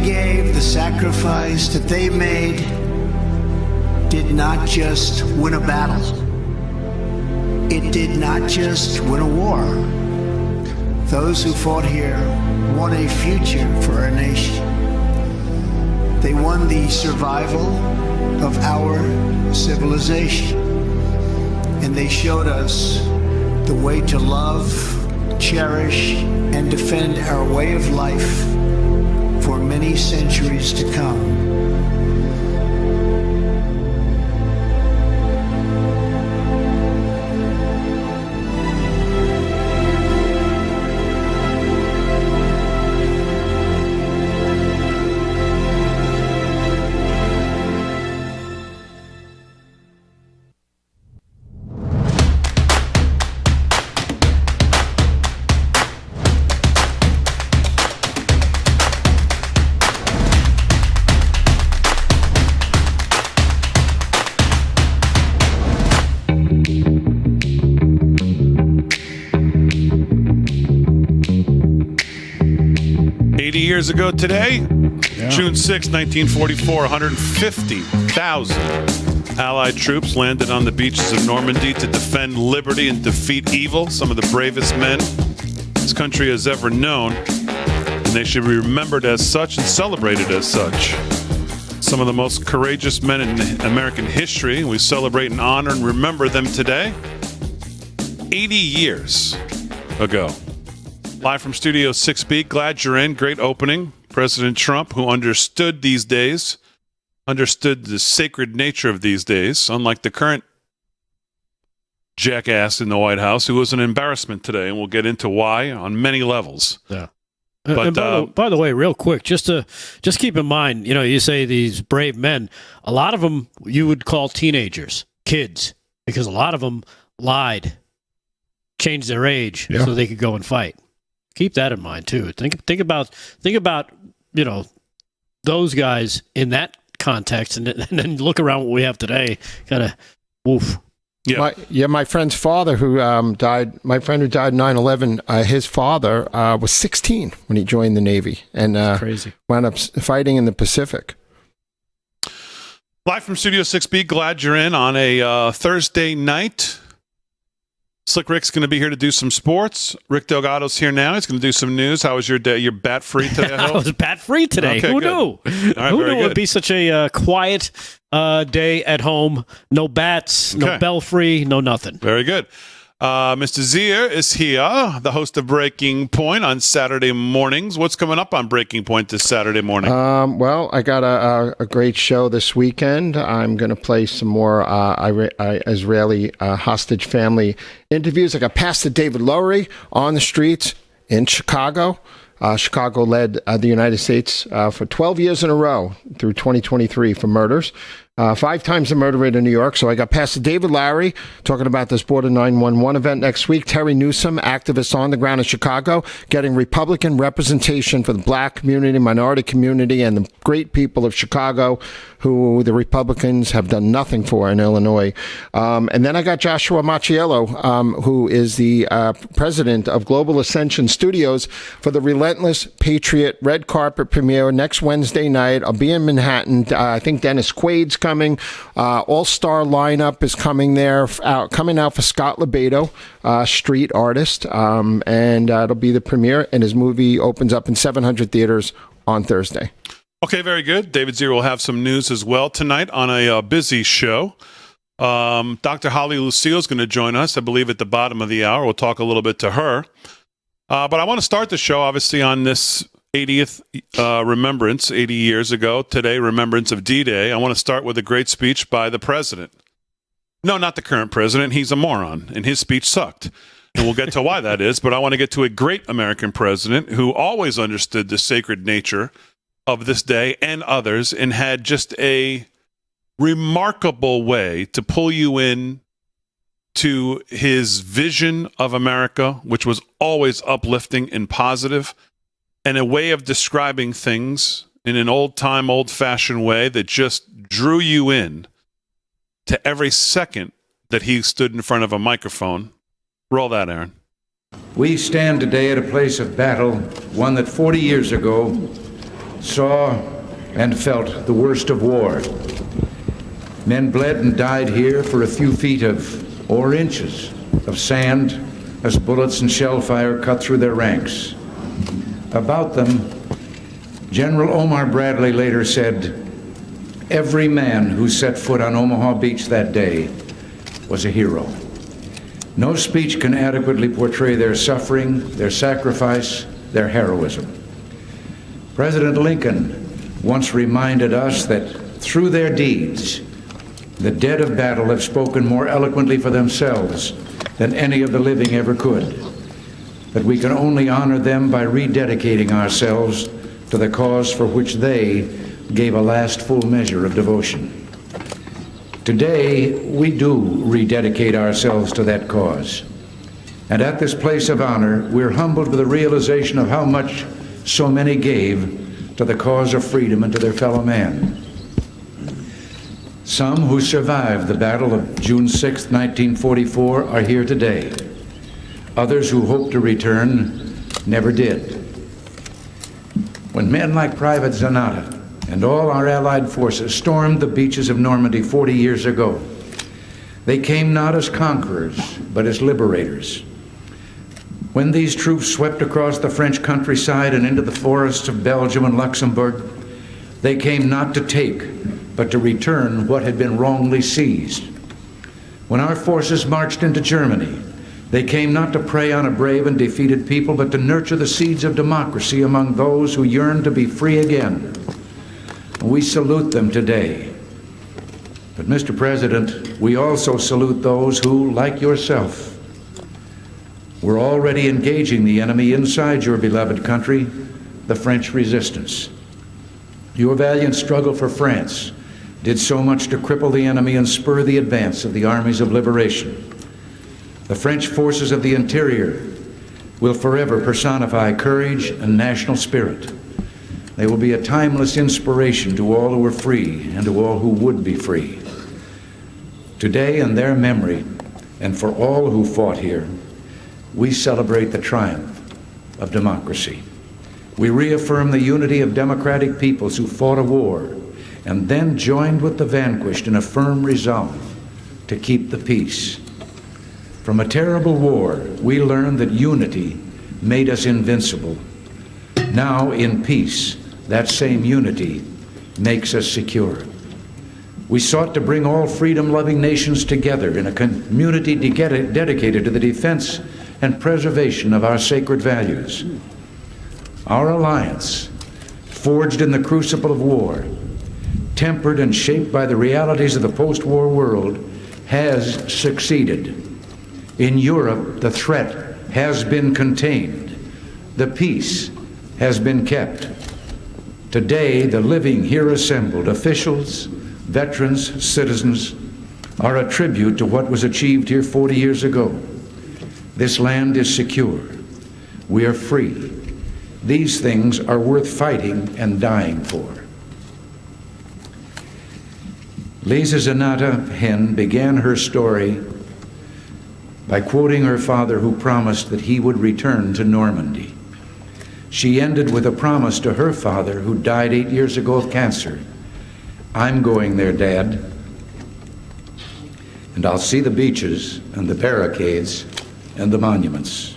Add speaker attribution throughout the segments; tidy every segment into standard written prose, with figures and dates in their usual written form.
Speaker 1: gave, the sacrifice that they made, did not just win a battle. It did not just win a war. Those who fought here won a future for our nation. They won the survival of our civilization. And they showed us the way to love, cherish, and defend our way of life for many centuries to come.
Speaker 2: Years ago today, June 6, 1944, 150,000 Allied troops landed on the beaches of Normandy to defend liberty and defeat evil, some of the bravest men this country has ever known, and they should be remembered as such and celebrated as such. Some of the most courageous men in American history. We celebrate and honor and remember them today. 80 years ago. Live from Studio 6B, glad you're in. Great opening. President Trump, who understood these days, understood the sacred nature of these days, unlike the current jackass in the White House, who was an embarrassment today, and we'll get into why on many levels.
Speaker 3: Yeah. But by the way, real quick, just keep in mind, you say these brave men, a lot of them you would call teenagers, kids, because a lot of them lied, changed their age so they could go and fight. Keep that in mind too. Think about those guys in that context, and then look around what we have today. Kind of, woof.
Speaker 4: Yeah. My friend's father who died. My friend who died 9/11. His father was 16 when he joined the Navy, and
Speaker 3: crazy.
Speaker 4: Wound up fighting in the Pacific.
Speaker 2: Live from Studio 6B. Glad you're in on a Thursday night. Slick Rick's going to be here to do some sports. Rick Delgado's here now. He's going to do some news. How was your day? You're bat-free today, I hope?
Speaker 3: I was bat-free today.
Speaker 2: Okay,
Speaker 3: Who
Speaker 2: good.
Speaker 3: knew?
Speaker 2: Right,
Speaker 3: Who knew it would be such a quiet day at home? No bats, no belfry, no nothing.
Speaker 2: Very good. Mr. Zier is here, the host of Breaking Point on Saturday mornings. What's coming up on Breaking Point this Saturday morning?
Speaker 4: Well, I got a great show this weekend. I'm going to play some more Israeli hostage family interviews. I got Pastor David Lowery on the streets in Chicago. Chicago led the United States for 12 years in a row through 2023 for murders. 5 times the murder rate in New York. So I got Pastor David Lowery talking about this Border 911 event next week. Terry Newsom, activist on the ground in Chicago, getting Republican representation for the black community, minority community, and the great people of Chicago who the Republicans have done nothing for in Illinois. And then I got Joshua Macchiello, who is the president of Global Ascension Studios for the Relentless Patriot red carpet premiere next Wednesday night. I'll be in Manhattan. I think Dennis Quaid's coming. All-star lineup is coming there, coming out for Scott Lebedo, street artist. And it'll be the premiere, and his movie opens up in 700 theaters on Thursday.
Speaker 2: Okay, very good. David Zier will have some news as well tonight on a busy show. Dr. Holly Lucille is going to join us, I believe, at the bottom of the hour. We'll talk a little bit to her. But I want to start the show, obviously, on this 80th remembrance, 80 years ago today, remembrance of D-Day. I want to start with a great speech by the president. No, not the current president. He's a moron, and his speech sucked. And we'll get to why that is. But I want to get to a great American president who always understood the sacred nature of this day and others, and had just a remarkable way to pull you in to his vision of America, which was always uplifting and positive, and a way of describing things in an old-time, old-fashioned way that just drew you in to every second that he stood in front of a microphone. Roll that, Aaron.
Speaker 5: We stand today at a place of battle, one that 40 years ago saw and felt the worst of war. Men bled and died here for a few feet of, or inches, of sand as bullets and shell fire cut through their ranks. About them, General Omar Bradley later said, "Every man who set foot on Omaha Beach that day was a hero." No speech can adequately portray their suffering, their sacrifice, their heroism. President Lincoln once reminded us that through their deeds, the dead of battle have spoken more eloquently for themselves than any of the living ever could. That we can only honor them by rededicating ourselves to the cause for which they gave a last full measure of devotion. Today, we do rededicate ourselves to that cause. And at this place of honor, we're humbled with the realization of how much so many gave to the cause of freedom and to their fellow man. Some who survived the Battle of June 6, 1944 are here today. Others who hope to return never did. When men like Private Zanata and all our Allied forces stormed the beaches of Normandy 40 years ago, they came not as conquerors, but as liberators. When these troops swept across the French countryside and into the forests of Belgium and Luxembourg, they came not to take, but to return what had been wrongly seized. When our forces marched into Germany, they came not to prey on a brave and defeated people, but to nurture the seeds of democracy among those who yearn to be free again. We salute them today. But, Mr. President, we also salute those who, like yourself, were already engaging the enemy inside your beloved country, the French resistance. Your valiant struggle for France did so much to cripple the enemy and spur the advance of the armies of liberation. The French forces of the interior will forever personify courage and national spirit. They will be a timeless inspiration to all who are free and to all who would be free. Today, in their memory, and for all who fought here, we celebrate the triumph of democracy. We reaffirm the unity of democratic peoples who fought a war and then joined with the vanquished in a firm resolve to keep the peace. From a terrible war, we learned that unity made us invincible. Now, in peace, that same unity makes us secure. We sought to bring all freedom-loving nations together in a community dedicated to the defense and preservation of our sacred values. Our alliance, forged in the crucible of war, tempered and shaped by the realities of the post-war world, has succeeded. In Europe, the threat has been contained. The peace has been kept. Today, the living here assembled, officials, veterans, citizens, are a tribute to what was achieved here 40 years ago. This land is secure. We are free. These things are worth fighting and dying for. Lisa Zanata Hen began her story by quoting her father, who promised that he would return to Normandy. She ended with a promise to her father, who died 8 years ago of cancer. "I'm going there, Dad, and I'll see the beaches and the barricades and the monuments.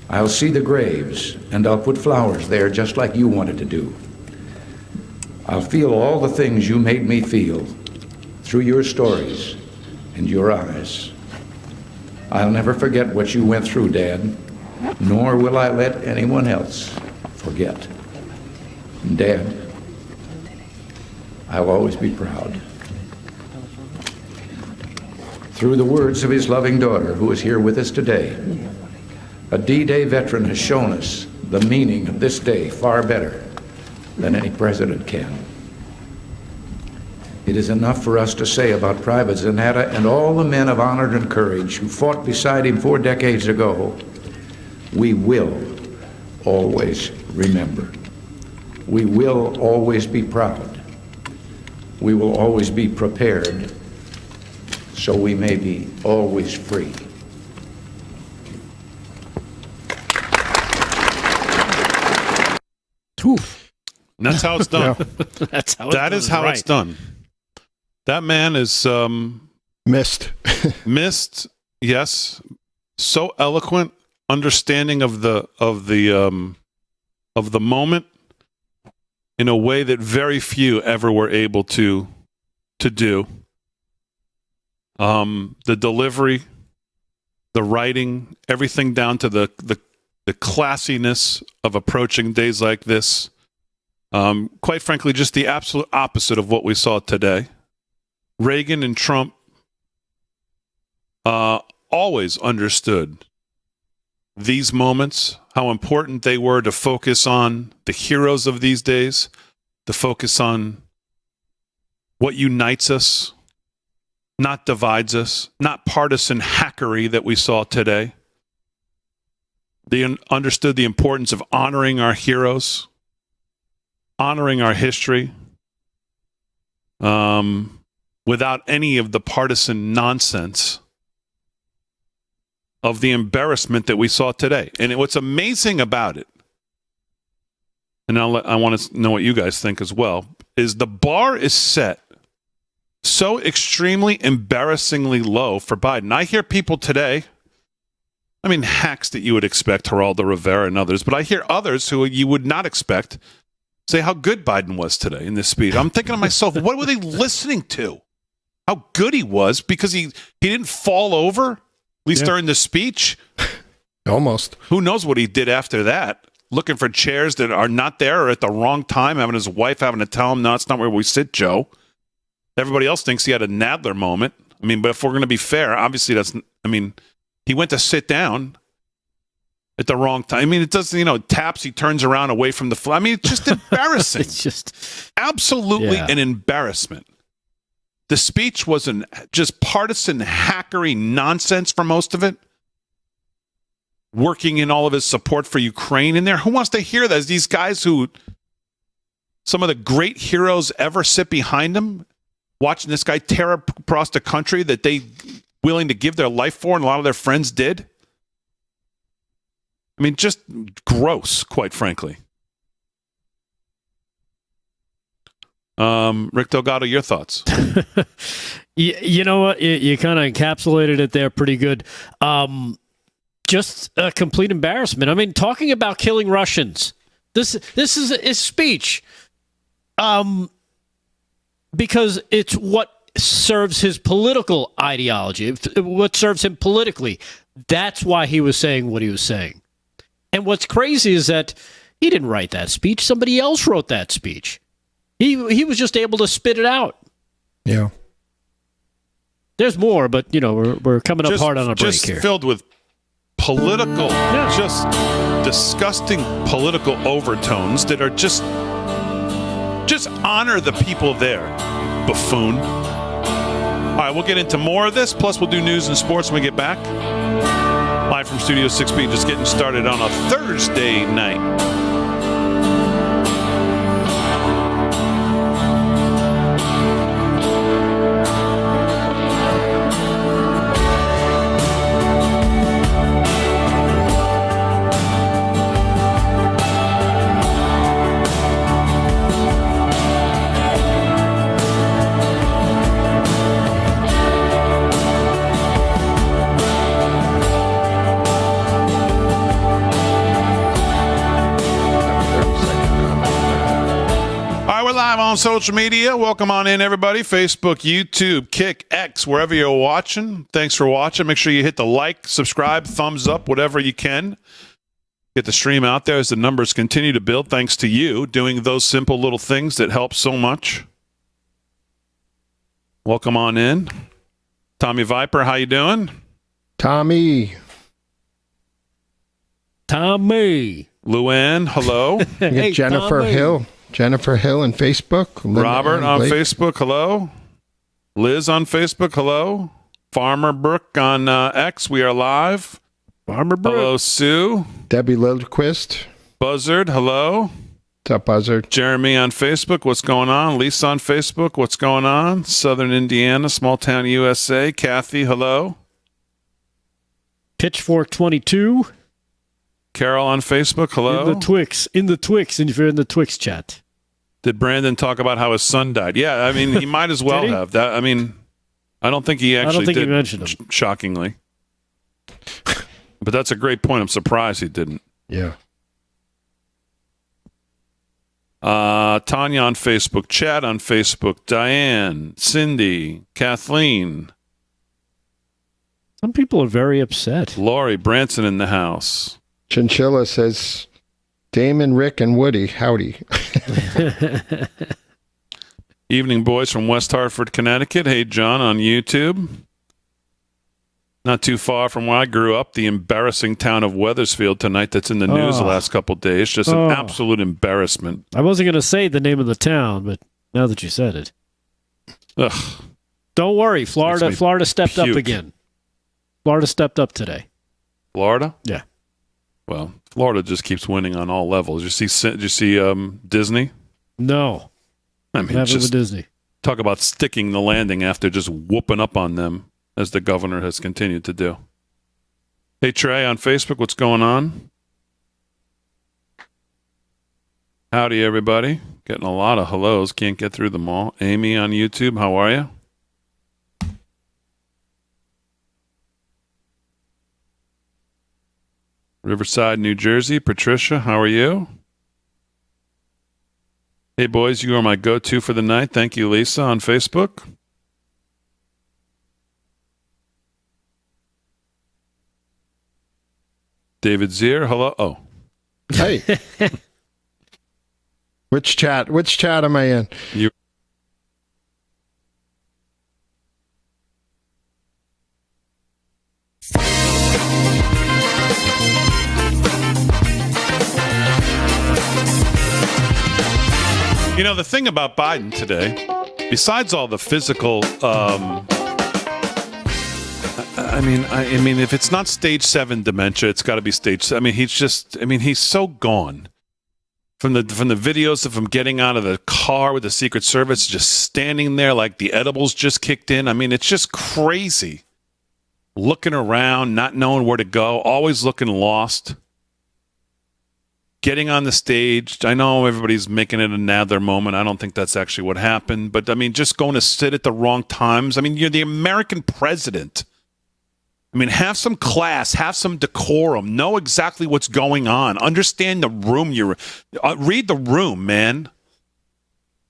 Speaker 5: I'll see the graves, and I'll put flowers there just like you wanted to do. I'll feel all the things you made me feel through your stories and your eyes. I'll never forget what you went through, Dad, nor will I let anyone else forget. Dad, I'll always be proud." Through the words of his loving daughter, who is here with us today, a D-Day veteran has shown us the meaning of this day far better than any president can. It is enough for us to say about Private Zanata and all the men of honor and courage who fought beside him 4 decades ago, we will always remember. We will always be proud. We will always be prepared, so we may be always free.
Speaker 2: And that's how it's done.
Speaker 3: That
Speaker 2: is how it's done. That man is
Speaker 4: missed.
Speaker 2: missed. Yes, so eloquent, understanding of the moment in a way that very few ever were able to do. The delivery, the writing, everything down to the classiness of approaching days like this. Quite frankly, just the absolute opposite of what we saw today. Reagan and Trump always understood these moments, how important they were to focus on the heroes of these days, to focus on what unites us, not divides us, not partisan hackery that we saw today. They understood the importance of honoring our heroes, honoring our history, without any of the partisan nonsense of the embarrassment that we saw today. And what's amazing about it, and I want to know what you guys think as well, is the bar is set so extremely embarrassingly low for Biden. I hear people today, I mean, hacks that you would expect, Geraldo Rivera and others, but I hear others who you would not expect say how good Biden was today in this speech. I'm thinking to myself, what were they listening to? How good he was, because he didn't fall over, at least during the speech.
Speaker 4: Almost.
Speaker 2: Who knows what he did after that? Looking for chairs that are not there or at the wrong time, having his wife having to tell him, no, it's not where we sit, Joe. Everybody else thinks he had a Nadler moment. I mean, but if we're going to be fair, obviously he went to sit down at the wrong time. I mean, it doesn't, taps, he turns around away from the floor. I mean, it's just embarrassing.
Speaker 3: It's just
Speaker 2: absolutely an embarrassment. The speech was just partisan hackery nonsense for most of it. Working in all of his support for Ukraine in there. Who wants to hear that? These guys who, some of the great heroes ever sit behind him, watching this guy tear across the country that they willing to give their life for, and a lot of their friends did. I mean, just gross, quite frankly. Rick Delgado, your thoughts?
Speaker 3: You know what? You kind of encapsulated it there pretty good. Just a complete embarrassment. I mean, talking about killing Russians. This is his speech. Because it's what serves his political ideology, what serves him politically. That's why he was saying what he was saying. And what's crazy is that he didn't write that speech. Somebody else wrote that speech. He was just able to spit it out.
Speaker 4: Yeah.
Speaker 3: There's more, but, we're coming up hard on a break here.
Speaker 2: Just filled with political, just disgusting political overtones that are just honor the people there, buffoon. All right, we'll get into more of this, plus we'll do news and sports when we get back. Live from Studio 6B, just getting started on a Thursday night. On social media, welcome on in, everybody. Facebook, YouTube, Kick, X, wherever you're watching. Thanks for watching. Make sure you hit the like, subscribe, thumbs up, whatever you can. Get the stream out there as the numbers continue to build. Thanks to you doing those simple little things that help so much. Welcome on in. Tommy Viper, how you doing?
Speaker 4: Tommy.
Speaker 2: Luann, hello.
Speaker 4: Hey, Jennifer
Speaker 3: Tommy.
Speaker 4: Hill. Jennifer Hill on Facebook.
Speaker 2: Robert on Facebook, hello. Liz on Facebook, hello. Farmer Brook on X, we are live.
Speaker 3: Farmer Brook.
Speaker 2: Hello, Sue.
Speaker 4: Debbie Lilquist.
Speaker 2: Buzzard, hello.
Speaker 4: What's up, Buzzard?
Speaker 2: Jeremy on Facebook, what's going on? Lisa on Facebook, what's going on? Southern Indiana, small town USA. Kathy, hello.
Speaker 3: Pitchfork 22.
Speaker 2: Carol on Facebook, hello.
Speaker 3: In the Twix, and if you're in the Twix chat.
Speaker 2: Did Brandon talk about how his son died? Yeah, I mean, he might as well have. That. I mean, I don't think he actually did.
Speaker 3: He mentioned him.
Speaker 2: Shockingly. But that's a great point. I'm surprised he didn't.
Speaker 4: Yeah.
Speaker 2: Tanya on Facebook, Chad on Facebook, Diane, Cindy, Kathleen.
Speaker 3: Some people are very upset.
Speaker 2: Laurie, Branson in the house.
Speaker 4: Chinchilla says, Damon, Rick, and Woody, howdy.
Speaker 2: Evening boys from West Hartford, Connecticut. Hey, John on YouTube. Not too far from where I grew up, the embarrassing town of Wethersfield tonight that's in the news the last couple of days. Just an absolute embarrassment.
Speaker 3: I wasn't going to say the name of the town, but now that you said it.
Speaker 2: Ugh.
Speaker 3: Don't worry. Florida stepped up again. Florida stepped up today.
Speaker 2: Florida?
Speaker 3: Yeah.
Speaker 2: Well, Florida just keeps winning on all levels. Did you see Disney?
Speaker 3: No.
Speaker 2: I mean, just
Speaker 3: with Disney.
Speaker 2: Talk about sticking the landing after just whooping up on them, as the governor has continued to do. Hey, Trey on Facebook, what's going on? Howdy, everybody. Getting a lot of hellos. Can't get through them all. Amy on YouTube, how are you? Riverside, New Jersey. Patricia, how are you? Hey, boys, you are my go-to for the night. Thank you, Lisa, on Facebook. David Zier, hello. Oh.
Speaker 4: Hey. Which chat am I in?
Speaker 2: You. You know, the thing about Biden today, besides all the physical, I mean, if it's not stage 7 dementia, it's got to be stage 7. I mean, he's so gone. From the videos of him getting out of the car with the Secret Service, just standing there like the edibles just kicked in. I mean, it's just crazy. Looking around, not knowing where to go, always looking lost. Getting on the stage. I know everybody's making it a Nadler moment. I don't think that's actually what happened. But, I mean, just going to sit at the wrong times. I mean, you're the American president. I mean, have some class, have some decorum, know exactly what's going on, understand the room read the room, man.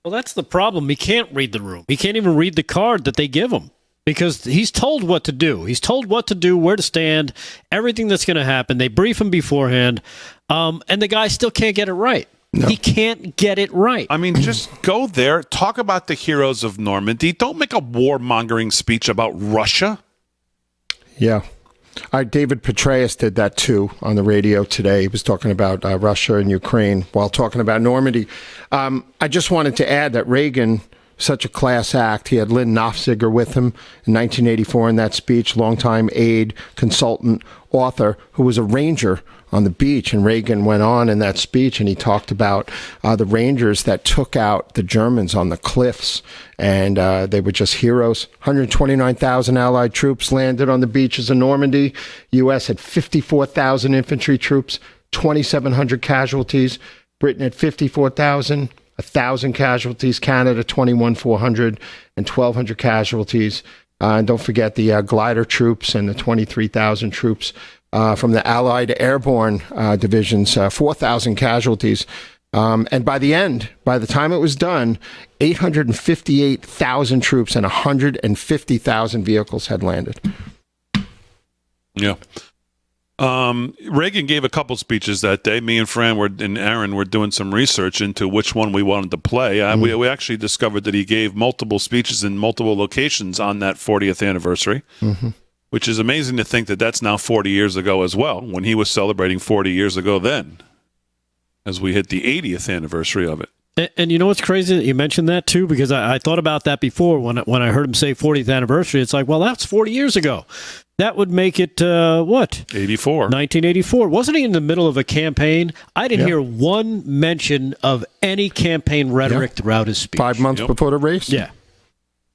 Speaker 3: Well, that's the problem. He can't read the room. He can't even read the card that they give him because he's told what to do. He's told what to do, where to stand, everything that's going to happen. They brief him beforehand, and the guy still can't get it right. No. He can't get it right.
Speaker 2: I mean, just go there, talk about the heroes of Normandy. Don't make a warmongering speech about Russia.
Speaker 4: Yeah. David Petraeus did that too on the radio today. He was talking about Russia and Ukraine while talking about Normandy. I just wanted to add that Reagan, such a class act, he had Lynn Nofziger with him in 1984 in that speech, longtime aide, consultant, author, who was a ranger on the beach. And Reagan went on in that speech and he talked about the Rangers that took out the Germans on the cliffs. And they were just heroes. 129,000 Allied troops landed on the beaches of Normandy. U.S. had 54,000 infantry troops, 2,700 casualties. Britain had 54,000, 1,000 casualties. Canada, 21,400 and 1,200 casualties. And don't forget the glider troops and the 23,000 troops from the Allied airborne divisions, 4,000 casualties. And by the time it was done, 858,000 troops and 150,000 vehicles had landed.
Speaker 2: Yeah. Reagan gave a couple speeches that day. Me and Fran and Aaron were doing some research into which one we wanted to play. We actually discovered that he gave multiple speeches in multiple locations on that 40th anniversary, which is amazing to think that that's now 40 years ago as well, when he was celebrating 40 years ago then, as we hit the 80th anniversary of it.
Speaker 3: And you know what's crazy that you mentioned that too, because I thought about that before when I heard him say 40th anniversary. It's like, well, that's 40 years ago. That would make it, what?
Speaker 2: 84.
Speaker 3: 1984. Wasn't he in the middle of a campaign? I didn't hear one mention of any campaign rhetoric throughout his speech.
Speaker 4: 5 months before the race?
Speaker 3: Yeah.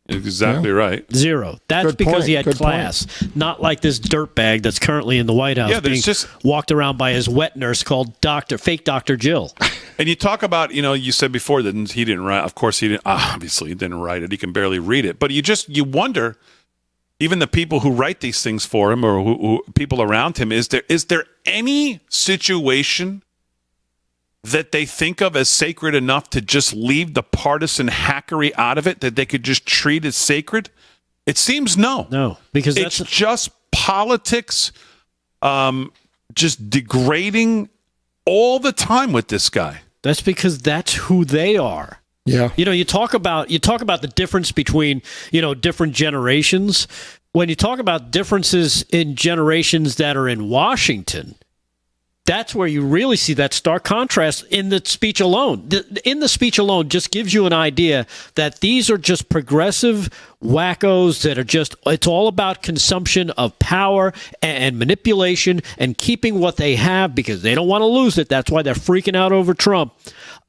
Speaker 2: Exactly right.
Speaker 3: Zero. That's
Speaker 4: Good
Speaker 3: because
Speaker 4: point.
Speaker 3: he had
Speaker 4: Good
Speaker 3: class, not like this dirtbag that's currently in the White House being walked around by his wet nurse called fake Dr. Jill.
Speaker 2: And you talk about, you said before that he didn't write. Of course, he didn't. Obviously, he didn't write it. He can barely read it. But you wonder, even the people who write these things for him or who people around him, is there any situation that they think of as sacred enough to just leave the partisan hackery out of it, that they could just treat as sacred? It seems no.
Speaker 3: No, because
Speaker 2: it's just politics, just degrading all the time with this guy.
Speaker 3: That's because that's who they are.
Speaker 4: Yeah.
Speaker 3: You talk about the difference between, different generations. When you talk about differences in generations that are in Washington, that's where you really see that stark contrast in the speech alone. In the speech alone just gives you an idea that these are just progressive wackos that are it's all about consumption of power and manipulation and keeping what they have because they don't want to lose it. That's why they're freaking out over Trump.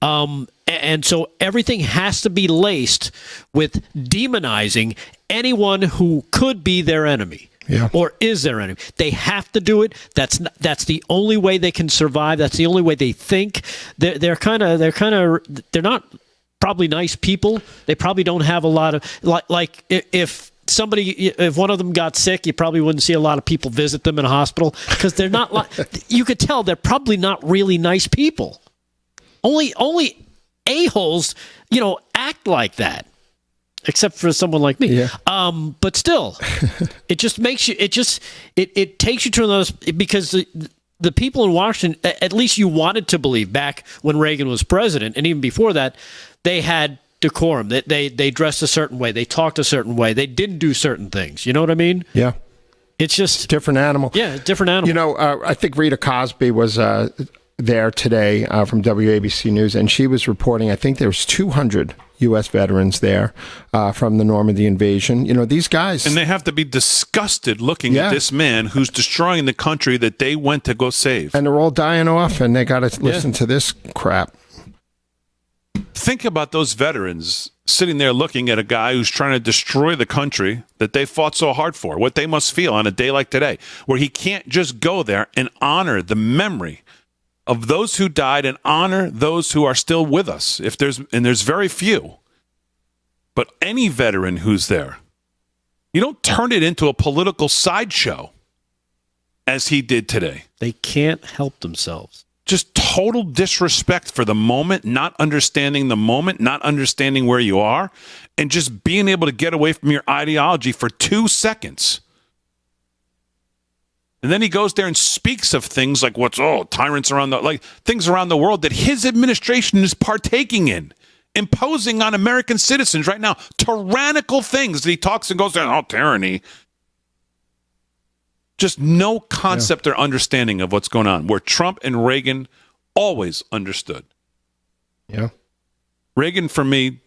Speaker 3: And so everything has to be laced with demonizing anyone who could be their enemy.
Speaker 4: Yeah.
Speaker 3: Or is their enemy. They have to do it. That's the only way they can survive. That's the only way they think. They're not probably nice people. They probably don't have a lot of like if one of them got sick, you probably wouldn't see a lot of people visit them in a hospital because they're not you could tell they're probably not really nice people. Only a-holes, act like that. Except for someone like me.
Speaker 4: Yeah.
Speaker 3: But still, it just makes you, it takes you to those, because the people in Washington, at least you wanted to believe back when Reagan was president, and even before that, they had decorum. They dressed a certain way. They talked a certain way. They didn't do certain things. You know what I mean?
Speaker 4: Yeah.
Speaker 3: It's just.
Speaker 4: Different animal.
Speaker 3: Yeah, different animal.
Speaker 4: I think Rita Cosby was there today from WABC News, and she was reporting, I think there was 200 U.S. veterans there from the Normandy invasion. These guys.
Speaker 2: And they have to be disgusted looking at this man who's destroying the country that they went to go save.
Speaker 4: And they're all dying off, and they got to listen to this crap.
Speaker 2: Think about those veterans sitting there looking at a guy who's trying to destroy the country that they fought so hard for, what they must feel on a day like today, where he can't just go there and honor the memory of those who died and honor those who are still with us. There's very few. But any veteran who's there, you don't turn it into a political sideshow as he did today.
Speaker 3: They can't help themselves.
Speaker 2: Just total disrespect for the moment, not understanding the moment, not understanding where you are, and just being able to get away from your ideology for 2 seconds. And then he goes there and speaks of things like tyrants around things around the world that his administration is partaking in, imposing on American citizens right now, tyrannical things that he talks and goes there, tyranny. Just no concept or understanding of what's going on, where Trump and Reagan always understood.
Speaker 4: Yeah.
Speaker 2: Reagan, for me,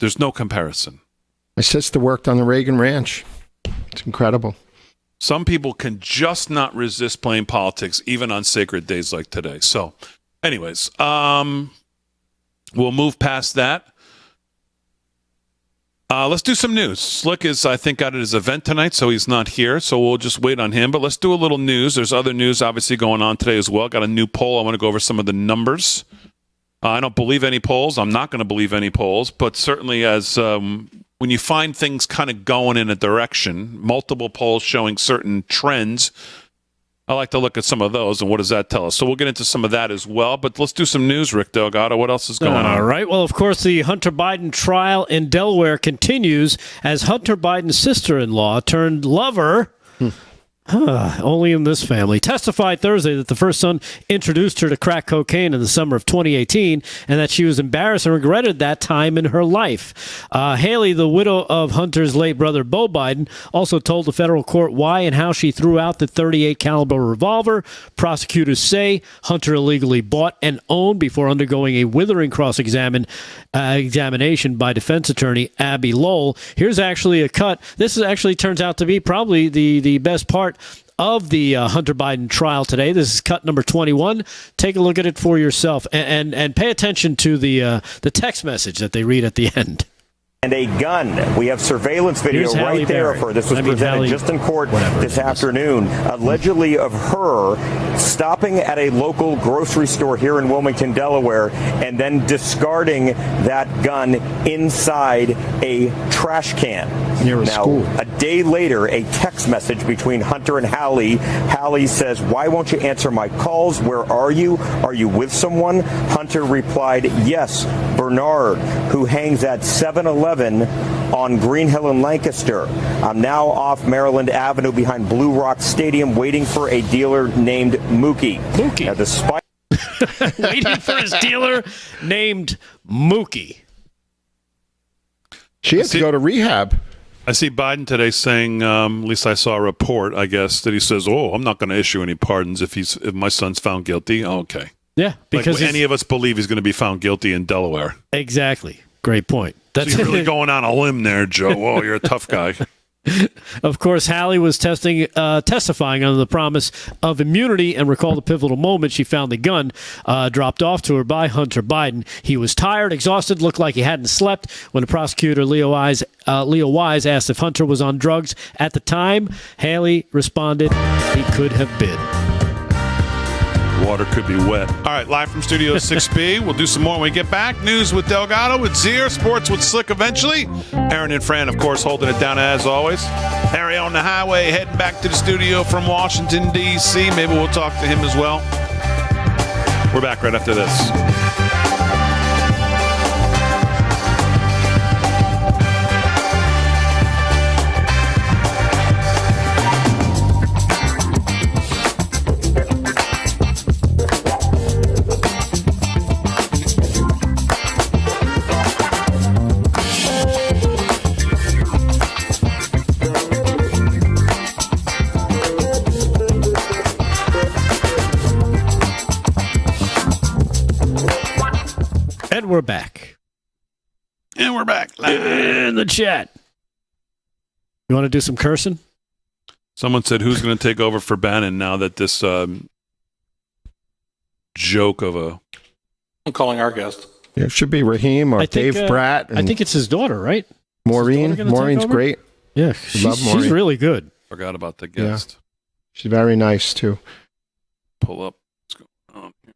Speaker 2: there's no comparison.
Speaker 4: My sister worked on the Reagan Ranch. It's incredible.
Speaker 2: Some people can just not resist playing politics, even on sacred days like today. So, anyways, we'll move past that. Let's do some news. Slick is, I think, at his event tonight, so he's not here. So we'll just wait on him. But let's do a little news. There's other news, obviously, going on today as well. Got a new poll. I want to go over some of the numbers. I don't believe any polls. I'm not going to believe any polls. But certainly as when you find things kind of going in a direction, multiple polls showing certain trends, I like to look at some of those, and what does that tell us? So we'll get into some of that as well, but let's do some news, Rick Delgado. What else is going on?
Speaker 3: All right. Well, of course, the Hunter Biden trial in Delaware continues as Hunter Biden's sister-in-law turned lover Only in this family. Testified Thursday that the first son introduced her to crack cocaine in the summer of 2018 and that she was embarrassed and regretted that time in her life. Haley, the widow of Hunter's late brother Beau Biden, also told the federal court why and how she threw out the .38 caliber revolver prosecutors say Hunter illegally bought and owned before undergoing a withering examination by defense attorney Abby Lowell. Here's actually a cut. This actually turns out to be probably the best part of the Hunter Biden trial today. This is cut number 21. Take a look at it for yourself and pay attention to the text message that they read at the end.
Speaker 6: and a gun. We have surveillance video
Speaker 3: Here's Halle
Speaker 6: right there
Speaker 3: Berry.
Speaker 6: of her. This was presented
Speaker 3: Halle,
Speaker 6: just in court this afternoon, allegedly of her stopping at a local grocery store here in Wilmington, Delaware, and then discarding that gun inside a trash can.
Speaker 4: Near a school.
Speaker 6: A day later, a text message between Hunter and Halle. Halle says, "Why won't you answer my calls? Where are you? Are you with someone?" Hunter replied, "Yes, Bernard, who hangs at 7-Eleven on Green Hill in Lancaster. I'm now off Maryland Avenue behind Blue Rock Stadium waiting for a dealer named Mookie." Now, despite
Speaker 3: waiting for his dealer named Mookie.
Speaker 4: She had to go to rehab.
Speaker 2: I see Biden today saying, at least I saw a report, I guess, that he says, "Oh, I'm not going to issue any pardons if my son's found guilty." Oh, okay.
Speaker 3: Yeah, because
Speaker 2: any of us believe he's going to be found guilty in Delaware.
Speaker 3: Exactly. Great point.
Speaker 2: That's so you're really going on a limb there, Joe. Oh, you're a tough guy.
Speaker 3: Of course, Halle was testifying under the promise of immunity, and recall the pivotal moment she found the gun dropped off to her by Hunter Biden. He was tired, exhausted, looked like he hadn't slept. When the prosecutor, Leo Wise, asked if Hunter was on drugs at the time, Halle responded, "He could have been."
Speaker 2: Water could be wet. All right, live from Studio 6B. We'll do some more when we get back. News with Delgado, with Zier, sports with Slick eventually. Aaron and Fran, of course, holding it down as always. Harry on the highway, heading back to the studio from Washington, D.C. Maybe we'll talk to him as well. We're back right after this.
Speaker 3: And we're back.
Speaker 2: And we're back.
Speaker 3: In the chat. You want to do some cursing?
Speaker 2: Someone said, who's going to take over for Bannon now that this joke of a...
Speaker 7: I'm calling our guest.
Speaker 4: Yeah, it should be Raheem or Dave Bratt.
Speaker 3: I think it's his daughter, right?
Speaker 4: Maureen. Maureen's great.
Speaker 3: Yeah, she's really good.
Speaker 2: Forgot about the guest.
Speaker 4: Yeah. She's very nice, too.
Speaker 2: Pull up. What's going on here?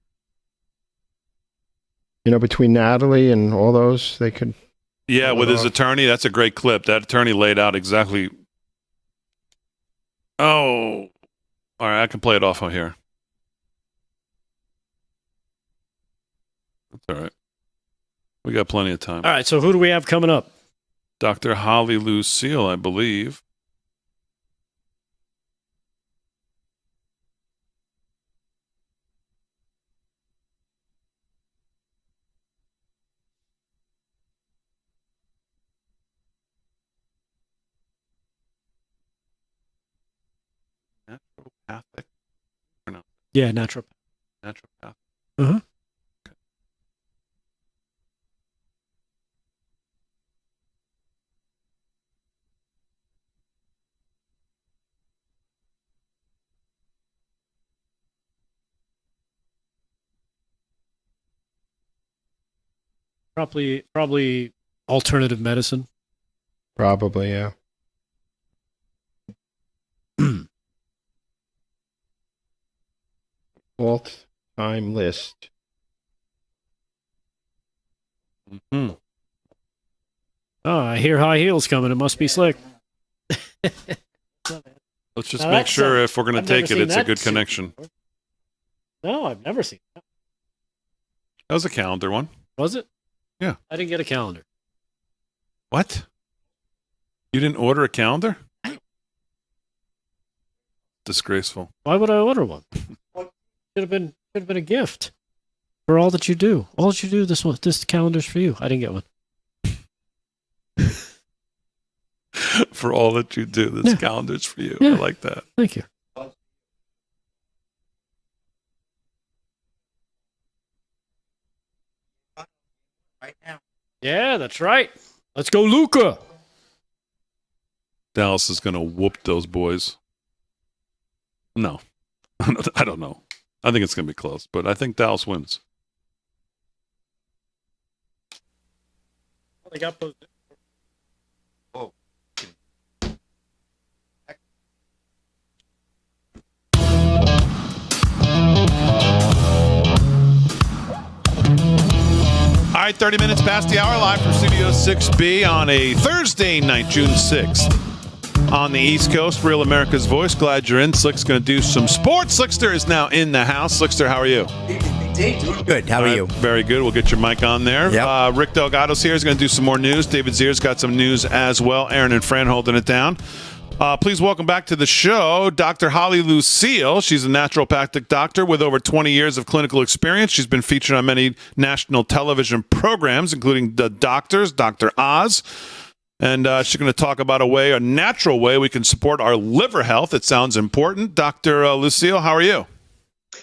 Speaker 4: You know, between Natalie and all those, they could...
Speaker 2: Yeah, with his attorney, that's a great clip. That attorney laid out exactly... Oh. All right, I can play it off on here. That's all right. We got plenty of time.
Speaker 3: All right, so who do we have coming up?
Speaker 2: Dr. Holly Lucille, I believe. Naturopathic? Or no?
Speaker 3: Yeah, naturopath.
Speaker 2: Naturopath.
Speaker 3: Uh-huh.
Speaker 2: Okay.
Speaker 3: Probably alternative medicine.
Speaker 4: Probably, yeah. All-time list.
Speaker 2: Mm-hmm.
Speaker 3: Oh, I hear high heels coming. It must be Slick.
Speaker 2: Let's just make sure if we're going to take it, it's a good connection.
Speaker 3: No, I've never seen that.
Speaker 2: That was a calendar one.
Speaker 3: Was it?
Speaker 2: Yeah.
Speaker 3: I didn't get a calendar.
Speaker 2: What? You didn't order a calendar? Disgraceful.
Speaker 3: Why would I order one? Should have been a gift for all that you do. All that you do, this calendar's for you. I didn't get one.
Speaker 2: For all that you do, this calendar's for you.
Speaker 3: Yeah.
Speaker 2: I like that.
Speaker 3: Thank you.
Speaker 7: Right now.
Speaker 3: Yeah, that's right. Let's go, Luca.
Speaker 2: Dallas is going to whoop those boys. No. I don't know. I think it's going to be close, but I think Dallas wins.
Speaker 3: They got those.
Speaker 2: right, 30 minutes past the hour, live from Studio 6B on a Thursday night, June 6th. On the East Coast, Real America's Voice. Glad you're in. Slick's going to do some sports. Slickster is now in the house. Slickster, how are you?
Speaker 8: Good. How are you?
Speaker 2: Very good. We'll get your mic on there.
Speaker 8: Yep.
Speaker 2: Rick Delgado's here. He's going to do some more news. David Zier's got some news as well. Aaron and Fran holding it down. Please welcome back to the show Dr. Holly Lucille. She's a naturopathic doctor with over 20 years of clinical experience. She's been featured on many national television programs, including The Doctors, Dr. Oz. And she's going to talk about a natural way we can support our liver health. It sounds important. Dr. Lucille, how are you?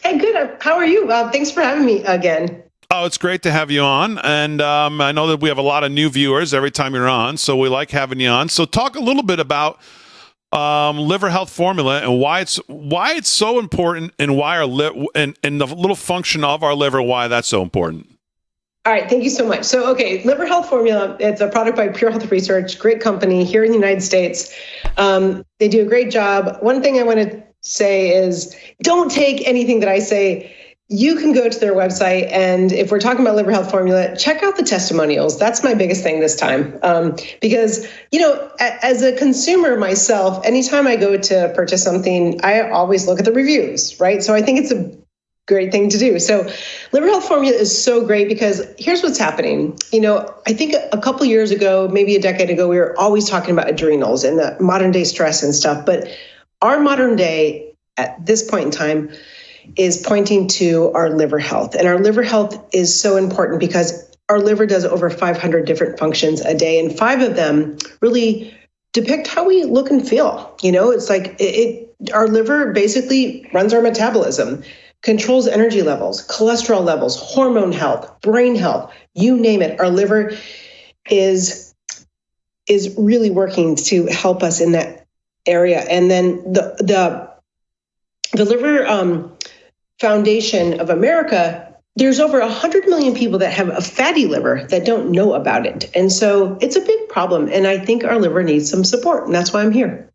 Speaker 9: Hey, good. How are you? Thanks for having me again.
Speaker 2: Oh, it's great to have you on. And I know that we have a lot of new viewers every time you're on, so we like having you on. So talk a little bit about liver health formula and why it's so important, and why and the little function of our liver, why that's so important.
Speaker 9: All right, thank you so much. So, Liver Health Formula, it's a product by Pure Health Research, great company here in the United States. They do a great job. One thing I want to say is don't take anything that I say. You can go to their website, and if we're talking about Liver Health Formula, check out the testimonials. That's my biggest thing this time. Because, as a consumer myself, anytime I go to purchase something, I always look at the reviews, right? So I think it's a great thing to do. So Liver Health Formula is so great because here's what's happening. I think a couple years ago, maybe a decade ago, we were always talking about adrenals and the modern day stress and stuff. But our modern day at this point in time is pointing to our liver health. And our liver health is so important because our liver does over 500 different functions a day. And 5 of them really depict how we look and feel. It's like our liver basically runs our metabolism, controls energy levels, cholesterol levels, hormone health, brain health, you name it. Our liver is really working to help us in that area. And then the Liver Foundation of America, there's over 100 million people that have a fatty liver that don't know about it. And so it's a big problem. And I think our liver needs some support. And that's why I'm here.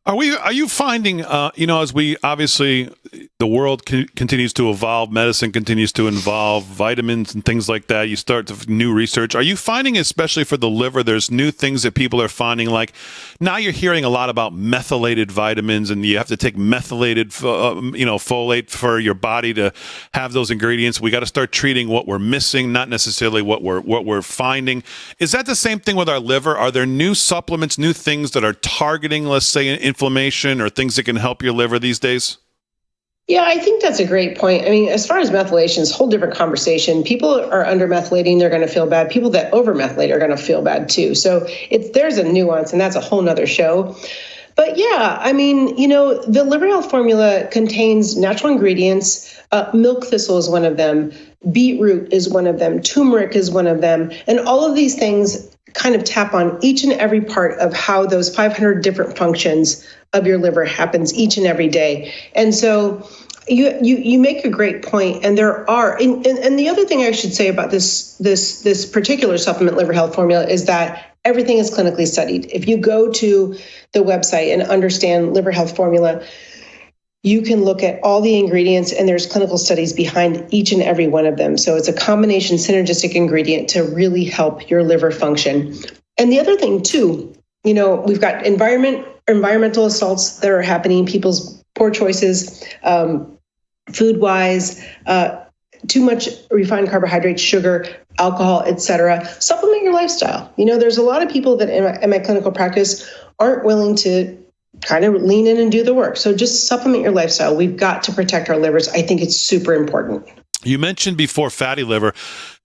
Speaker 2: Are you finding, as we obviously, the world continues to evolve, medicine continues to evolve, vitamins and things like that, you start new research. Are you finding, especially for the liver, there's new things that people are finding? Like now you're hearing a lot about methylated vitamins, and you have to take methylated, folate for your body to have those ingredients. We got to start treating what we're missing, not necessarily what we're finding. Is that the same thing with our liver? Are there new supplements, new things that are targeting, let's say, inflammation or things that can help your liver these days?
Speaker 9: Yeah, I think that's a great point. I mean, as far as methylation, it's a whole different conversation. People are under methylating, they're going to feel bad. People that over methylate are going to feel bad too. So there's a nuance, and that's a whole nother show. But yeah, I mean, the Liver Health Formula contains natural ingredients. Milk thistle is one of them. Beetroot is one of them. Turmeric is one of them. And all of these things kind of tap on each and every part of how those 500 different functions of your liver happens each and every day. And so you make a great point, and there are, and the other thing I should say about this particular supplement, Liver Health Formula, is that everything is clinically studied. If you go to the website and understand Liver Health Formula, you can look at all the ingredients, and there's clinical studies behind each and every one of them. So it's a combination synergistic ingredient to really help your liver function. And the other thing too, we've got environmental assaults that are happening, people's poor choices, food-wise, too much refined carbohydrates, sugar, alcohol, etc. Supplement your lifestyle. There's a lot of people that in my clinical practice aren't willing to kind of lean in and do the work. So just supplement your lifestyle. We've got to protect our livers. I think it's super important.
Speaker 2: You mentioned before fatty liver.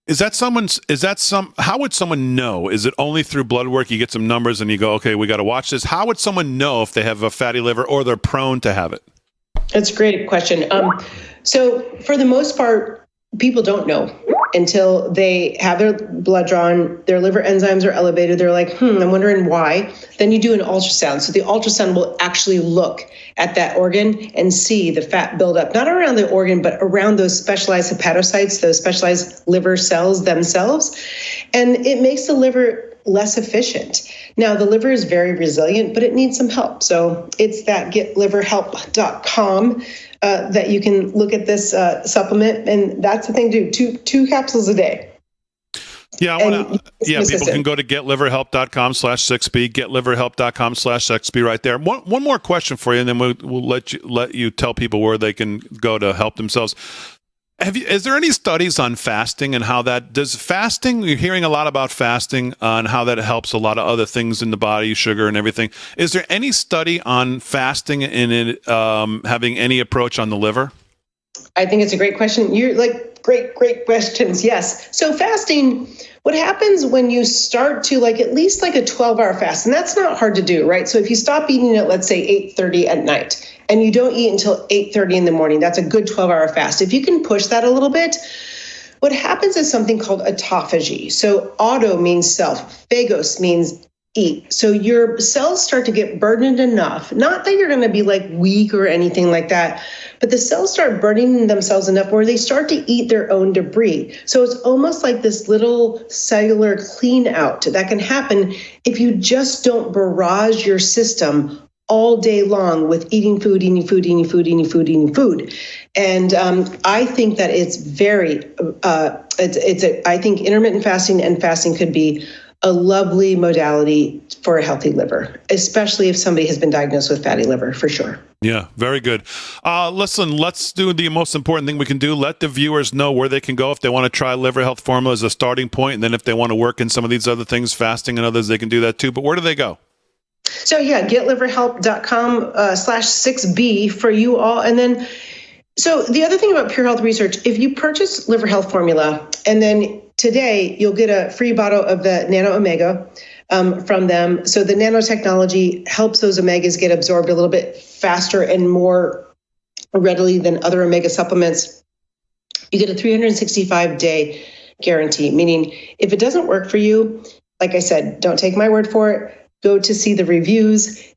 Speaker 2: How would someone know? Is it only through blood work? You get some numbers and you go, okay, we got to watch this. How would someone know if they have a fatty liver or they're prone to have it?
Speaker 9: That's a great question. So for the most part, people don't know until they have their blood drawn, their liver enzymes are elevated. They're like, I'm wondering why. Then you do an ultrasound. So the ultrasound will actually look at that organ and see the fat buildup, not around the organ, but around those specialized hepatocytes, those specialized liver cells themselves. And it makes the liver less efficient. Now, the liver is very resilient, but it needs some help. So it's that getliverhelp.com that you can look at this supplement. And that's the thing to do, two capsules a day.
Speaker 2: Yeah, people can go to getliverhelp.com/6B, getliverhelp.com/6B right there. One more question for you, and then we'll let you tell people where they can go to help themselves. Is there any studies on fasting and how that does fasting? You're hearing a lot about fasting and how that helps a lot of other things in the body, sugar and everything. Is there any study on fasting and it having any approach on the liver?
Speaker 9: I think it's a great question. You're like, great questions. Yes. So fasting, what happens when you start to at least a 12-hour fast, and that's not hard to do, right? So if you stop eating at, let's say, 8:30 at night, and you don't eat until 8:30 in the morning, that's a good 12-hour fast. If you can push that a little bit, what happens is something called autophagy. So auto means self, phagos means eat. So your cells start to get burdened enough, not that you're going to be weak or anything like that, but the cells start burning themselves enough where they start to eat their own debris. So it's almost like this little cellular clean out that can happen if you just don't barrage your system all day long with eating food. And I think that it's I think intermittent fasting and fasting could be a lovely modality for a healthy liver, especially if somebody has been diagnosed with fatty liver, for sure.
Speaker 2: Yeah, very good. Listen, let's do the most important thing we can do. Let the viewers know where they can go if they want to try Liver Health Formula as a starting point, and then if they want to work in some of these other things, fasting and others, they can do that too. But where do they go?
Speaker 9: So yeah, getliverhelp.com/6B for you all. And then, so the other thing about Pure Health Research, if you purchase Liver Health Formula, and then today you'll get a free bottle of the Nano Omega from them. So the nanotechnology helps those omegas get absorbed a little bit faster and more readily than other omega supplements. You get a 365-day guarantee, meaning if it doesn't work for you, like I said, don't take my word for it. Go to see the reviews,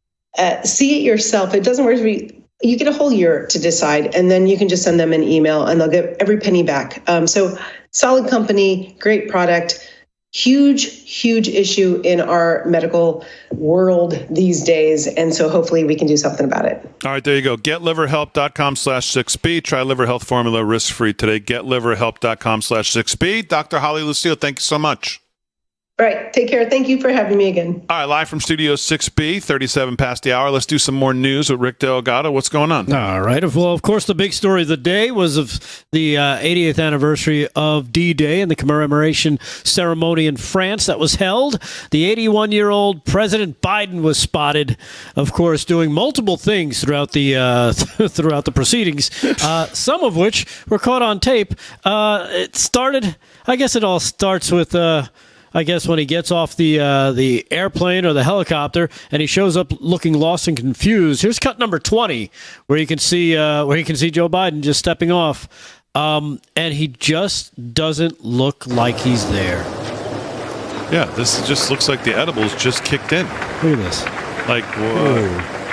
Speaker 9: see it yourself. If it doesn't work for you, you get a whole year to decide, and then you can just send them an email and they'll get every penny back. So solid company, great product, huge issue in our medical world these days. And so hopefully we can do something about it.
Speaker 2: All right, there you go. GetLiverHelp.com/6B. Try Liver Health Formula risk-free today. GetLiverHelp.com/6B. Dr. Holly Lucille, thank you so much.
Speaker 9: All right. Take care. Thank you for having me again.
Speaker 2: All right. Live from Studio 6B, 37 past the hour. Let's do some more news with Rick Delgado. What's going on?
Speaker 3: All right. Well, of course, the big story of the day was of the 80th anniversary of D-Day and the commemoration ceremony in France that was held. The 81-year-old President Biden was spotted, of course, doing multiple things throughout the proceedings, some of which were caught on tape. It all starts with... when he gets off the airplane or the helicopter and he shows up looking lost and confused. Here's cut number 20, where you can see Joe Biden just stepping off, and he just doesn't look like he's there.
Speaker 2: Yeah, this just looks like the edibles just kicked in.
Speaker 3: Look at this.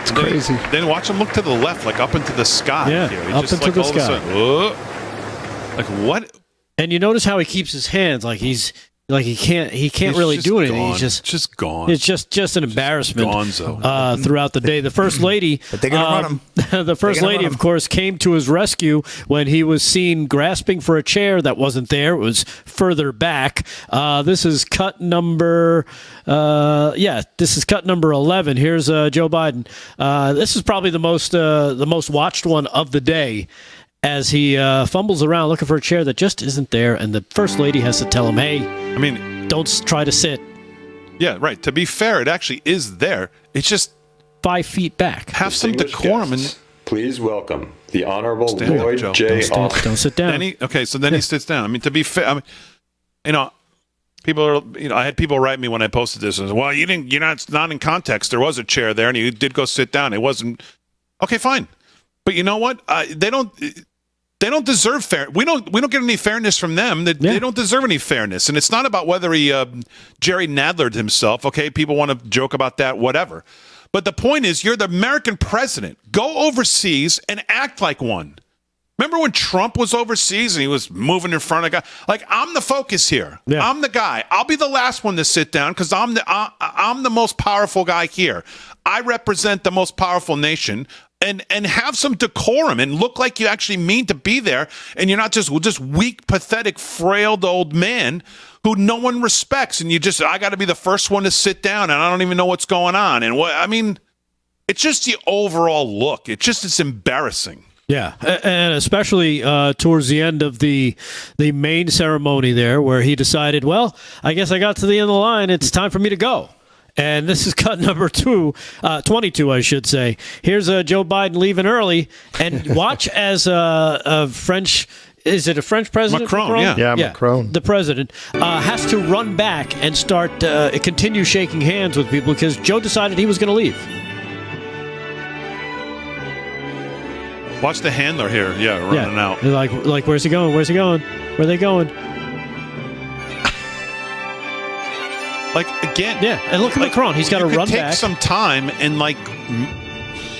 Speaker 4: It's crazy.
Speaker 2: Then watch him look to the left, up into the sky.
Speaker 3: Yeah,
Speaker 2: here.
Speaker 3: up into the sky.
Speaker 2: What?
Speaker 3: And you notice how he keeps his hands he can't really do anything.
Speaker 2: Gone.
Speaker 3: He's
Speaker 2: just gone.
Speaker 3: It's just an embarrassment throughout the day. The first lady,
Speaker 8: but they're gonna run him.
Speaker 3: The first lady, of course, came to his rescue when he was seen grasping for a chair that wasn't there. It was further back. This is cut number. This is cut number 11. Here's Joe Biden. This is probably the most watched one of the day, as he fumbles around looking for a chair that just isn't there, and the first lady has to tell him, hey, don't try to sit.
Speaker 2: Yeah, right. To be fair, it actually is there. It's just
Speaker 3: 5 feet back.
Speaker 2: Have some decorum. And
Speaker 10: please welcome the Honorable Lloyd J. Austin.
Speaker 3: Don't sit down.
Speaker 2: Then he sits down. To be fair, people are, I had people write me when I posted this and said, well, it's not in context. There was a chair there and you did go sit down. It wasn't. Okay, fine. But you know what? They don't deserve fair. We don't get any fairness from them. They don't deserve any fairness. And it's not about whether he Jerry Nadlered himself. Okay, people want to joke about that, whatever. But the point is, you're the American president. Go overseas and act like one. Remember when Trump was overseas and he was moving in front of a guy? I'm the focus here. Yeah. I'm the guy. I'll be the last one to sit down because I'm the most powerful guy here. I represent the most powerful nation. and have some decorum and look like you actually mean to be there, and you're not just weak, pathetic, frail old man who no one respects, and I got to be the first one to sit down, and I don't even know what's going on. And it's just the overall look. It's embarrassing.
Speaker 3: Yeah, and especially towards the end of the main ceremony there, where he decided, well, I guess I got to the end of the line. It's time for me to go. And this is cut number 22, I should say. Here's Joe Biden leaving early, and watch as a French. Is it a French president?
Speaker 2: Macron, yeah.
Speaker 4: Macron.
Speaker 3: The president has to run back and continue shaking hands with people because Joe decided he was going to leave.
Speaker 2: Watch the handler here, running out.
Speaker 3: They're like, where's he going? Where's he going? Where are they going?
Speaker 2: Like, again.
Speaker 3: Yeah, and look at Macron. He's got to run back.
Speaker 2: Take some time and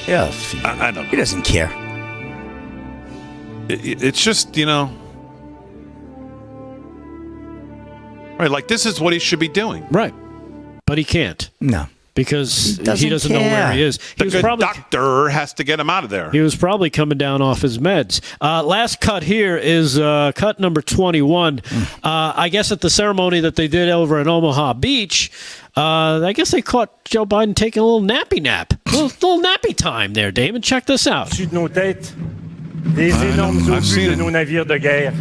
Speaker 8: Yeah,
Speaker 2: I don't know.
Speaker 8: He doesn't care.
Speaker 2: It's just, right, like this is what he should be doing.
Speaker 3: Right. But he can't.
Speaker 8: No.
Speaker 3: Because he doesn't know where he is.
Speaker 2: The good doctor has to get him out of there.
Speaker 3: He was probably coming down off his meds. Last cut here is cut number 21. I guess at the ceremony that they did over at Omaha Beach, I guess they caught Joe Biden taking a little nappy nap. little nappy time there, Damon. Check this out.
Speaker 11: Au-dessus de nos têtes, des énormes obus de nos navires de guerre.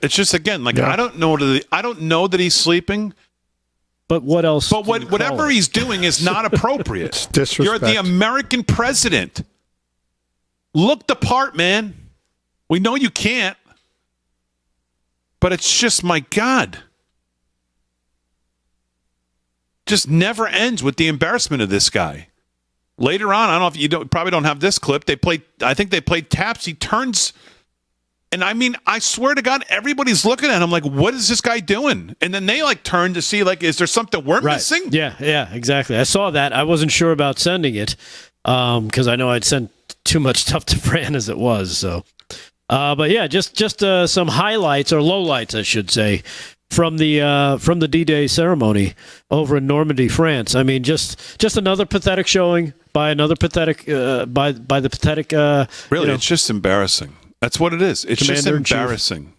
Speaker 2: It's just again, like, I don't know that he's sleeping.
Speaker 3: But what else?
Speaker 2: But whatever he's doing is not appropriate.
Speaker 4: It's disrespect.
Speaker 2: You're the American president. Look the part, man. We know you can't. But it's just, my God. Just never ends with the embarrassment of this guy. Later on, I don't know if you probably don't have this clip. I think they played taps. He turns. And I swear to God, everybody's looking at him like, what is this guy doing? And then they turn to see, is there something we're missing?
Speaker 3: Yeah, exactly. I saw that. I wasn't sure about sending it because I know I'd sent too much stuff to Fran as it was. So, but yeah, just some highlights or lowlights, I should say, from the D-Day ceremony over in Normandy, France. Just another pathetic showing by another pathetic by the pathetic.
Speaker 2: Really, it's just embarrassing. That's what it is. It's just embarrassing.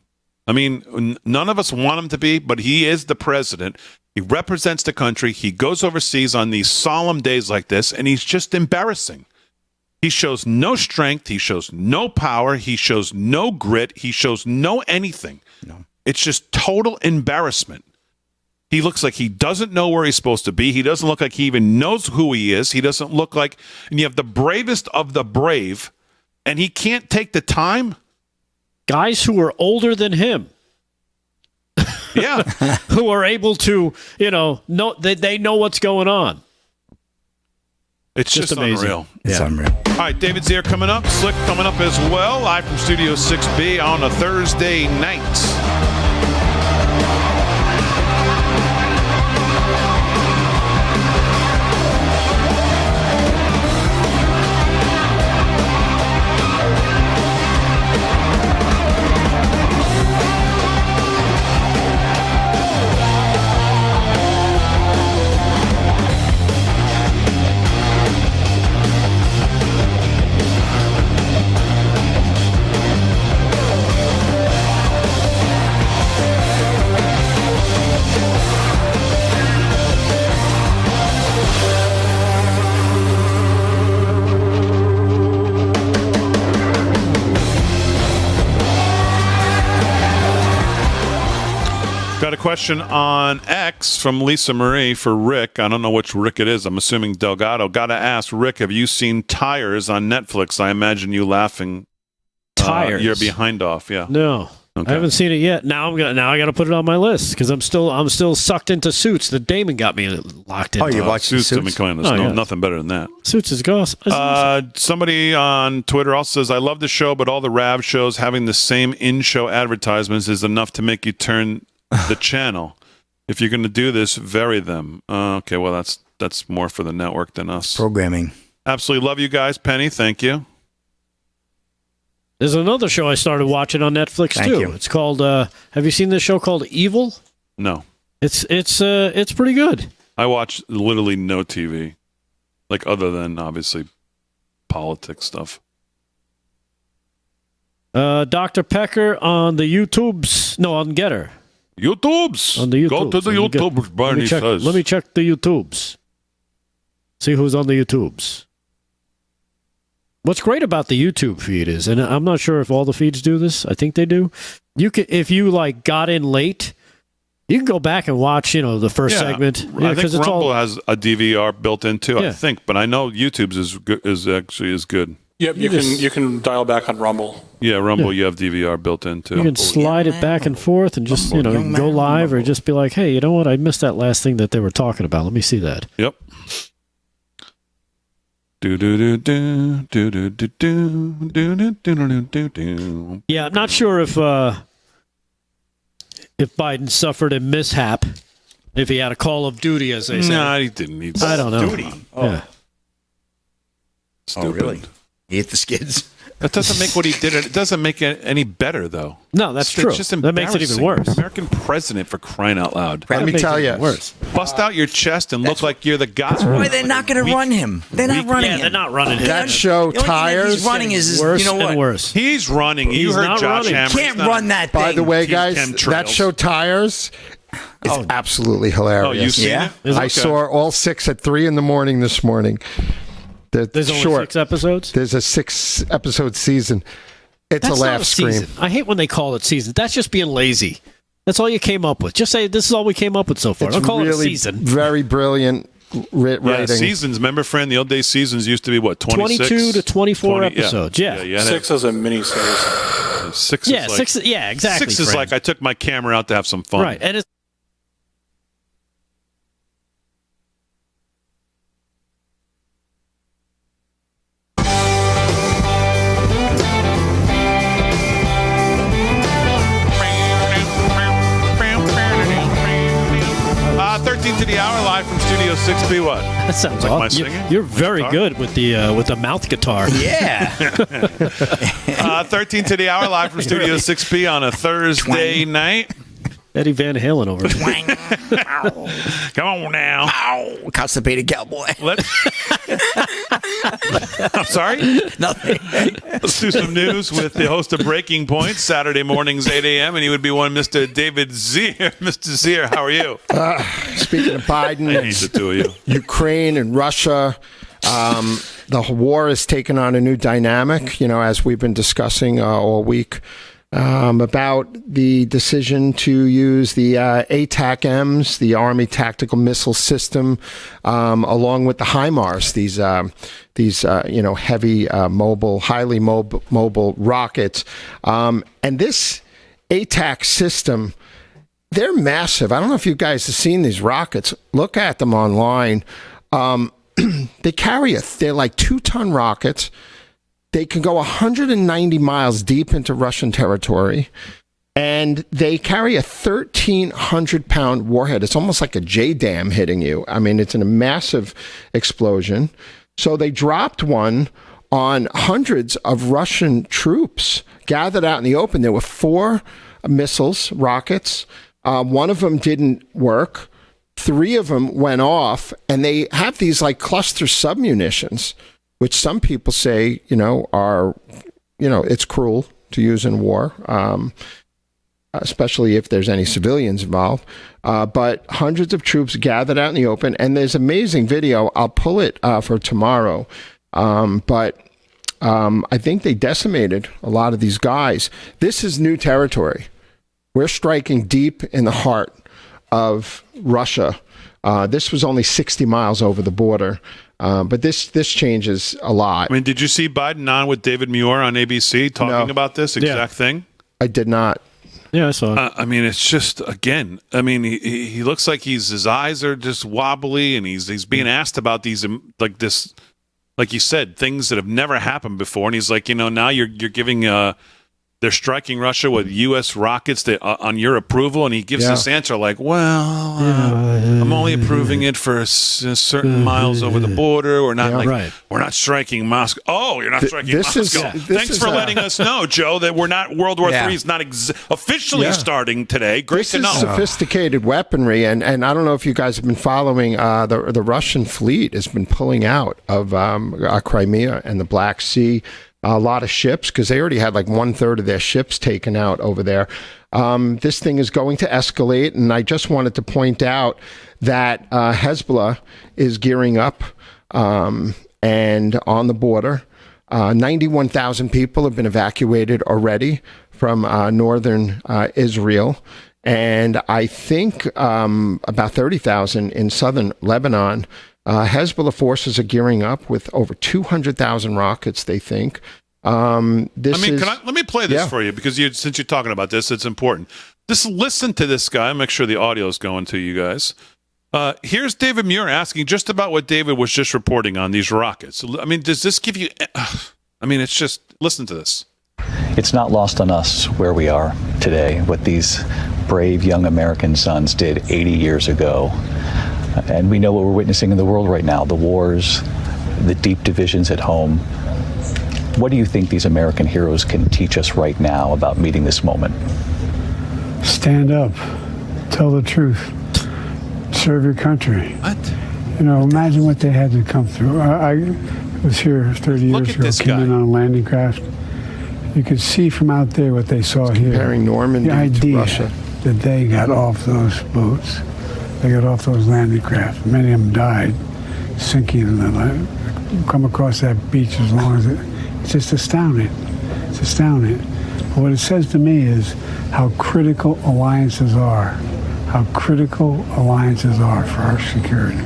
Speaker 2: None of us want him to be, but he is the president. He represents the country. He goes overseas on these solemn days like this, and he's just embarrassing. He shows no strength. He shows no power. He shows no grit. He shows no anything. No. It's just total embarrassment. He looks like he doesn't know where he's supposed to be. He doesn't look like he even knows who he is. He doesn't look like, and you have the bravest of the brave, and he can't take the time.
Speaker 3: Guys who are older than him.
Speaker 2: Yeah.
Speaker 3: Who are able to, know they know what's going on.
Speaker 2: It's just
Speaker 3: amazing.
Speaker 2: Unreal.
Speaker 8: It's unreal.
Speaker 2: All right, David Zier coming up. Slick coming up as well. Live from Studio 6B on a Thursday night. Got a question on X from Lisa Marie for Rick. I don't know which Rick it is. I'm assuming Delgado. Got to ask, Rick, have you seen Tires on Netflix? I imagine you laughing.
Speaker 3: Tires?
Speaker 2: You're behind off, yeah.
Speaker 3: No. Okay. I haven't seen it yet. Now I got to put it on my list because I'm still sucked into Suits that Damon got me locked into.
Speaker 8: Oh, you watched Suits?
Speaker 2: Nothing better than that.
Speaker 3: Suits is awesome.
Speaker 2: Somebody on Twitter also says, I love the show, but all the Rav shows having the same in-show advertisements is enough to make you turn the channel. If you're going to do this, vary them. Okay, well, that's more for the network than us.
Speaker 8: Programming.
Speaker 2: Absolutely love you guys. Penny, thank you.
Speaker 3: There's another show I started watching on Netflix too. You. It's called. Have you seen this show called Evil?
Speaker 2: No.
Speaker 3: It's pretty good.
Speaker 2: I watch literally no TV. Like other than obviously politics stuff.
Speaker 3: Dr. Pecker on the YouTubes. No, on Getter.
Speaker 2: YouTubes.
Speaker 3: On the YouTubes.
Speaker 2: Go to the YouTubes, Bernie says.
Speaker 3: Let me check the YouTubes. See who's on the YouTubes. What's great about the YouTube feed is, and I'm not sure if all the feeds do this. I think they do. You can, if you like got in late, you can go back and watch, the first segment.
Speaker 2: I think Rumble has a DVR built into. I think, but I know YouTube's is actually good.
Speaker 7: Yep, you can dial back on Rumble.
Speaker 2: Yeah, Rumble, you have DVR built into.
Speaker 3: You can slide it back and forth and just go live or just be like, hey, you know what? I missed that last thing that they were talking about. Let me see that.
Speaker 2: Yep. Yeah,
Speaker 3: I'm not sure if Biden suffered a mishap, if he had a Call of Duty, as they say.
Speaker 2: No, he didn't.
Speaker 3: I don't know.
Speaker 8: Duty.
Speaker 3: Oh. Yeah.
Speaker 2: Stupid.
Speaker 8: Oh, really? He hit the skids.
Speaker 2: That doesn't make what he did. It doesn't make it any better, though.
Speaker 3: No, that's true.
Speaker 2: It's just
Speaker 3: that makes it even worse.
Speaker 2: American president, for crying out loud.
Speaker 4: Let me tell you.
Speaker 3: Worse.
Speaker 2: Bust out your chest and look like you're the guy.
Speaker 8: Why they're not going to run him? They're not running him.
Speaker 3: They're not running him.
Speaker 4: That show
Speaker 8: The only thing that
Speaker 4: tires.
Speaker 8: he's running is
Speaker 3: worse
Speaker 8: you know what?
Speaker 3: and worse.
Speaker 2: He's running. You heard
Speaker 3: not
Speaker 2: Josh
Speaker 3: running.
Speaker 2: Hammer.
Speaker 8: Can't run that thing.
Speaker 4: By the way, guys,
Speaker 2: chemtrails.
Speaker 4: that show tires is absolutely hilarious.
Speaker 2: Oh, you seen
Speaker 8: Yeah?
Speaker 2: it?
Speaker 4: I saw all 6 at 3 a.m. this morning.
Speaker 3: There's only 6 episodes?
Speaker 4: There's a 6-episode season. It's
Speaker 3: That's
Speaker 4: a laugh
Speaker 3: not a
Speaker 4: scream.
Speaker 3: season. I hate when they call it season. That's just being lazy. That's all you came up with. Just say, this is all we came up with so far.
Speaker 4: It's
Speaker 3: Don't call it a
Speaker 4: really
Speaker 3: season.
Speaker 4: very brilliant writing.
Speaker 2: Seasons. Remember, friend, the old day seasons used to be what, 26?
Speaker 3: 22 to 24 episodes. Yeah.
Speaker 7: 6 is a mini-series.
Speaker 2: 6 is like,
Speaker 3: 6. Yeah, exactly.
Speaker 2: 6 is
Speaker 3: friend.
Speaker 2: like I took my camera out to have some fun.
Speaker 3: Right. And it's
Speaker 2: 13 to the hour, live from Studio 6B. What?
Speaker 3: That sounds
Speaker 2: like
Speaker 3: awesome.
Speaker 2: my singing?
Speaker 3: You're very good with the mouth guitar.
Speaker 8: Yeah.
Speaker 2: 13 to the hour, live from Studio 6B on a Thursday night.
Speaker 3: Eddie Van Halen over
Speaker 8: Twang.
Speaker 2: Come on now.
Speaker 8: Ow. Constipated cowboy.
Speaker 2: I'm sorry?
Speaker 8: Nothing.
Speaker 2: Let's do some news with the host of Breaking Point, Saturday mornings, 8 a.m., and he would be one Mr. David Zier. Mr. Zier, how are you?
Speaker 4: Speaking of Biden,
Speaker 2: I hate the two of you.
Speaker 4: Ukraine and Russia, the war has taken on a new dynamic, as we've been discussing all week. About the decision to use the ATAC-Ms, the Army Tactical Missile System, along with the HIMARS, these heavy, highly mobile rockets. And this ATAC system, they're massive. I don't know if you guys have seen these rockets. Look at them online. They're like 2-ton rockets. They can go 190 miles deep into Russian territory, and they carry a 1,300-pound warhead. It's almost like a J-dam hitting you. I mean, it's a massive explosion. So they dropped one on hundreds of Russian troops gathered out in the open. There were 4 missiles, rockets. One of them didn't work. 3 of them went off, and they have these like cluster submunitions, which some people say, are, it's cruel to use in war, especially if there's any civilians involved. But hundreds of troops gathered out in the open, and there's amazing video. I'll pull it for tomorrow. But I think they decimated a lot of these guys. This is new territory. We're striking deep in the heart of Russia. This was only 60 miles over the border. But this changes a lot.
Speaker 2: I mean, did you see Biden on with David Muir on ABC talking about this exact thing?
Speaker 4: I did not.
Speaker 3: Yeah, I saw it.
Speaker 2: I mean, it's just, again, he looks like his eyes are just wobbly, and he's being asked about these, like you said, things that have never happened before. And he's like, now you're giving, they're they're striking Russia with U.S. rockets on your approval, and he gives this answer like, well, I'm only approving it for certain miles over the border. We're not we're not striking Moscow. Oh, you're not striking Moscow. Thanks for letting us know, Joe, that we're not World War III is not officially starting today. Great to know.
Speaker 4: This is sophisticated weaponry, and I don't know if you guys have been following. The Russian fleet has been pulling out of Crimea and the Black Sea. A lot of ships, because they already had like 1/3 of their ships taken out over there. This thing is going to escalate, and I just wanted to point out that Hezbollah is gearing up, and on the border, 91,000 people have been evacuated already from northern Israel, and I think about 30,000 in southern Lebanon. Hezbollah forces are gearing up with over 200,000 rockets, they think. Let me play this for you, because since you're talking about this, it's important. Just listen to this guy. Make sure the audio is going to you guys. Here's David Muir asking just about what David was just reporting on these rockets. I mean, does this give you... it's just... Listen to this.
Speaker 12: It's not lost on us where we are today, what these brave young American sons did 80 years ago. And we know what we're witnessing in the world right now, the wars, the deep divisions at home. What do you think these American heroes can teach us right now about meeting this moment?
Speaker 13: Stand up. Tell the truth. Serve your country.
Speaker 2: What?
Speaker 13: Imagine what they had to come through. I was here 30 years ago, came in on a landing craft. You could see from out there what they saw here.
Speaker 4: Comparing Normandy to Russia.
Speaker 13: That they got off those boats. They got off those landing craft. Many of them died sinking in the come across that beach as long as it's just astounding. It's astounding. But what it says to me is how critical alliances are. How critical alliances are for our security.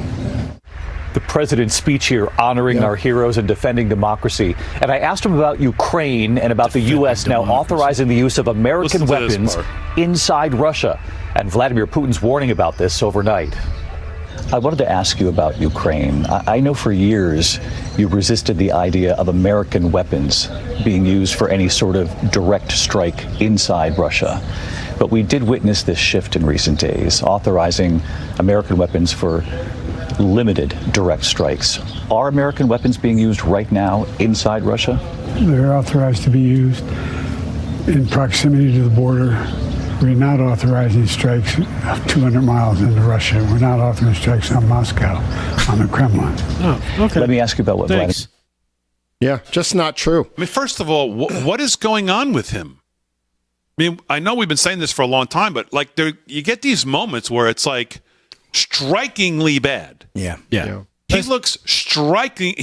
Speaker 12: The president's speech here honoring our heroes and defending democracy. And I asked him about Ukraine and about the U.S. now authorizing the use of American weapons inside Russia. And Vladimir Putin's warning about this overnight. I wanted to ask you about Ukraine. I know for years you resisted the idea of American weapons being used for any sort of direct strike inside Russia. But we did witness this shift in recent days, authorizing American weapons for limited direct strikes. Are American weapons being used right now inside Russia?
Speaker 13: They're authorized to be used in proximity to the border. We're not authorizing strikes 200 miles into Russia. We're not authorizing strikes on Moscow, on the Kremlin.
Speaker 12: Oh, okay. Let me ask you about what Vladimir...
Speaker 4: Yeah, just not true.
Speaker 2: I mean, first of all, what is going on with him? I mean, I know we've been saying this for a long time, but like, you get these moments where it's like strikingly bad.
Speaker 8: Yeah.
Speaker 2: He looks striking.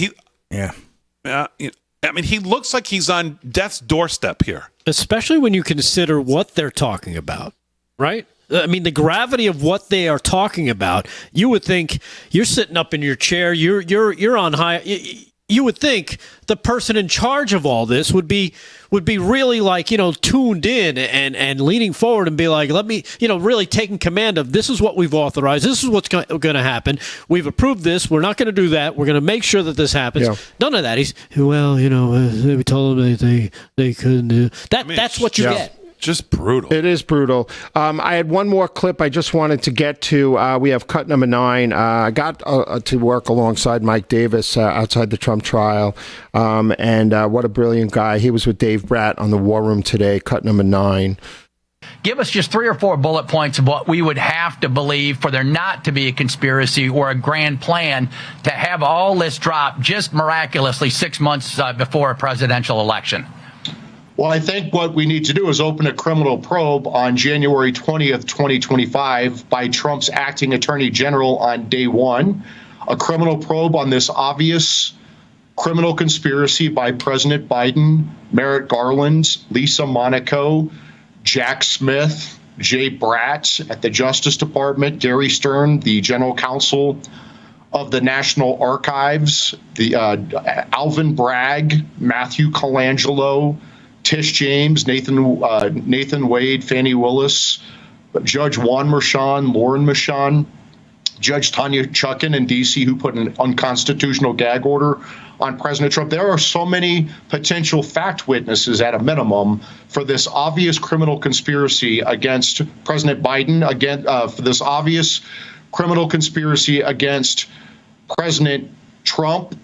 Speaker 2: I mean, he looks like he's on death's doorstep here.
Speaker 3: Especially when you consider what they're talking about, right? I mean, the gravity of what they are talking about. You would think you're sitting up in your chair. You're on high. You would think the person in charge of all this would be really like, tuned in and leaning forward and be like, let me, really taking command of this is what we've authorized. This is what's going to happen. We've approved this. We're not going to do that. We're going to make sure that this happens. Yeah. None of that. He's, we told them they couldn't do that. I mean, that's what you get.
Speaker 2: Just brutal.
Speaker 4: It is brutal. I had one more clip I just wanted to get to. We have cut number 9. I got to work alongside Mike Davis outside the Trump trial. And what a brilliant guy. He was with Dave Bratt on the War Room today, cut number 9.
Speaker 14: Give us just 3 or 4 bullet points of what we would have to believe for there not to be a conspiracy or a grand plan to have all this drop just miraculously 6 months before a presidential election.
Speaker 15: Well, I think what we need to do is open a criminal probe on January 20th, 2025 by Trump's acting attorney general on day 1, a criminal probe on this obvious criminal conspiracy by President Biden, Merrick Garland, Lisa Monaco, Jack Smith, Jay Bratt at the Justice Department, Gary Stern, the general counsel of the National Archives, the Alvin Bragg, Matthew Colangelo, Tish James, Nathan Wade, Fannie Willis, Judge Juan Merchan, Lauren Merchan, Judge Tanya Chutkan in D.C., who put an unconstitutional gag order on President Trump. There are so many potential fact witnesses at a minimum for this obvious criminal conspiracy against President Biden, for this obvious criminal conspiracy against President Trump,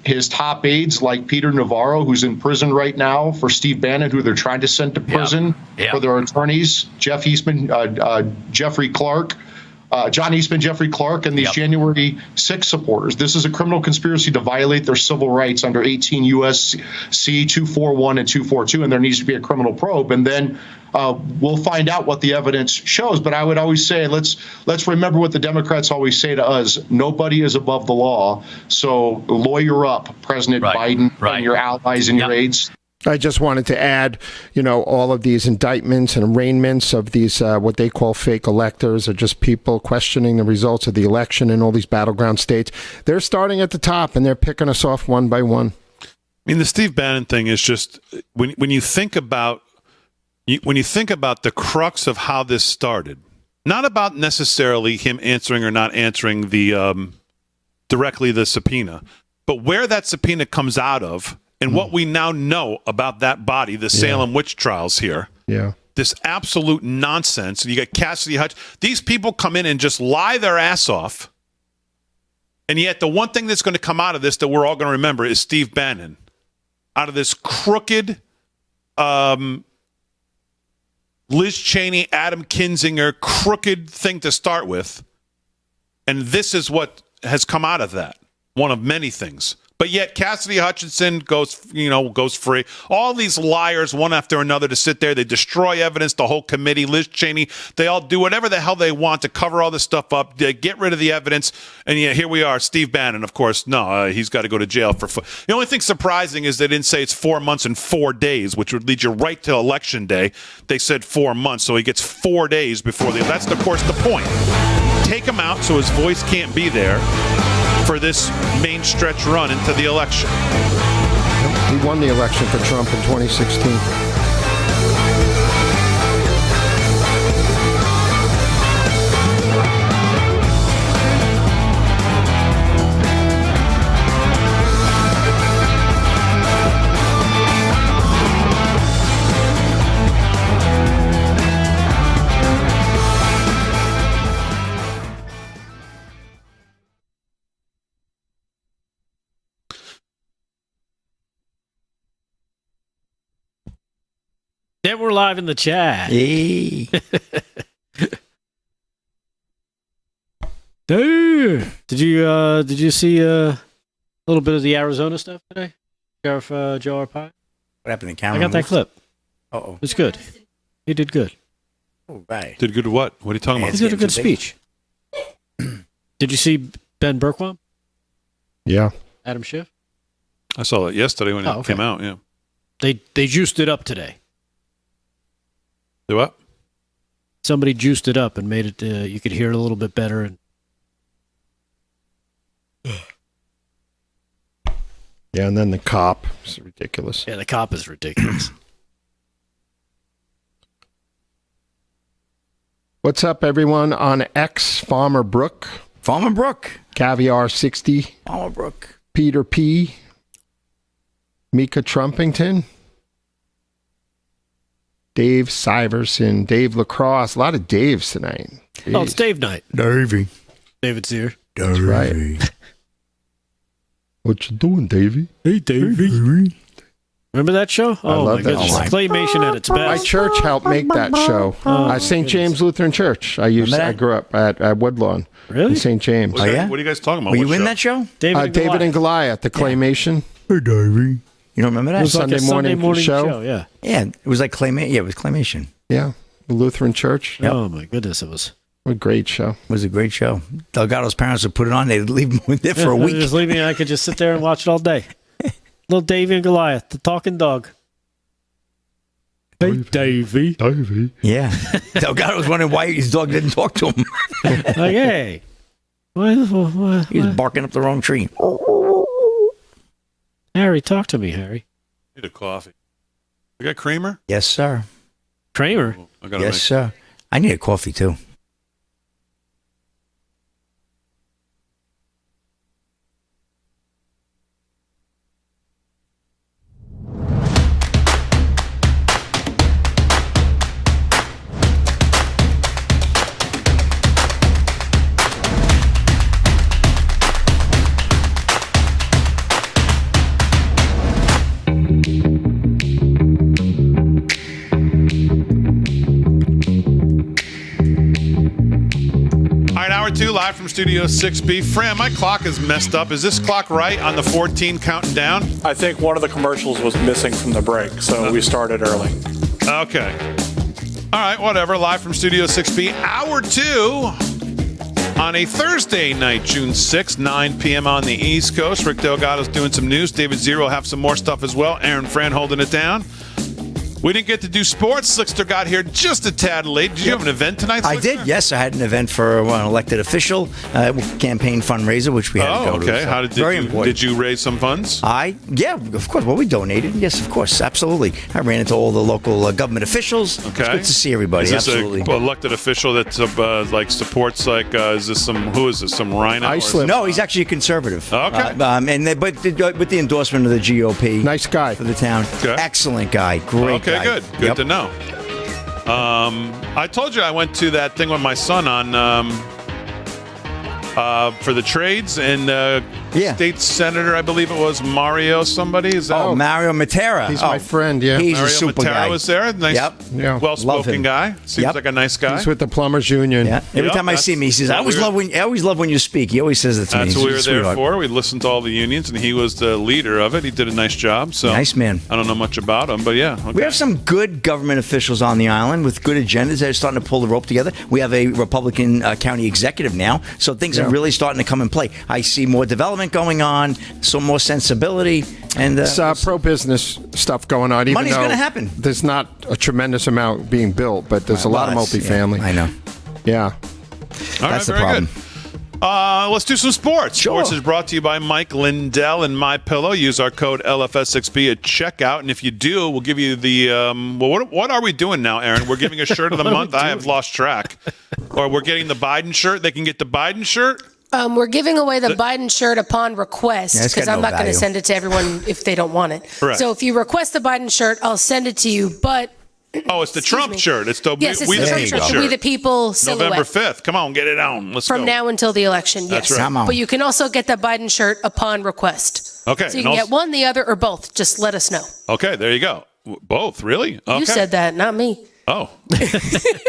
Speaker 15: his top aides like Peter Navarro, who's in prison right now, for Steve Bannon, who they're trying to send to prison for their attorneys, Jeff Eastman, Jeffrey Clark, John Eastman, Jeffrey Clark, and these January 6 supporters. This is a criminal conspiracy to violate their civil rights under 18 U.S.C. 241 and 242, and there needs to be a criminal probe. And then we'll find out what the evidence shows. But I would always say, let's remember what the Democrats always say to us: nobody is above the law. So lawyer up, President Biden, and your allies and your aides.
Speaker 4: I just wanted to add, all of these indictments and arraignments of these what they call fake electors are just people questioning the results of the election in all these battleground states. They're starting at the top and they're picking us off one by one.
Speaker 2: I mean, the Steve Bannon thing is just when you think about the crux of how this started, not about necessarily him answering or not answering the directly the subpoena, but where that subpoena comes out of. And what we now know about that body, the Salem witch trials here, this absolute nonsense. You got Cassidy Hutch. These people come in and just lie their ass off. And yet the one thing that's going to come out of this that we're all going to remember is Steve Bannon. Out of this crooked Liz Cheney, Adam Kinzinger, crooked thing to start with. And this is what has come out of that. One of many things. But yet Cassidy Hutchinson goes free. All these liars, one after another, to sit there. They destroy evidence, the whole committee, Liz Cheney. They all do whatever the hell they want to cover all this stuff up, get rid of the evidence. And yeah, here we are. Steve Bannon, of course, no, he's got to go to jail for. The only thing surprising is they didn't say it's 4 months and 4 days, which would lead you right to Election Day. They said 4 months, so he gets 4 days before that's, of course, the point. Take him out so his voice can't be there for this main stretch run into the election.
Speaker 4: He won the election for Trump in 2016.
Speaker 3: Then we're live in the chat.
Speaker 8: Hey.
Speaker 3: Did you see a little bit of the Arizona stuff today, Sheriff Joe Arpaio?
Speaker 8: What happened to camera?
Speaker 3: I got that clip.
Speaker 8: Uh-oh.
Speaker 3: It's good. He did good.
Speaker 8: Oh, right.
Speaker 2: Did good at what? What are you talking about?
Speaker 3: He did a good speech. Did you see Ben Bergquam?
Speaker 4: Yeah.
Speaker 3: Adam Schiff?
Speaker 2: I saw that yesterday when it came out, yeah.
Speaker 3: They juiced it up today.
Speaker 2: Do what?
Speaker 3: Somebody juiced it up and made it, you could hear it a little bit better. And
Speaker 4: yeah, and then the cop. It's ridiculous.
Speaker 3: Yeah, the cop is ridiculous.
Speaker 4: What's up, everyone? On X, Farmer Brook.
Speaker 8: Farmer Brook.
Speaker 4: Caviar 60.
Speaker 8: Farmer Brook.
Speaker 4: Peter P. Mika Trumpington. Dave Syverson, Dave Lacrosse. A lot of Daves tonight. Jeez.
Speaker 3: Oh, it's Dave night.
Speaker 8: Davey.
Speaker 3: David's here.
Speaker 4: That's right. What you doing, Davey?
Speaker 3: Hey, Davey. Remember that show?
Speaker 4: I love that show.
Speaker 3: Claymation at its best.
Speaker 4: My church helped make that show. St. James Lutheran Church. I grew up at Woodlawn.
Speaker 3: Really?
Speaker 4: In St. James.
Speaker 2: What are you guys talking about?
Speaker 8: Were you in that show?
Speaker 4: David and Goliath, the Claymation.
Speaker 8: Hey, Davey. You don't remember that?
Speaker 4: It was like a Sunday morning show.
Speaker 3: Yeah.
Speaker 8: Yeah, it was like Claymation. Yeah, it was Claymation.
Speaker 4: Yeah, the Lutheran Church.
Speaker 3: Yep. Oh, my goodness. It was
Speaker 4: a great show.
Speaker 8: It was a great show. Delgado's parents would put it on. They'd leave him there for a week.
Speaker 3: Just leave me. I could just sit there and watch it all day. Little Davey and Goliath, the talking dog. Hey, Davey.
Speaker 4: Davey.
Speaker 8: Yeah. Delgado was wondering why his dog didn't talk to him.
Speaker 3: Like, hey. What?
Speaker 8: He was barking up the wrong tree.
Speaker 3: Harry, talk to me, Harry.
Speaker 2: Need a coffee. You got Kramer?
Speaker 8: Yes, sir.
Speaker 3: Kramer?
Speaker 8: Yes, sir. I need a coffee, too.
Speaker 2: 2, live from Studio 6B. Fran, my clock is messed up. Is this clock right on the 14 counting down?
Speaker 7: I think one of the commercials was missing from the break, so we started early.
Speaker 2: Okay. All right, whatever. Live from Studio 6B, hour 2 on a Thursday night, June 6th, 9 p.m. on the East Coast. Rick Delgado's doing some news. David Zero will have some more stuff as well. Aaron Fran holding it down. We didn't get to do sports. Slickster got here just a tad late. Did you have an event tonight, Slickster?
Speaker 8: I did, yes. I had an event for an elected official, campaign fundraiser, which we had to go to.
Speaker 2: Okay.
Speaker 8: So
Speaker 2: How did you raise some funds?
Speaker 8: Yeah, of course. Well, we donated. Yes, of course. Absolutely. I ran into all the local government officials. Okay. It's good to see everybody.
Speaker 2: Is this
Speaker 8: absolutely.
Speaker 2: An elected official that supports, who is this, some rhino?
Speaker 8: Iceland. No, he's actually a conservative.
Speaker 2: Okay.
Speaker 8: But with the endorsement of the GOP.
Speaker 4: Nice guy.
Speaker 8: For the town.
Speaker 2: Okay.
Speaker 8: Excellent guy. Great guy.
Speaker 2: Okay, good. Good to know. I told you I went to that thing with my son on for the trades, and state senator, I believe it was Mario somebody. Is that
Speaker 8: Mario Matera.
Speaker 4: He's my friend, yeah.
Speaker 8: He's
Speaker 2: Mario
Speaker 8: a super
Speaker 2: Matera
Speaker 8: guy.
Speaker 2: was there. Nice, well-spoken guy. Seems like a nice guy.
Speaker 4: He's with the Plumbers Union.
Speaker 8: Yeah. Every time I see him, he says, I always love when you speak. He always says it to me.
Speaker 2: That's what we were there for. We listened to all the unions, and he was the leader of it. He did a nice job. So
Speaker 8: nice man.
Speaker 2: I don't know much about him, but yeah. Okay.
Speaker 8: We have some good government officials on the island with good agendas that are starting to pull the rope together. We have a Republican county executive now, so things are really starting to come in play. I see more development going on, some more sensibility, and
Speaker 4: pro-business stuff going on. Even
Speaker 8: money's going to happen.
Speaker 4: There's not a tremendous amount being built, but there's a lot of multifamily.
Speaker 8: Yeah, I know.
Speaker 4: Yeah.
Speaker 2: All
Speaker 8: that's
Speaker 2: right,
Speaker 8: the
Speaker 2: very
Speaker 8: problem.
Speaker 2: Good. Let's do some sports.
Speaker 8: Sure.
Speaker 2: Sports is brought to you by Mike Lindell and MyPillow. Use our code LFS6B at checkout, and if you do, we'll give you the. What are we doing now, Aaron? We're giving a shirt of the month. I have lost track. Or we're getting the Biden shirt. They can get the Biden shirt.
Speaker 16: We're giving away the Biden shirt upon request because I'm not going to send it to everyone if they don't want it.
Speaker 2: Correct.
Speaker 16: So if you request the Biden shirt, I'll send it to you. But
Speaker 2: it's the Trump shirt. It's the
Speaker 16: yes, it's
Speaker 2: We
Speaker 16: the
Speaker 2: the
Speaker 16: Trump
Speaker 2: People
Speaker 16: shirt.
Speaker 2: shirt.
Speaker 16: We the People silhouette.
Speaker 2: November 5th. Come on, get it on. Let's
Speaker 16: From
Speaker 2: go.
Speaker 16: now until the election.
Speaker 2: That's
Speaker 16: yes.
Speaker 2: right.
Speaker 16: But you can also get the Biden shirt upon request.
Speaker 2: Okay.
Speaker 16: So you can get one, the other, or both. Just let us know.
Speaker 2: Okay, there you go. Both, really? Okay.
Speaker 16: You said that, not me.
Speaker 2: Oh.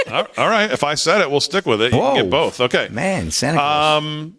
Speaker 2: All right. If I said it, we'll stick with it. You can get both. Okay.
Speaker 8: Man, Santa Claus.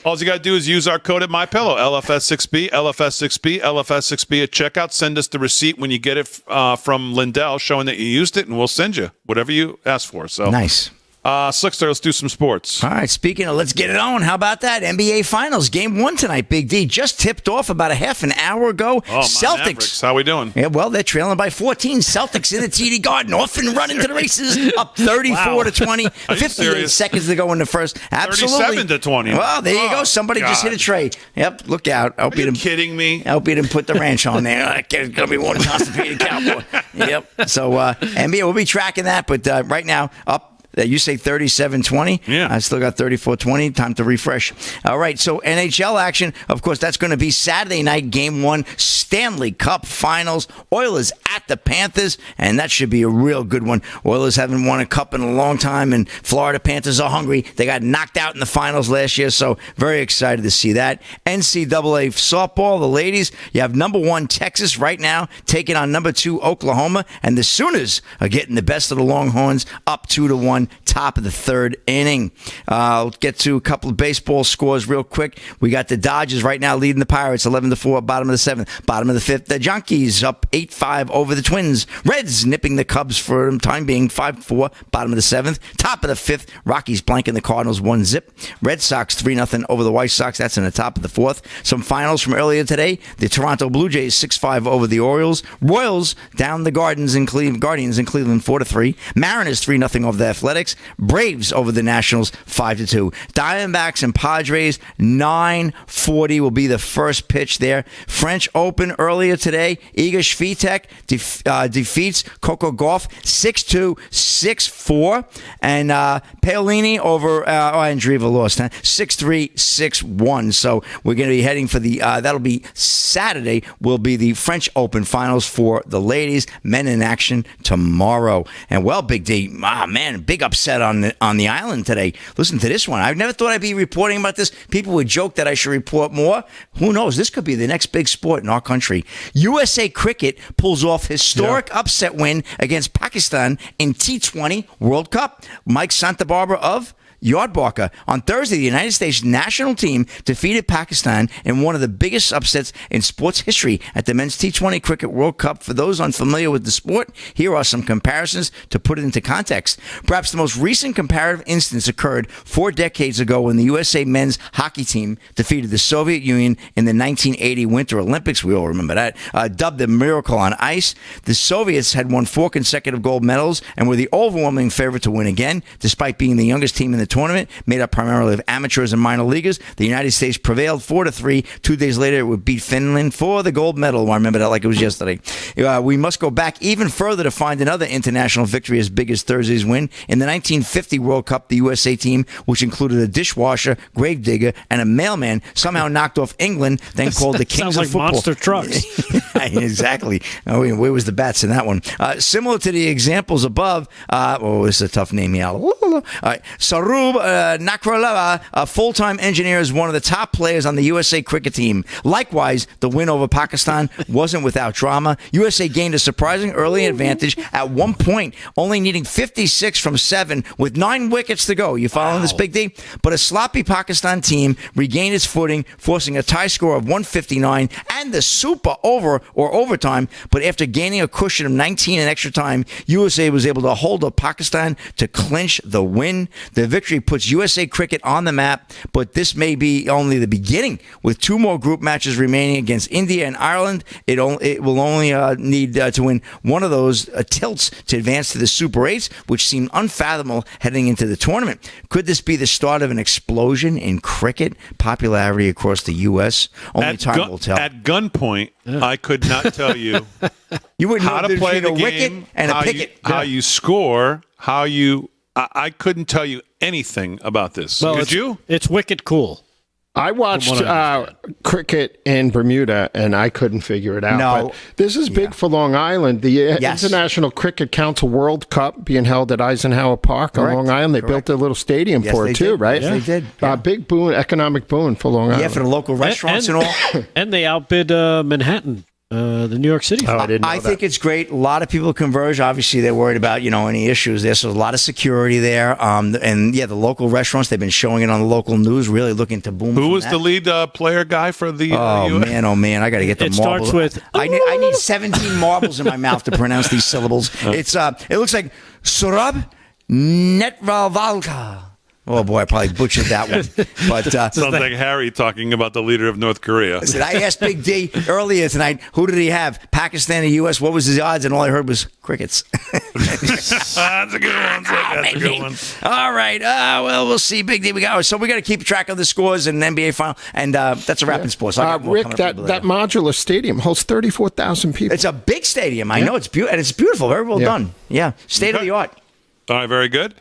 Speaker 2: All you got to do is use our code at MyPillow, LFS6B, LFS6B, LFS6B at checkout. Send us the receipt when you get it from Lindell showing that you used it, and we'll send you whatever you ask for. So
Speaker 8: nice.
Speaker 2: Slickster, let's do some sports.
Speaker 8: All right, speaking of let's get it on, how about that? NBA Finals, Game 1 tonight, Big D. Just tipped off about a half an hour ago.
Speaker 2: Oh,
Speaker 8: Celtics.
Speaker 2: Mavericks. How we doing?
Speaker 8: Yeah, well, they're trailing by 14. Celtics in the TD Garden, off and running to the races, up 34-20. 58 seconds to go in the first. Absolutely.
Speaker 2: 37-20.
Speaker 8: Well, there you go. Somebody just hit a trade. Yep, look out.
Speaker 2: Are you kidding me?
Speaker 8: I hope you didn't put the ranch on there. It's going to be one constipated cowboy. Yep. So, NBA, we'll be tracking that, but right now, up. You say 37-20?
Speaker 2: Yeah.
Speaker 8: I still got 34-20. Time to refresh. All right, so NHL action, of course, that's going to be Saturday night, Game 1, Stanley Cup Finals. Oilers at the Panthers, and that should be a real good one. Oilers haven't won a cup in a long time, and Florida Panthers are hungry. They got knocked out in the finals last year, so very excited to see that. NCAA softball, the ladies, you have number 1 Texas right now taking on number 2 Oklahoma, and the Sooners are getting the best of the Longhorns up 2-1. Top of the third inning. I'll get to a couple of baseball scores real quick. We got the Dodgers right now leading the Pirates 11-4, bottom of the 7th. Bottom of the 5th, the Yankees up 8-5 over the Twins. Reds nipping the Cubs for the time being 5-4, bottom of the 7th. Top of the 5th, Rockies blanking the Cardinals 1-0. Red Sox 3-0 over the White Sox. That's in the top of the 4th. Some finals from earlier today. The Toronto Blue Jays 6-5 over the Orioles. Royals down the Guardians in Cleveland 4-3. Mariners 3-0 over the Athletics. Braves over the Nationals 5-2. Diamondbacks and Padres 9:40 will be the first pitch there. French Open earlier today. Iga Swiatek defeats Coco Gauff 6-2, 6-4, and Paolini over Andreeva lost 6-3, 6-1. So we're going to be heading for the that'll be Saturday. Will be the French Open finals for the ladies. Men in action tomorrow. And well, Big D, man, big upset on the island today. Listen to this one. I never thought I'd be reporting about this. People would joke that I should report more. Who knows? This could be the next big sport in our country. USA Cricket pulls off historic upset win against Pakistan in T20 World Cup. Mike Santa Barbara of Yardbarker. On Thursday, the United States national team defeated Pakistan in one of the biggest upsets in sports history at the Men's T20 Cricket World Cup. For those unfamiliar with the sport, here are some comparisons to put it into context. Perhaps the most recent comparative instance occurred 4 decades ago when the USA men's hockey team defeated the Soviet Union in the 1980 Winter Olympics. We all remember that. Dubbed the Miracle on Ice, the Soviets had won 4 consecutive gold medals and were the overwhelming favorite to win again. Despite being the youngest team in the tournament, made up primarily of amateurs and minor leaguers, the United States prevailed 4-3. 2 days later, it would beat Finland for the gold medal. I remember that like it was yesterday. We must go back even further to find another international victory as big as Thursday's win. In the 1950 World Cup, the USA team, which included a dishwasher, gravedigger, and a mailman, somehow knocked off England, then called the Kings
Speaker 3: Sounds
Speaker 8: of
Speaker 3: like
Speaker 8: Football.
Speaker 3: monster trucks.
Speaker 8: Exactly. Oh, where was the bats in that one? Similar to the examples above, this is a tough name here. Sarub Nakraleva, a full-time engineer, is one of the top players on the USA cricket team. Likewise, the win over Pakistan wasn't without drama. USA gained a surprising early advantage at one point, only needing 56 from 7 with 9 wickets to go. You following this, Big D? But a sloppy Pakistan team regained its footing, forcing a tie score of 159 and the super over or overtime. But after gaining a cushion of 19 in extra time, USA was able to hold up Pakistan to clinch the win. The victory puts USA cricket on the map, but this may be only the beginning. With 2 more group matches remaining against India and Ireland, it will only need to win one of those tilts to advance to the Super 8s, which seemed unfathomable heading into the tournament. Could this be the start of an explosion in cricket popularity across the U.S.? Only time will tell.
Speaker 2: At gunpoint, I could not tell you,
Speaker 8: you wouldn't
Speaker 2: how
Speaker 8: know
Speaker 2: to play the
Speaker 8: a wicket
Speaker 2: game,
Speaker 8: and a picket.
Speaker 2: How you score, how you... I couldn't tell you anything about this.
Speaker 3: Well,
Speaker 2: Could you?
Speaker 3: It's wicked cool.
Speaker 4: I watched cricket in Bermuda, and I couldn't figure it out.
Speaker 8: No.
Speaker 4: But this is big for Long Island. The International Cricket Council World Cup being held at Eisenhower Park on Long Island. They built a little stadium for it, too, right?
Speaker 8: Yes, they did.
Speaker 4: Big boon, economic boon for Long Island.
Speaker 8: Yeah, for the local restaurants and all.
Speaker 3: And they outbid Manhattan. The New York City.
Speaker 8: I think it's great. A lot of people converge. Obviously, they're worried about any issues there. So a lot of security there. The local restaurants, they've been showing it on the local news, really looking to boom.
Speaker 2: Who was the lead player guy for the?
Speaker 8: Oh man! I got to get the marbles.
Speaker 3: Starts with.
Speaker 8: I need 17 marbles in my mouth to pronounce these syllables. It looks like Surab Netvalvalka. Oh, boy, I probably butchered that one. But
Speaker 2: sounds like Harry talking about the leader of North Korea.
Speaker 8: Listen, I asked Big D earlier tonight, who did he have? Pakistan or U.S.? What was his odds? And all I heard was crickets.
Speaker 2: That's a good one. That's a good one.
Speaker 8: All right. Well, we'll see, Big D. We got to keep track of the scores in the NBA final. And that's a wrap in sports.
Speaker 4: Rick, that modular stadium holds 34,000 people.
Speaker 8: It's a big stadium. I know. It's beautiful. And it's beautiful. Very well done. Yeah. State of the art.
Speaker 2: All right. Very good.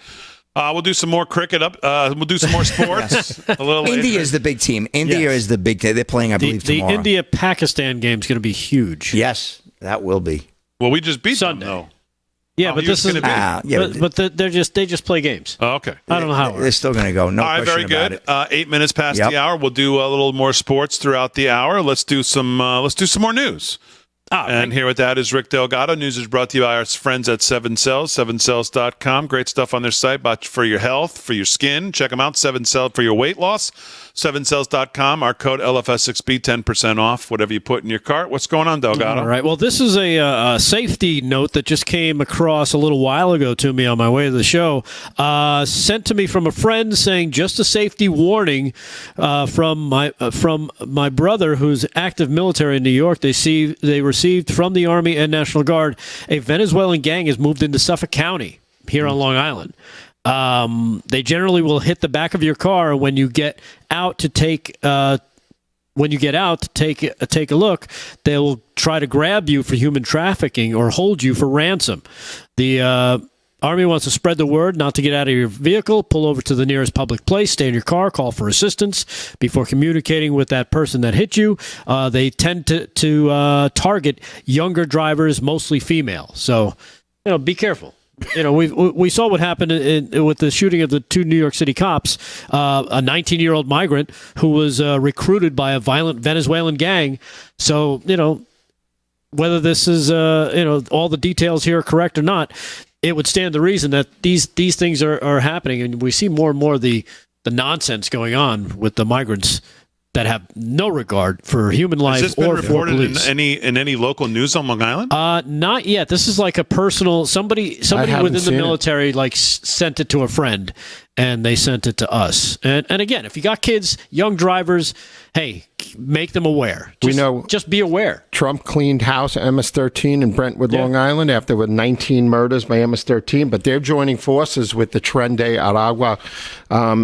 Speaker 2: We'll do some more cricket we'll do some more sports a little later.
Speaker 8: India is the big team. India is the big team. They're playing, I believe, tomorrow.
Speaker 3: The India-Pakistan game is going to be huge.
Speaker 8: Yes, that will be.
Speaker 2: Well, we just beat
Speaker 3: Sunday.
Speaker 2: them, though.
Speaker 3: Yeah, but this is. They just play games.
Speaker 2: Oh, okay.
Speaker 3: I don't know how it works.
Speaker 8: They're still going to go. No
Speaker 2: All right,
Speaker 8: question
Speaker 2: very good.
Speaker 8: about it.
Speaker 2: 8 minutes past the hour. We'll do a little more sports throughout the hour. Let's do some more news. And here with that is Rick Delgado. News is brought to you by our friends at 7 Cells, 7cells.com. Great stuff on their site for your health, for your skin. Check them out, 7 Cells for your weight loss. 7cells.com. Our code LFS6B, 10% off whatever you put in your cart. What's going on, Delgado?
Speaker 3: All right. Well, this is a safety note that just came across a little while ago to me on my way to the show. Sent to me from a friend saying just a safety warning from my brother who's active military in New York. They received from the Army and National Guard a Venezuelan gang has moved into Suffolk County here on Long Island. They generally will hit the back of your car when you get out to take a look. They will try to grab you for human trafficking or hold you for ransom. The Army wants to spread the word not to get out of your vehicle, pull over to the nearest public place, stay in your car, call for assistance before communicating with that person that hit you. They tend to target younger drivers, mostly female. So, be careful. We saw what happened with the shooting of the 2 New York City cops, a 19-year-old migrant who was recruited by a violent Venezuelan gang. So, whether this is, all the details here are correct or not, it would stand to reason that these things are happening, and we see more and more the nonsense going on with the migrants that have no regard for human life
Speaker 2: Has this been
Speaker 3: or for
Speaker 2: reported
Speaker 3: police.
Speaker 2: in any local news on Long Island?
Speaker 3: Not yet. This is like a personal somebody within the military sent it to a friend, and they sent it to us. And again, if you got kids, young drivers, hey, make them aware. Just be aware.
Speaker 4: Trump cleaned house at MS-13 in Brentwood, Long Island, after with 19 murders by MS-13, but they're joining forces with the Tren de Aragua,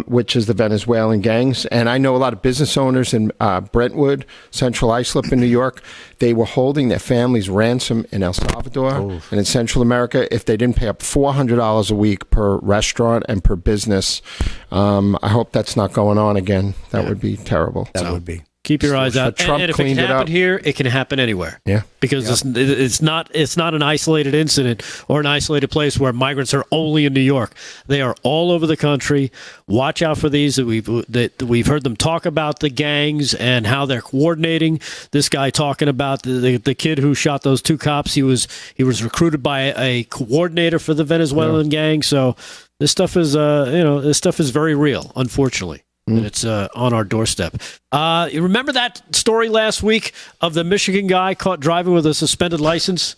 Speaker 4: which is the Venezuelan gangs. And I know a lot of business owners in Brentwood, Central Islip in New York. They were holding their families ransom in El Salvador and in Central America if they didn't pay up $400 a week per restaurant and per business. I hope that's not going on again. That would be terrible.
Speaker 8: That would be.
Speaker 3: Keep your eyes out.
Speaker 4: Trump
Speaker 3: and if it can happen here, it can happen anywhere.
Speaker 4: Yeah,
Speaker 3: because it's not an isolated incident or an isolated place where migrants are only in New York. They are all over the country. Watch out for these. We've heard them talk about the gangs and how they're coordinating. This guy talking about the kid who shot those two cops. He was recruited by a coordinator for the Venezuelan gang. So this stuff is very real, unfortunately. And it's on our doorstep. You remember that story last week of the Michigan guy caught driving with a suspended license?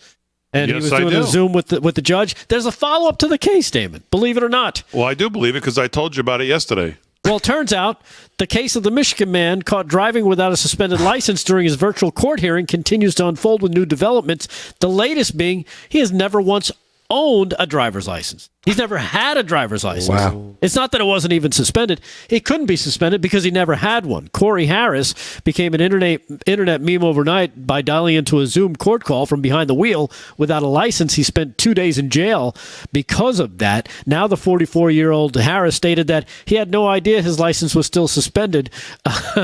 Speaker 3: And he was doing a Zoom with the judge. There's a follow-up to the case, Damon. Believe it or not.
Speaker 2: Well, I do believe it because I told you about it yesterday.
Speaker 3: Well, it turns out the case of the Michigan man caught driving without a suspended license during his virtual court hearing continues to unfold with new developments. The latest being he has never once owned a driver's license. He's never had a driver's license.
Speaker 4: Wow.
Speaker 3: It's not that it wasn't even suspended. It couldn't be suspended because he never had one. Corey Harris became an internet meme overnight by dialing into a Zoom court call from behind the wheel without a license. He spent 2 days in jail because of that. Now the 44-year-old Harris stated that he had no idea his license was still suspended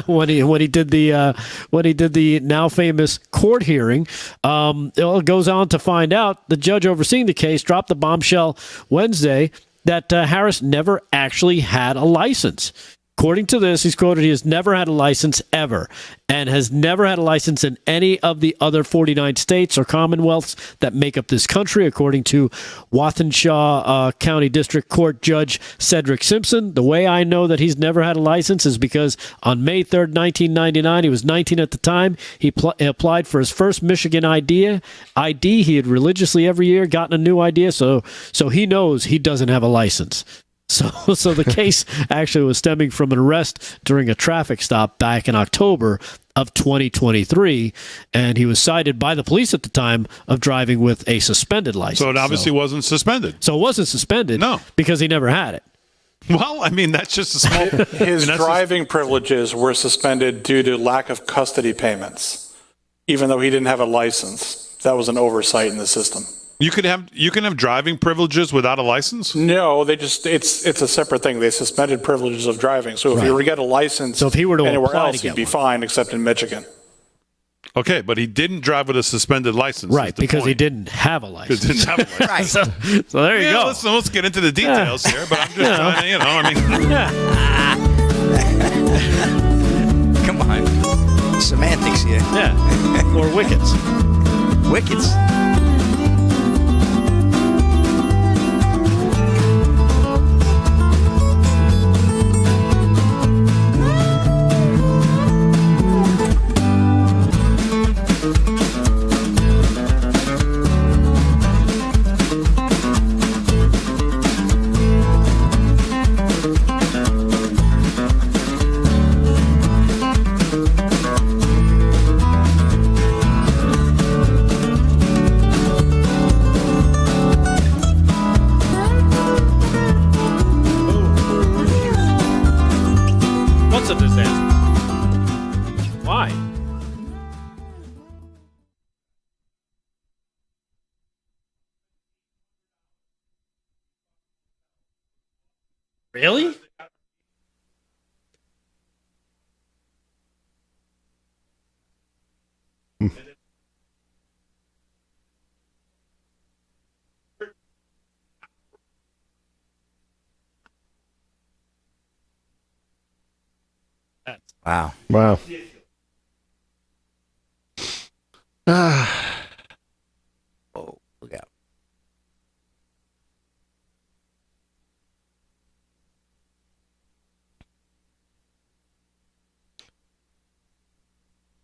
Speaker 3: when he did the now famous court hearing. It goes on to find out the judge overseeing the case dropped the bombshell Wednesday that Harris never actually had a license. According to this, he's quoted, he has never had a license ever and has never had a license in any of the other 49 states or commonwealths that make up this country, according to Walthenshaw County District Court Judge Cedric Simpson. The way I know that he's never had a license is because on May 3rd, 1999, he was 19 at the time, he applied for his first Michigan ID. He had religiously every year gotten a new ID, so he knows he doesn't have a license. So the case actually was stemming from an arrest during a traffic stop back in October of 2023, and he was cited by the police at the time of driving with a suspended license.
Speaker 2: So it obviously wasn't suspended.
Speaker 3: So it wasn't suspended,
Speaker 2: no,
Speaker 3: because he never had it.
Speaker 2: Well, I mean, that's just a small...
Speaker 7: His driving privileges were suspended due to lack of custody payments, even though he didn't have a license. That was an oversight in the system.
Speaker 2: You can have driving privileges without a license?
Speaker 7: No, it's a separate thing. They suspended privileges of driving. So if you were to get a license
Speaker 3: if he were to
Speaker 7: anywhere
Speaker 3: apply
Speaker 7: else,
Speaker 3: to
Speaker 7: he'd be
Speaker 3: one.
Speaker 7: fine, except in Michigan.
Speaker 2: Okay, but he didn't drive with a suspended license.
Speaker 3: Right, because he didn't have a license.
Speaker 2: He didn't have a license.
Speaker 3: Right. So there you go.
Speaker 2: Let's get into the details here, but I'm just trying to,
Speaker 8: Come on. Semantics here.
Speaker 3: Yeah. Or wickets.
Speaker 8: Wickets.
Speaker 3: What's a disaster? Why? Really?
Speaker 8: Wow.
Speaker 4: Wow.
Speaker 8: Oh, look out.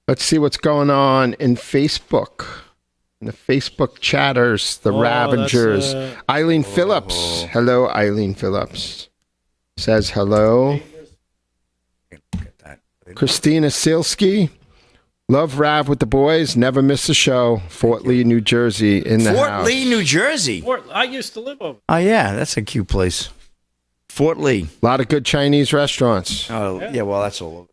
Speaker 4: Let's see what's going on in Facebook. In the Facebook chatters, the Ravengers. Eileen Phillips. Hello, Eileen Phillips. Says hello. Christina Silsky. Love Rav with the boys. Never miss a show. Fort Lee, New Jersey in the house.
Speaker 8: Fort Lee, New Jersey.
Speaker 3: I used to live over.
Speaker 8: Oh, yeah. That's a cute place. Fort Lee.
Speaker 4: A lot of good Chinese restaurants.
Speaker 8: Oh, yeah. Well, that's all over.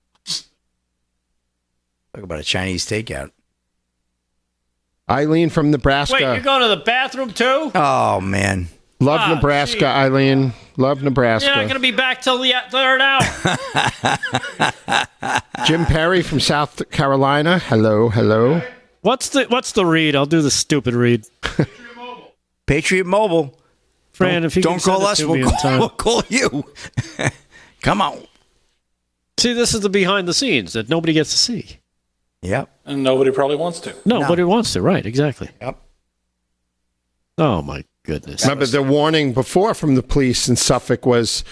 Speaker 8: Talk about a Chinese takeout.
Speaker 4: Eileen from Nebraska.
Speaker 3: Wait, you're going to the bathroom too?
Speaker 8: Oh, man.
Speaker 4: Love Nebraska, geez. Eileen. Love Nebraska.
Speaker 3: You're not going to be back till the third hour.
Speaker 4: Jim Perry from South Carolina. Hello.
Speaker 3: What's the read? I'll do the stupid read.
Speaker 8: Patriot Mobile.
Speaker 3: Fran, if you
Speaker 8: don't call us, we'll call you. Come on.
Speaker 3: See, this is the behind the scenes that nobody gets to see.
Speaker 8: Yep.
Speaker 7: And nobody probably wants to.
Speaker 3: Nobody wants to, right, exactly.
Speaker 8: Yep.
Speaker 3: Oh, my goodness.
Speaker 4: Remember, the warning before from the police in Suffolk was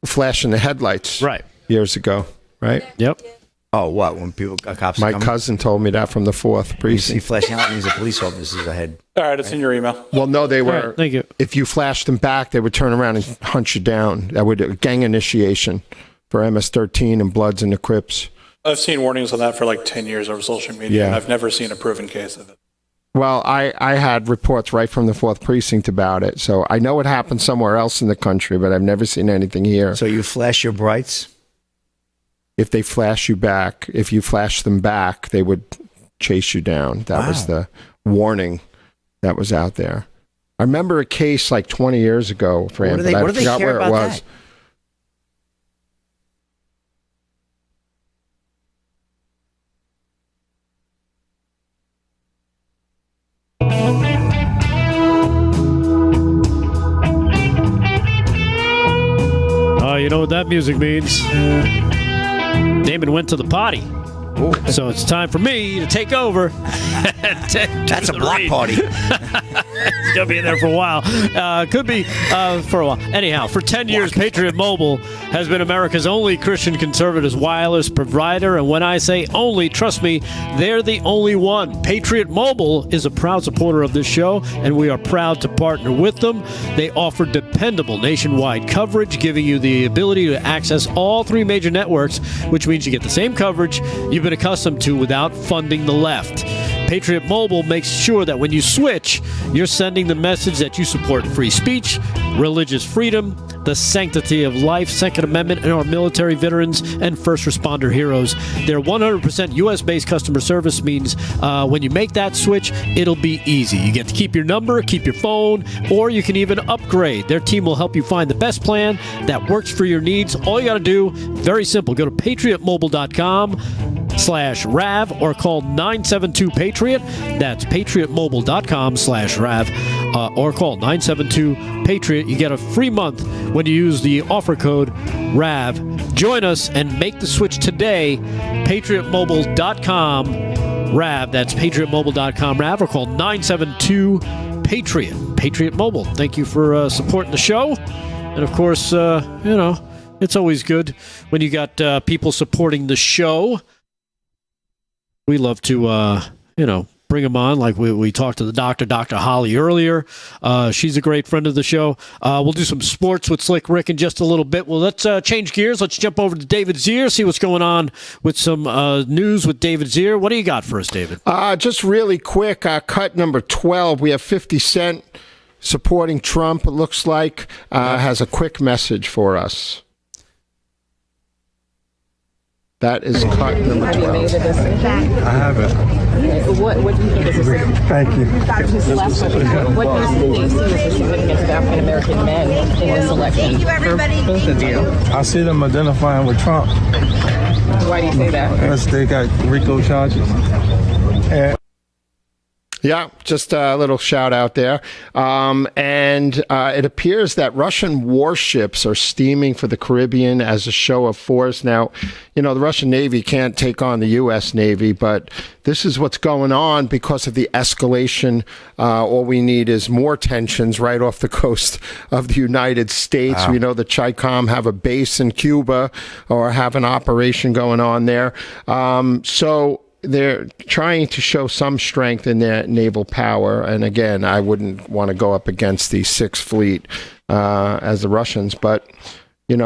Speaker 4: flashing the headlights.
Speaker 3: Right.
Speaker 4: Years ago, right?
Speaker 3: Yep.
Speaker 8: Oh, what? When cops
Speaker 4: My cousin told me that from the 4th precinct.
Speaker 8: You see flashing out means the police officers ahead.
Speaker 7: All right, it's in your email.
Speaker 4: Well, no, they were.
Speaker 3: Right, thank you.
Speaker 4: If you flashed them back, they would turn around and hunt you down. That would a gang initiation for MS-13 and Bloods and the Crips.
Speaker 7: I've seen warnings on that for like 10 years over social media, and I've never seen a proven case of it.
Speaker 4: Well, I had reports right from the 4th precinct about it, so I know it happened somewhere else in the country, but I've never seen anything here.
Speaker 8: So you flash your brights?
Speaker 4: If they flash you back, if you flash them back, they would chase you down. That was the warning that was out there. I remember a case like 20 years ago, Fran, but I forgot where it was.
Speaker 8: That?
Speaker 3: You know what that music means? Damon went to the potty. Ooh. So it's time for me to take over.
Speaker 8: That's a block party.
Speaker 3: It's going to be in there for a while. Could be for a while. Anyhow, for 10 years, Patriot Mobile has been America's only Christian conservative wireless provider. And when I say only, trust me, they're the only one. Patriot Mobile is a proud supporter of this show, and we are proud to partner with them. They offer dependable nationwide coverage, giving you the ability to access all 3 major networks, which means you get the same coverage you've been accustomed to without funding the left. Patriot Mobile makes sure that when you switch, you're sending the message that you support free speech, religious freedom, the sanctity of life, Second Amendment, and our military veterans and first responder heroes. Their 100% U.S.-based customer service means when you make that switch, it'll be easy. You get to keep your number, keep your phone, or you can even upgrade. Their team will help you find the best plan that works for your needs. All you got to do, very simple, go to patriotmobile.com/RAV or call 972-PATRIOT. That's patriotmobile.com/RAV or call 972-PATRIOT. You get a free month when you use the offer code RAV. Join us and make the switch today. patriotmobile.com/RAV. That's patriotmobile.com/RAV or call 972-PATRIOT. Patriot Mobile. Thank you for supporting the show. And of course, it's always good when you got people supporting the show. We love to, bring them on. Like we talked to the Dr. Holly earlier. She's a great friend of the show. We'll do some sports with Slick Rick in just a little bit. Well, let's change gears. Let's jump over to David Zier, see what's going on with some news with David Zier. What do you got for us, David?
Speaker 4: Just really quick, cut number 12. We have 50 Cent supporting Trump, it looks like, has a quick message for us. That is cut number 12.
Speaker 17: Have you made a decision?
Speaker 11: I haven't.
Speaker 17: What do you think is the
Speaker 11: Thank you.
Speaker 17: Just last question. What do you see as the significance of African American men in this election? Thank you, everybody. For both of you.
Speaker 11: I see them identifying with Trump.
Speaker 17: Why do you say that?
Speaker 11: Because they got RICO charges.
Speaker 4: Yeah, just a little shout out there. And it appears that Russian warships are steaming for the Caribbean as a show of force. Now, the Russian Navy can't take on the U.S. Navy, but this is what's going on because of the escalation. All we need is more tensions right off the coast of the United States. Wow. We know the CHICOM have a base in Cuba or have an operation going on there. So they're trying to show some strength in their naval power. And again, I wouldn't want to go up against the Sixth Fleet as the Russians, but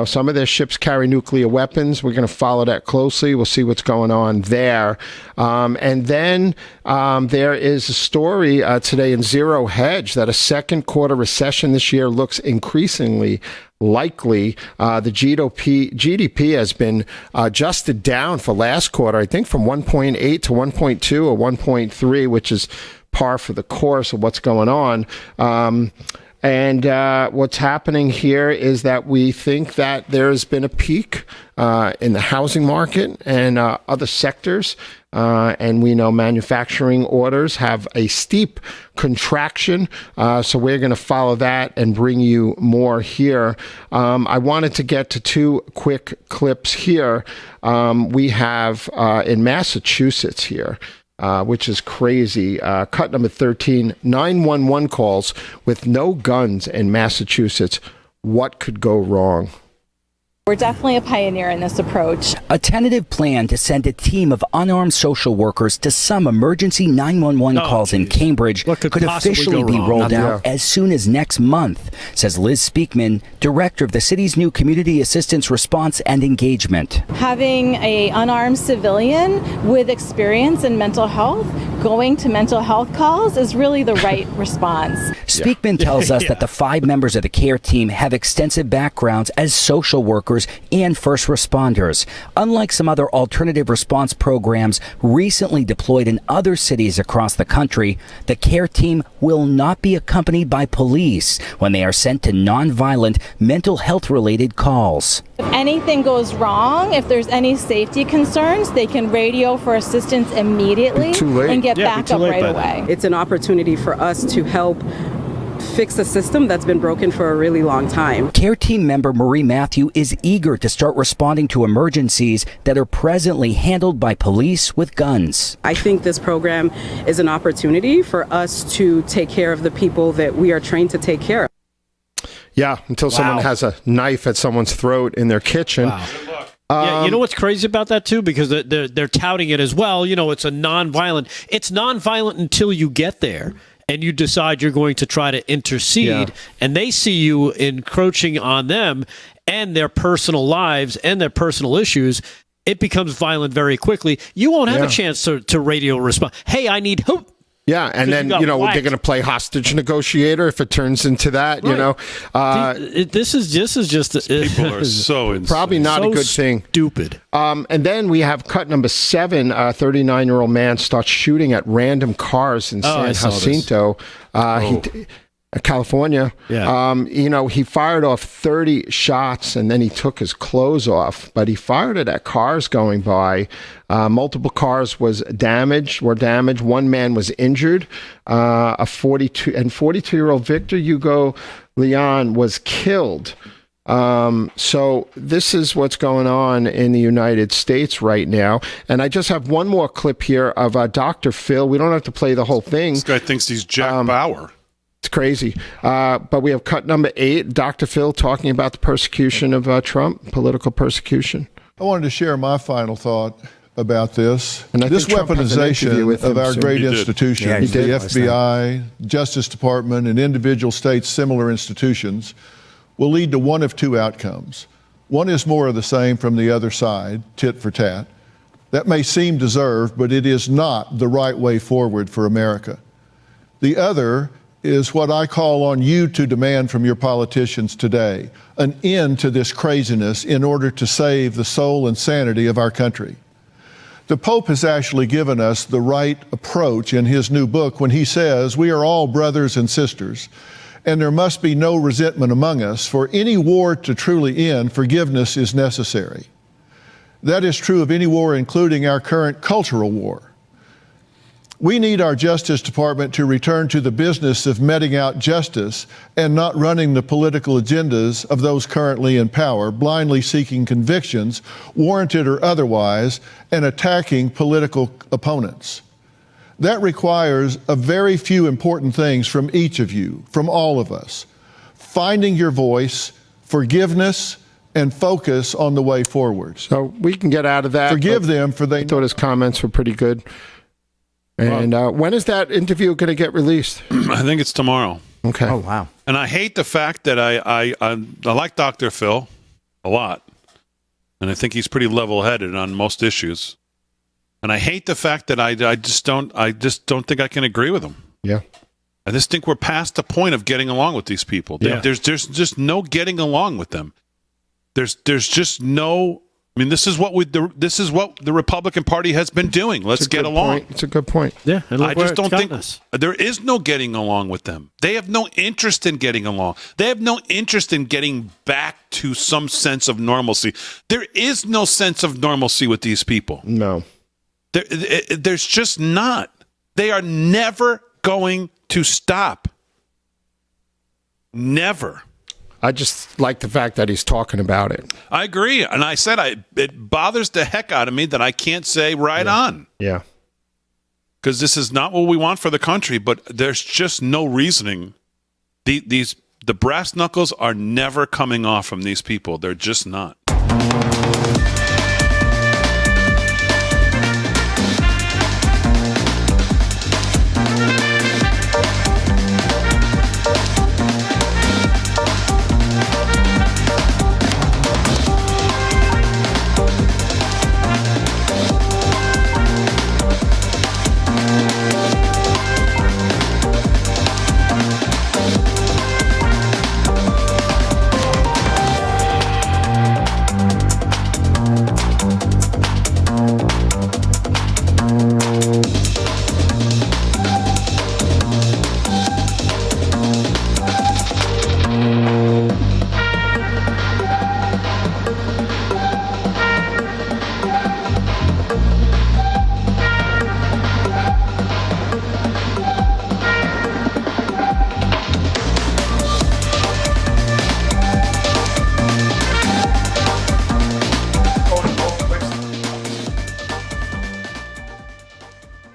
Speaker 4: some of their ships carry nuclear weapons. We're going to follow that closely. We'll see what's going on there. And then there is a story today in Zero Hedge that a second quarter recession this year looks increasingly likely. The GDP has been adjusted down for last quarter, I think from 1.8 to 1.2 or 1.3, which is par for the course of what's going on. And what's happening here is that we think that there's been a peak in the housing market and other sectors. And we know manufacturing orders have a steep contraction. So we're going to follow that and bring you more here. I wanted to get to two quick clips here. We have in Massachusetts here. Which is crazy. Cut number 13, 911 calls with no guns in Massachusetts. What could go wrong?
Speaker 17: We're definitely a pioneer in this approach.
Speaker 18: A tentative plan to send a team of unarmed social workers to some emergency 911 calls in Cambridge could officially be rolled out as soon as next month, says Liz Speakman, director of the city's new Community Assistance Response and Engagement.
Speaker 17: Having an unarmed civilian with experience in mental health going to mental health calls is really the right response.
Speaker 18: Speakman tells us that the 5 members of the CARE team have extensive backgrounds as social workers and first responders. Unlike some other alternative response programs recently deployed in other cities across the country, the CARE team will not be accompanied by police when they are sent to nonviolent mental health related calls.
Speaker 17: If anything goes wrong, if there's any safety concerns, they can radio for assistance immediately and get back up right away.
Speaker 19: It's an opportunity for us to help fix a system that's been broken for a really long time.
Speaker 18: CARE team member Marie Matthew is eager to start responding to emergencies that are presently handled by police with guns.
Speaker 19: I think this program is an opportunity for us to take care of the people that we are trained to take care of.
Speaker 4: Yeah, until someone has a knife at someone's throat in their kitchen.
Speaker 3: Yeah, you know what's crazy about that too? Because they're touting it as well. It's a nonviolent. It's nonviolent until you get there and you decide you're going to try to intercede, and they see you encroaching on them and their personal lives and their personal issues. It becomes violent very quickly. You won't have a chance to radio respond. Hey, I need help.
Speaker 4: Yeah, and then, they're going to play hostage negotiator if it turns into that,
Speaker 3: This is just...
Speaker 2: People are so insane.
Speaker 4: Probably not a good thing.
Speaker 3: Stupid.
Speaker 4: And then we have cut number 7, a 39-year-old man starts shooting at random cars in San Jacinto. California. He fired off 30 shots and then he took his clothes off, but he fired it at cars going by. Multiple cars were damaged. One man was injured. A 42-year-old Victor Hugo Leon was killed. So this is what's going on in the United States right now. And I just have one more clip here of Dr. Phil. We don't have to play the whole thing.
Speaker 2: This guy thinks he's Jack Bauer.
Speaker 4: It's crazy. But we have cut number 8, Dr. Phil talking about the persecution of Trump, political persecution.
Speaker 20: I wanted to share my final thought about this. And this weaponization of our great institutions, the FBI, Justice Department, and individual states' similar institutions, will lead to one of two outcomes. One is more of the same from the other side, tit for tat. That may seem deserved, but it is not the right way forward for America. The other is what I call on you to demand from your politicians today, an end to this craziness in order to save the soul and sanity of our country. The Pope has actually given us the right approach in his new book when he says we are all brothers and sisters, and there must be no resentment among us. For any war to truly end, forgiveness is necessary. That is true of any war, including our current cultural war. We need our Justice Department to return to the business of meting out justice and not running the political agendas of those currently in power, blindly seeking convictions, warranted or otherwise, and attacking political opponents. That requires a very few important things from each of you, from all of us. Finding your voice, forgiveness, and focus on the way forward.
Speaker 4: So we can get out of that.
Speaker 20: Forgive them for they.
Speaker 4: I thought his comments were pretty good. And when is that interview going to get released?
Speaker 2: I think it's tomorrow.
Speaker 4: Okay.
Speaker 8: Oh, wow.
Speaker 2: And I hate the fact that I like Dr. Phil a lot. And I think he's pretty level-headed on most issues. And I hate the fact that I just don't think I can agree with him.
Speaker 4: Yeah.
Speaker 2: I just think we're past the point of getting along with these people.
Speaker 3: Yeah.
Speaker 2: There's just no getting along with them. There's just no. I mean, this is what the Republican Party has been doing. Let's get along.
Speaker 4: It's a good point.
Speaker 3: Yeah, and
Speaker 2: I just don't think there is no getting along with them. They have no interest in getting along. They have no interest in getting back to some sense of normalcy. There is no sense of normalcy with these people.
Speaker 4: No.
Speaker 2: There's just not. They are never going to stop. Never.
Speaker 4: I just like the fact that he's talking about it.
Speaker 2: I agree. And I said it bothers the heck out of me that I can't say on.
Speaker 4: Yeah.
Speaker 2: Because this is not what we want for the country, but there's just no reasoning. The brass knuckles are never coming off from these people. They're just not.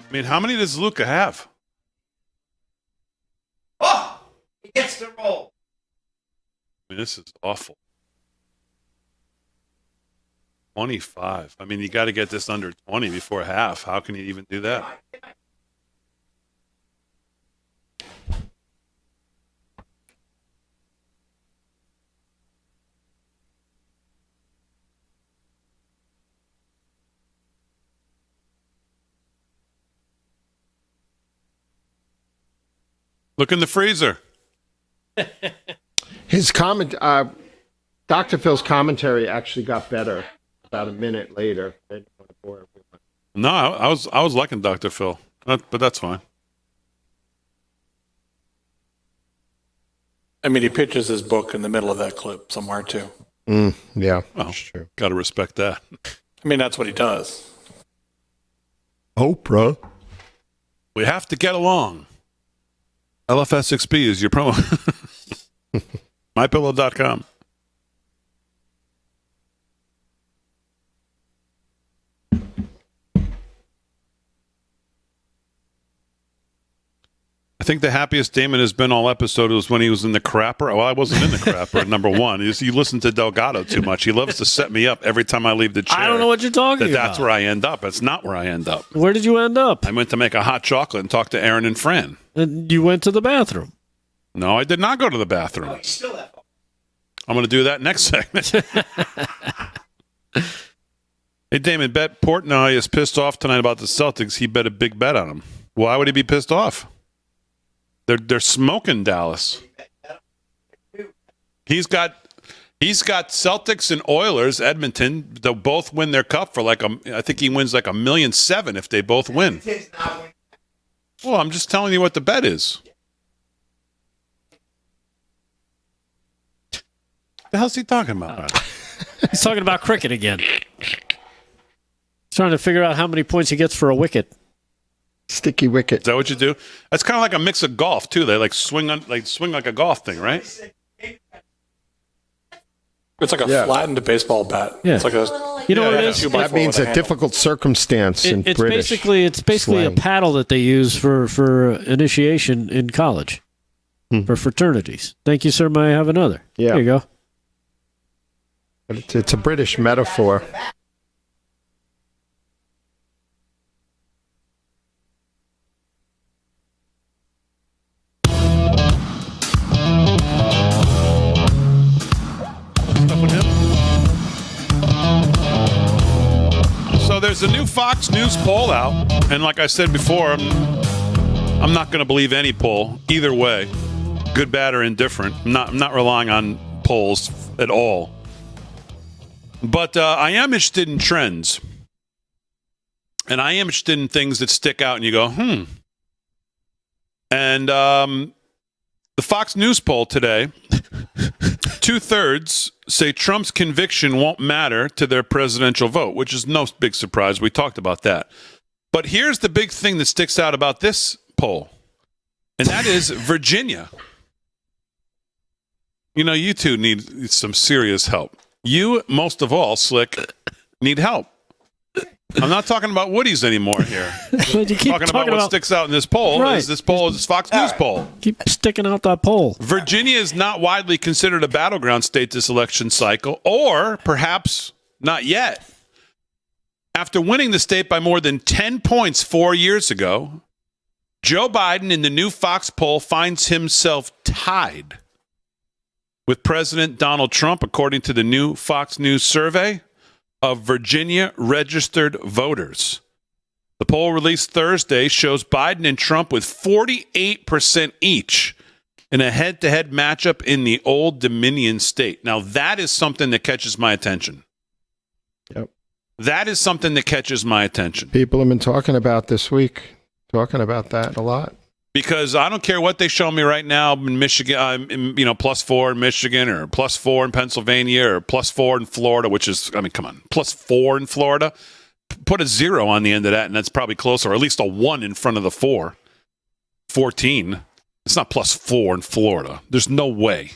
Speaker 2: I mean, how many does Luka have?
Speaker 8: Oh, he gets the roll.
Speaker 2: I mean, this is awful. 25. I mean, you got to get this under 20 before half. How can you even do that? Look in the freezer.
Speaker 4: His comment, Dr. Phil's commentary actually got better about a minute later.
Speaker 2: No, I was liking Dr. Phil, but that's fine.
Speaker 7: I mean, he pitches his book in the middle of that clip somewhere too.
Speaker 4: Yeah,
Speaker 2: that's true. Got to respect that.
Speaker 7: I mean, that's what he does.
Speaker 4: Oprah.
Speaker 2: We have to get along. LFS6B is your promo. MyPillow.com. I think the happiest Damon has been all episode was when he was in the crapper. Well, I wasn't in the crapper, number one. You listen to Delgado too much. He loves to set me up every time I leave the chair.
Speaker 3: I don't know what you're talking about.
Speaker 2: That's where I end up. That's not where I end up.
Speaker 3: Where did you end up?
Speaker 2: I went to make a hot chocolate and talk to Aaron and Fran.
Speaker 3: And you went to the bathroom.
Speaker 2: No, I did not go to the bathroom. I'm going to do that next segment. Hey, Damon, bet Portnoy is pissed off tonight about the Celtics. He bet a big bet on them. Why would he be pissed off? They're smoking Dallas. He's got Celtics and Oilers, Edmonton. They'll both win their cup for I think he wins like $1.7 million if they both win. Well, I'm just telling you what the bet is. The hell's he talking about?
Speaker 3: He's talking about cricket again. He's trying to figure out how many points he gets for a wicket.
Speaker 4: Sticky wicket.
Speaker 2: Is that what you do? That's kind of like a mix of golf too. They swing like a golf thing, right?
Speaker 7: It's like a flattened baseball bat.
Speaker 3: Yeah.
Speaker 7: It's like a
Speaker 3: what it is?
Speaker 4: That means a difficult circumstance in
Speaker 3: it's
Speaker 4: British.
Speaker 3: It's basically
Speaker 4: slang.
Speaker 3: a paddle that they use for initiation in college for fraternities. Thank you, sir. May I have another?
Speaker 4: Yeah.
Speaker 3: There you go.
Speaker 4: But it's a British metaphor.
Speaker 2: So there's a new Fox News poll out, and like I said before, I'm not going to believe any poll either way, good, bad, or indifferent. I'm not relying on polls at all. But I am interested in trends, and I am interested in things that stick out, and you go, And the Fox News poll today, 2/3 say Trump's conviction won't matter to their presidential vote, which is no big surprise. We talked about that. But here's the big thing that sticks out about this poll, and that is Virginia. You know, you two need some serious help. You, most of all, Slick, need help. I'm not talking about Woody's anymore here.
Speaker 3: But you keep
Speaker 2: talking about what sticks out in this poll.
Speaker 3: Right.
Speaker 2: Is this poll is this Fox News poll.
Speaker 3: Keep sticking out that poll.
Speaker 2: Virginia is not widely considered a battleground state this election cycle, or perhaps not yet. After winning the state by more than 10 points 4 years ago, Joe Biden in the new Fox poll finds himself tied with President Donald Trump, according to the new Fox News survey of Virginia registered voters. The poll released Thursday shows Biden and Trump with 48% each in a head-to-head matchup in the Old Dominion state. Now, that is something that catches my attention.
Speaker 4: Yep.
Speaker 2: That is something that catches my attention.
Speaker 4: People have been talking about this week, talking about that a lot.
Speaker 2: Because I don't care what they show me right now in Michigan, +4 in Michigan or +4 in Pennsylvania or +4 in Florida, which is, come on, +4 in Florida. Put a 0 on the end of that, and that's probably closer, or at least a 1 in front of the 4. 14. It's not +4 in Florida. There's no way.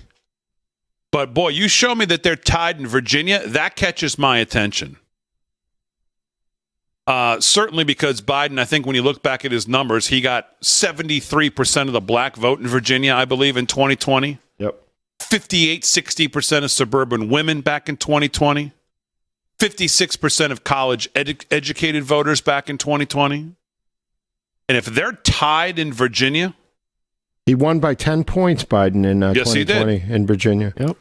Speaker 2: But, boy, you show me that they're tied in Virginia, that catches my attention. Certainly because Biden, I think when you look back at his numbers, he got 73% of the black vote in Virginia, I believe, in 2020.
Speaker 4: Yep.
Speaker 2: 60% of suburban women back in 2020. 56% of college educated voters back in 2020. And if they're tied in Virginia.
Speaker 4: He won by 10 points, Biden, in
Speaker 2: yes,
Speaker 4: 2020 in Virginia.
Speaker 3: Yep.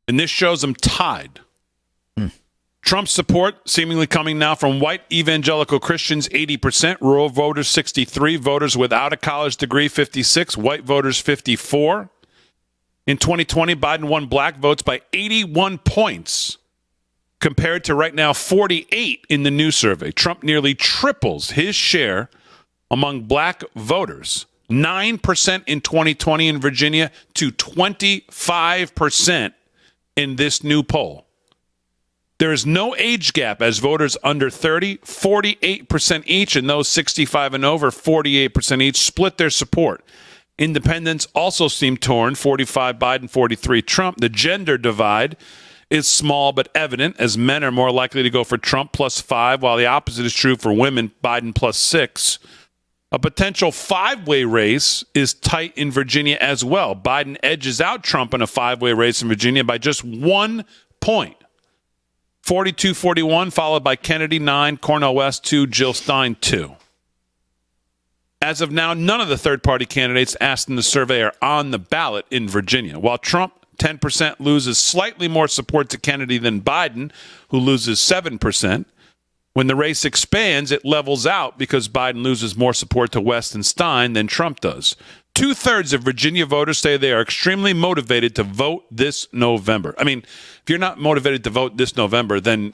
Speaker 2: And this shows them tied. Trump's support seemingly coming now from white evangelical Christians, 80%, rural voters, 63%, voters without a college degree, 56%, white voters, 54%. In 2020, Biden won black votes by 81 points compared to right now 48 in the new survey. Trump nearly triples his share among black voters, 9% in 2020 in Virginia to 25% in this new poll. There is no age gap as voters under 30, 48% each, and those 65 and over, 48% each, split their support. Independents also seem torn, 45 Biden, 43 Trump. The gender divide is small but evident, as men are more likely to go for Trump +5, while the opposite is true for women, Biden +6. A potential 5-way race is tight in Virginia as well. Biden edges out Trump in a 5-way race in Virginia by just 1 point. 42-41, followed by Kennedy 9, Cornel West 2, Jill Stein 2. As of now, none of the third-party candidates asked in the survey are on the ballot in Virginia. While Trump, 10%, loses slightly more support to Kennedy than Biden, who loses 7%. When the race expands, it levels out because Biden loses more support to West and Stein than Trump does. 2/3 of Virginia voters say they are extremely motivated to vote this November. I mean, if you're not motivated to vote this November, then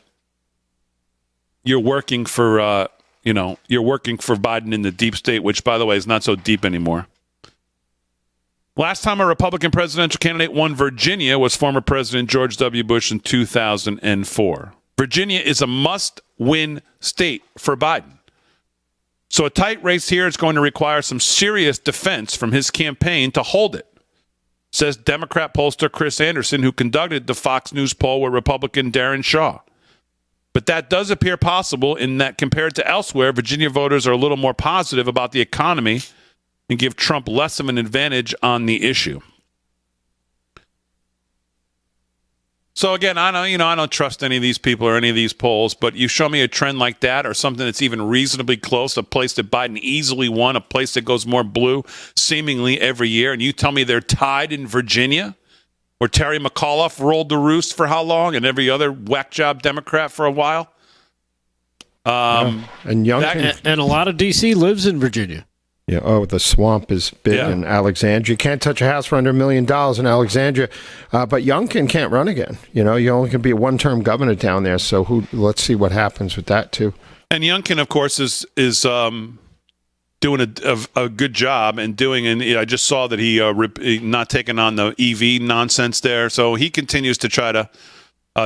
Speaker 2: you're working for, you're working for Biden in the deep state, which, by the way, is not so deep anymore. Last time a Republican presidential candidate won Virginia was former President George W. Bush in 2004. Virginia is a must-win state for Biden. So a tight race here is going to require some serious defense from his campaign to hold it, says Democrat pollster Chris Anderson, who conducted the Fox News poll with Republican Darren Shaw. But that does appear possible in that compared to elsewhere, Virginia voters are a little more positive about the economy and give Trump less of an advantage on the issue. So again, I don't trust any of these people or any of these polls, but you show me a trend like that or something that's even reasonably close, a place that Biden easily won, a place that goes more blue seemingly every year, and you tell me they're tied in Virginia, where Terry McAuliffe rolled the roost for how long, and every other whack job Democrat for a while.
Speaker 4: And
Speaker 3: a lot of D.C. lives in Virginia.
Speaker 4: Yeah. Oh, the swamp is big in Alexandria. You can't touch a house for under $1 million in Alexandria. But Youngkin can't run again. You only can be a one-term governor down there. So let's see what happens with that too.
Speaker 2: And Youngkin, of course, is doing a good job and doing. And I just saw that he not taking on the EV nonsense there. So he continues to try to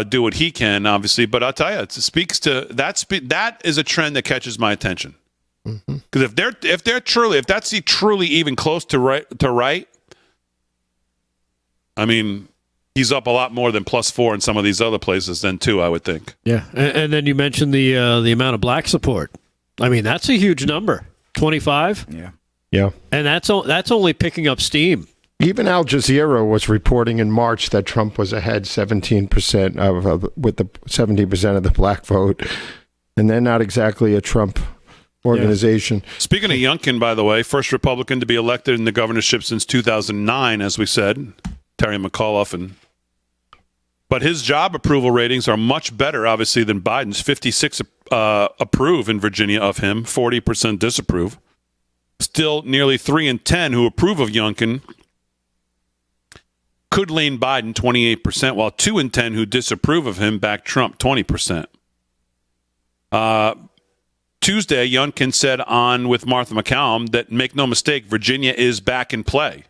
Speaker 2: do what he can, obviously. But I'll tell you, it speaks to that is a trend that catches my attention. Because if that's truly even close to right, I mean, he's up a lot more than +4 in some of these other places than 2, I would think.
Speaker 3: Yeah, and then you mentioned the amount of black support. I mean, that's a huge number, 25.
Speaker 4: Yeah,
Speaker 3: and that's only picking up steam.
Speaker 4: Even Al Jazeera was reporting in March that Trump was ahead 17% with the 70% of the black vote, and they're not exactly a Trump organization.
Speaker 2: Yeah. Speaking of Youngkin, by the way, first Republican to be elected in the governorship since 2009, as we said, Terry McAuliffe. But his job approval ratings are much better, obviously, than Biden's. 56 approve in Virginia of him, 40% disapprove. Still, nearly 3 in 10 who approve of Youngkin could lean Biden, 28%, while 2 in 10 who disapprove of him back Trump, 20%. Tuesday, Youngkin said on with Martha McCallum that, make no mistake, Virginia is back in play.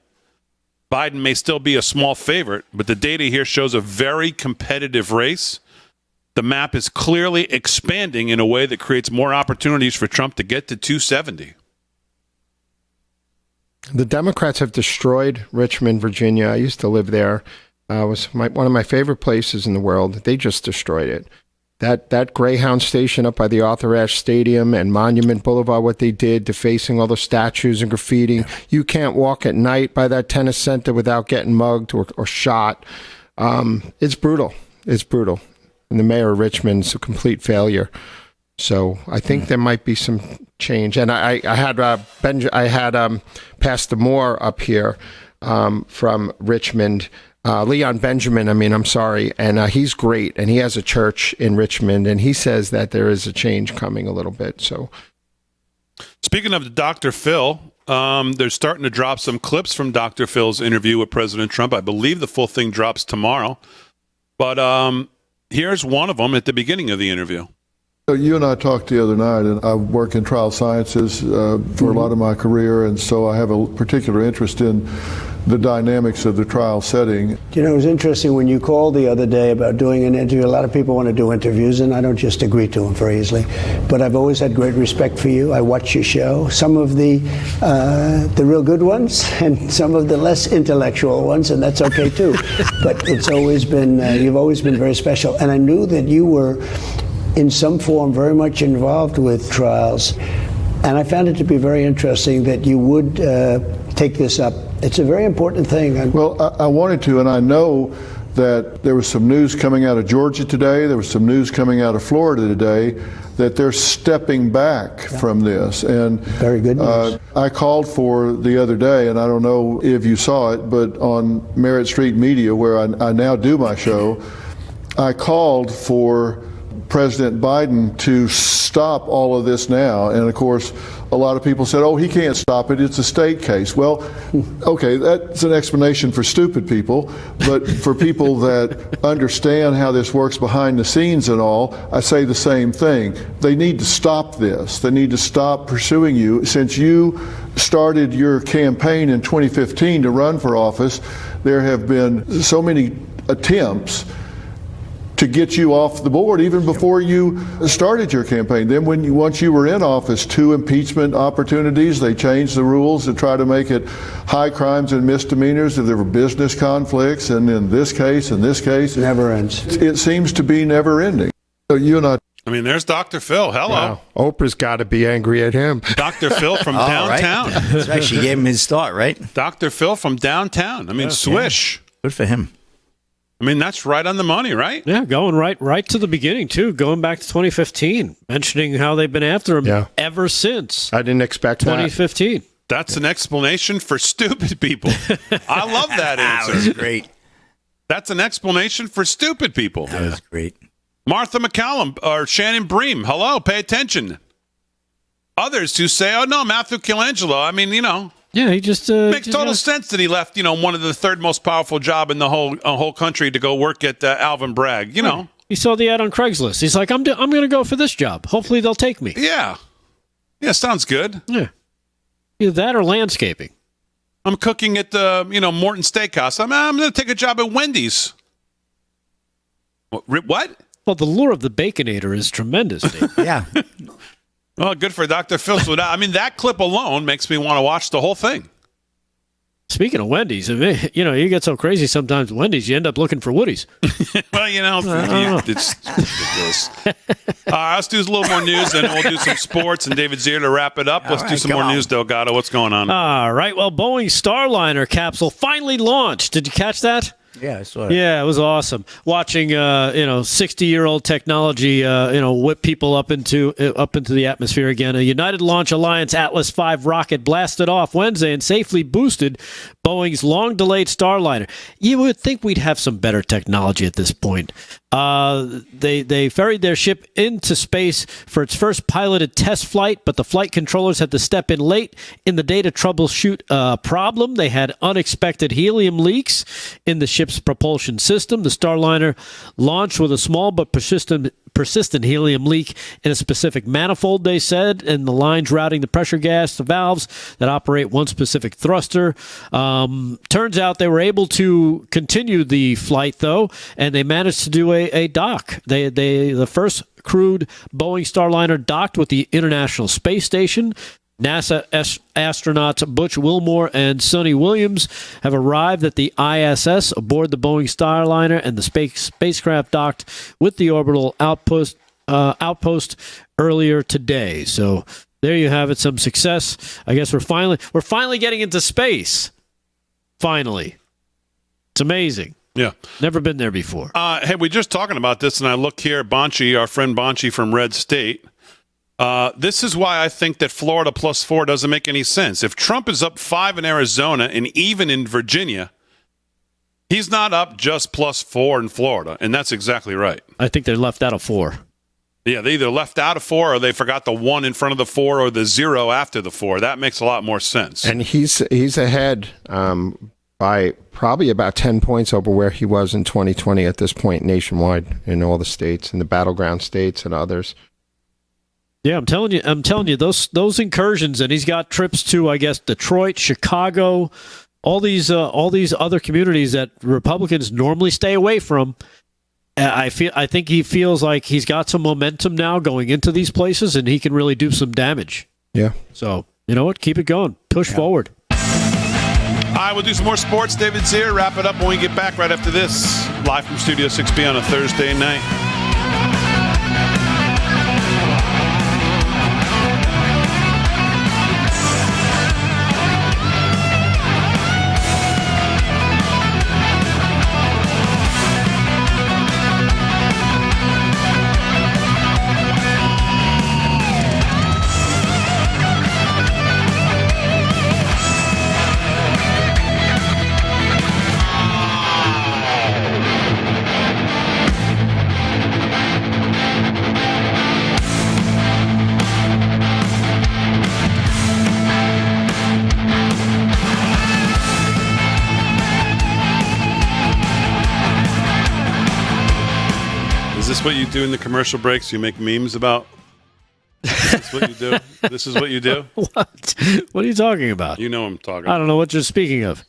Speaker 2: Biden may still be a small favorite, but the data here shows a very competitive race. The map is clearly expanding in a way that creates more opportunities for Trump to get to 270.
Speaker 4: The Democrats have destroyed Richmond, Virginia. I used to live there. It was one of my favorite places in the world. They just destroyed it. That Greyhound station up by the Arthur Ashe Stadium and Monument Boulevard, what they did, defacing all the statues and graffiti. You can't walk at night by that tennis center without getting mugged or shot. It's brutal. It's brutal. And the mayor of Richmond's a complete failure. So I think there might be some change. And I had Pastor Moore up here from Richmond. Leon Benjamin, and he's great, and he has a church in Richmond, and he says that there is a change coming a little bit. So,
Speaker 2: speaking of Dr. Phil, they're starting to drop some clips from Dr. Phil's interview with President Trump. I believe the full thing drops tomorrow, but here's one of them at the beginning of the interview.
Speaker 20: You and I talked the other night, and I work in trial sciences for a lot of my career, and so I have a particular interest in the dynamics of the trial setting.
Speaker 1: You know, it was interesting when you called the other day about doing an interview. A lot of people want to do interviews, and I don't just agree to them very easily. But I've always had great respect for you. I watch your show, some of the real good ones, and some of the less intellectual ones, and that's okay too. But it's always been you've always been very special, and I knew that you were, in some form, very much involved with trials. And I found it to be very interesting that you would take this up. It's a very important thing.
Speaker 20: Well, I wanted to, and I know that there was some news coming out of Georgia today, there was some news coming out of Florida today, that they're stepping back from this. And
Speaker 1: very good news.
Speaker 20: I called for the other day, and I don't know if you saw it, but on Merritt Street Media, where I now do my show, I called for President Biden to stop all of this now. And of course, a lot of people said, oh, he can't stop it, it's a state case. Well, okay, that's an explanation for stupid people, but for people that understand how this works behind the scenes and all, I say the same thing. They need to stop this. They need to stop pursuing you. Since you started your campaign in 2015 to run for office, there have been so many attempts to get you off the board even before you started your campaign. Then once you were in office, 2 impeachment opportunities, they changed the rules to try to make it high crimes and misdemeanors if there were business conflicts, and in this case,
Speaker 1: never ends.
Speaker 20: It seems to be never ending. So you and I
Speaker 2: mean, there's Dr. Phil. Hello.
Speaker 4: Wow. Oprah's got to be angry at him.
Speaker 2: Dr. Phil from downtown.
Speaker 8: Right. That's right. She gave him his start, right?
Speaker 2: Dr. Phil from downtown. I mean, swish.
Speaker 8: Good for him.
Speaker 2: I mean, that's right on the money, right?
Speaker 3: Yeah, going right to the beginning, too, going back to 2015, mentioning how they've been after him ever since.
Speaker 4: I didn't expect
Speaker 3: 2015.
Speaker 2: That's an explanation for stupid people. I love that answer.
Speaker 8: That was great.
Speaker 2: That's an explanation for stupid people.
Speaker 8: That was great.
Speaker 2: Martha McCallum or Shannon Bream, hello, pay attention. Others who say, oh, no, Matthew Colangelo, I mean,
Speaker 3: Yeah, he just
Speaker 2: makes total sense that he left, one of the third most powerful job in the whole country to go work at Alvin Bragg.
Speaker 3: He saw the ad on Craigslist. He's like, I'm going to go for this job. Hopefully they'll take me.
Speaker 2: Yeah, sounds good.
Speaker 3: Yeah, either that or landscaping.
Speaker 2: I'm cooking at the Morton Steakhouse. I'm going to take a job at Wendy's. What?
Speaker 3: Well, the lure of the Baconator is tremendous, Dave.
Speaker 8: Yeah.
Speaker 2: Well, good for Dr. Phil. So that clip alone makes me want to watch the whole thing.
Speaker 3: Speaking of Wendy's, you get so crazy sometimes at Wendy's, you end up looking for Woody's.
Speaker 2: Well, it's ridiculous. Let's do a little more news, and we'll do some sports, and David Zier to wrap it up. Let's do some more news, Delgado. What's going on?
Speaker 3: All right. Well, Boeing Starliner capsule finally launched. Did you catch that?
Speaker 8: Yeah, I saw it.
Speaker 3: Yeah, it was awesome. Watching, 60-year-old technology, whip people up into the atmosphere again. A United Launch Alliance Atlas V rocket blasted off Wednesday and safely boosted Boeing's long-delayed Starliner. You would think we'd have some better technology at this point. They ferried their ship into space for its first piloted test flight, but the flight controllers had to step in late in the day to troubleshoot a problem. They had unexpected helium leaks in the ship's propulsion system. The Starliner launched with a small but persistent helium leak in a specific manifold, they said, and the lines routing the pressure gas to valves that operate one specific thruster. Turns out they were able to continue the flight, though, and they managed to do a dock. The first crewed Boeing Starliner docked with the International Space Station. NASA astronauts Butch Wilmore and Sonny Williams have arrived at the ISS aboard the Boeing Starliner, and the spacecraft docked with the orbital outpost earlier today. So there you have it, some success. I guess we're finally getting into space. Finally, it's amazing.
Speaker 2: Yeah,
Speaker 3: never been there before.
Speaker 2: Hey, we're just talking about this, and I look here, Bonchi, our friend Bonchi from Red State. This is why I think that Florida +4 doesn't make any sense. If Trump is up 5 in Arizona and even in Virginia, he's not up just +4 in Florida, and that's exactly right.
Speaker 3: I think they're left out of 4.
Speaker 2: Yeah, they either left out of 4 or they forgot the 1 in front of the 4 or the 0 after the 4. That makes a lot more sense.
Speaker 4: And he's ahead by probably about 10 points over where he was in 2020 at this point nationwide in all the states, in the battleground states and others.
Speaker 3: Yeah, I'm telling you, those incursions, and he's got trips to, I guess, Detroit, Chicago, all these other communities that Republicans normally stay away from. I think he feels like he's got some momentum now going into these places, and he can really do some damage.
Speaker 4: Yeah.
Speaker 3: So you know what? Keep it going. Push forward.
Speaker 2: All right, we'll do some more sports. David Zier, wrap it up when we get back right after this. Live from Studio 6B on a Thursday night. Is this what you do in the commercial breaks? You make memes about? Is this what you do? This is what you do?
Speaker 3: What? What are you talking about?
Speaker 2: You know what I'm talking about.
Speaker 3: I don't know what you're speaking of.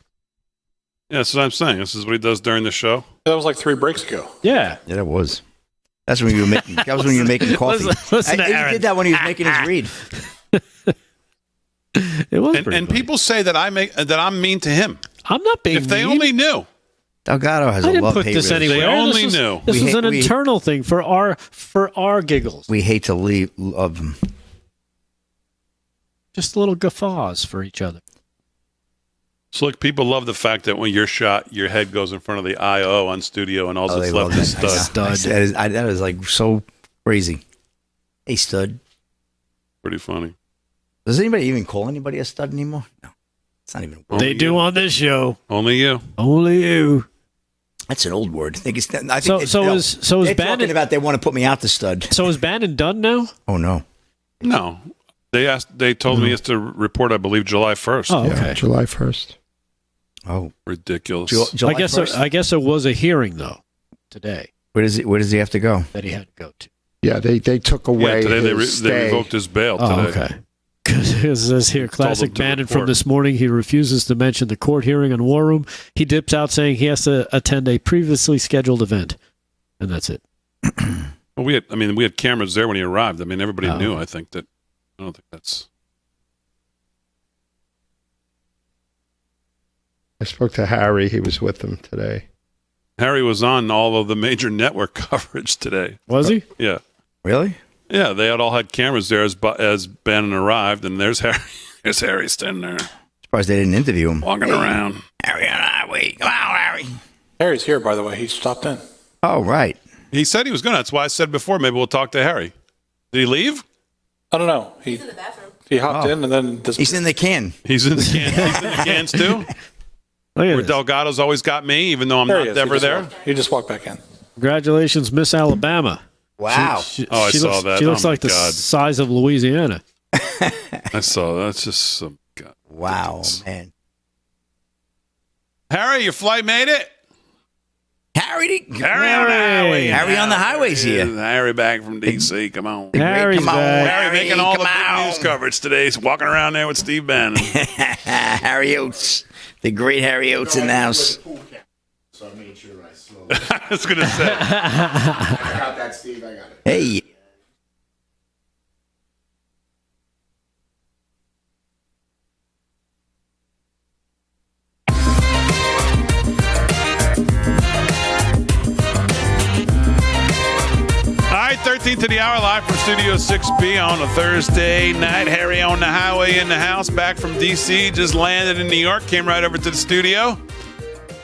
Speaker 2: Yeah, that's what I'm saying. This is what he does during the show.
Speaker 7: That was like 3 breaks ago.
Speaker 3: Yeah.
Speaker 8: Yeah, that was. That's when you were making. That was when you were making coffee.
Speaker 3: Listen to
Speaker 8: He
Speaker 3: Aaron.
Speaker 8: did that when he was making his read.
Speaker 3: It was
Speaker 2: and people say that I'm mean to him.
Speaker 3: I'm not being
Speaker 2: If they
Speaker 3: mean.
Speaker 2: only knew.
Speaker 8: Delgado has
Speaker 3: I
Speaker 8: a
Speaker 3: didn't
Speaker 8: love-hate
Speaker 3: put this
Speaker 8: relationship.
Speaker 3: anywhere.
Speaker 2: They only
Speaker 3: this
Speaker 2: knew.
Speaker 3: This was an internal thing for our giggles.
Speaker 8: We hate to leave of him.
Speaker 3: Just little guffaws for each other.
Speaker 2: Slick, people love the fact that when you're shot, your head goes in front of the IO on studio, and all that's left is stud.
Speaker 8: That is like so crazy. Hey, stud.
Speaker 2: Pretty funny.
Speaker 8: Does anybody even call anybody a stud anymore? No, it's not even.
Speaker 3: They do on this show.
Speaker 2: Only you.
Speaker 3: Only you.
Speaker 8: That's an old word. I think
Speaker 3: is
Speaker 8: they're talking about they want to put me out the stud.
Speaker 3: So is Bannon done now?
Speaker 8: Oh no.
Speaker 2: No. They told me it's to report, I believe, July 1st.
Speaker 3: Oh, okay.
Speaker 4: Yeah, July 1st.
Speaker 8: Oh,
Speaker 2: ridiculous.
Speaker 8: July
Speaker 3: I guess it was a hearing though today.
Speaker 8: Where does he have to go?
Speaker 3: That he had to go to.
Speaker 4: Yeah, they took away.
Speaker 2: Today they
Speaker 4: stay.
Speaker 2: revoked his bail today.
Speaker 3: Oh, okay. Because it says here, classic Bannon from this morning. He refuses to mention the court hearing on War Room. He dips out saying he has to attend a previously scheduled event, and that's it.
Speaker 2: Well, we had cameras there when he arrived. I mean, everybody knew. I don't think that's.
Speaker 4: I spoke to Harry. He was with them today.
Speaker 2: Harry was on all of the major network coverage today.
Speaker 3: Was he?
Speaker 2: Yeah.
Speaker 8: Really?
Speaker 2: Yeah, they all had cameras there as Bannon arrived, and there's Harry. There's Harry standing there.
Speaker 8: Surprised they didn't interview him.
Speaker 2: Walking around.
Speaker 8: Harry on the highway. Come on, Harry.
Speaker 7: Harry's here, by the way. He stopped in.
Speaker 8: Oh, right.
Speaker 2: He said he was going to. That's why I said before, maybe we'll talk to Harry. Did he leave?
Speaker 7: I don't know. He's in the bathroom. He hopped in and then...
Speaker 8: He's in the can.
Speaker 2: He's in the can. He's in the cans, too? Where Delgado's always got me, even though I'm not ever there.
Speaker 7: He just walked back in.
Speaker 3: Congratulations, Miss Alabama.
Speaker 8: Wow.
Speaker 2: I saw that.
Speaker 3: She looks like the size of Louisiana.
Speaker 2: I saw that. That's just some... God.
Speaker 8: Wow, man.
Speaker 2: Harry, your flight made it?
Speaker 8: Harry
Speaker 2: on the highway.
Speaker 8: Harry on the highways here.
Speaker 2: Harry back from D.C. Come on.
Speaker 3: Harry's back.
Speaker 2: Harry making all the big news coverage today. He's walking around there with Steve Bannon.
Speaker 8: Harry Oates. The great Harry Oates in the house.
Speaker 21: So I made sure I slowed.
Speaker 2: I was going to say.
Speaker 21: I got that, Steve. I got it.
Speaker 8: Hey.
Speaker 2: All right, 13 to the hour, live from Studio 6B on a Thursday night. Harry on the highway in the house, back from D.C., just landed in New York, came right over to the studio.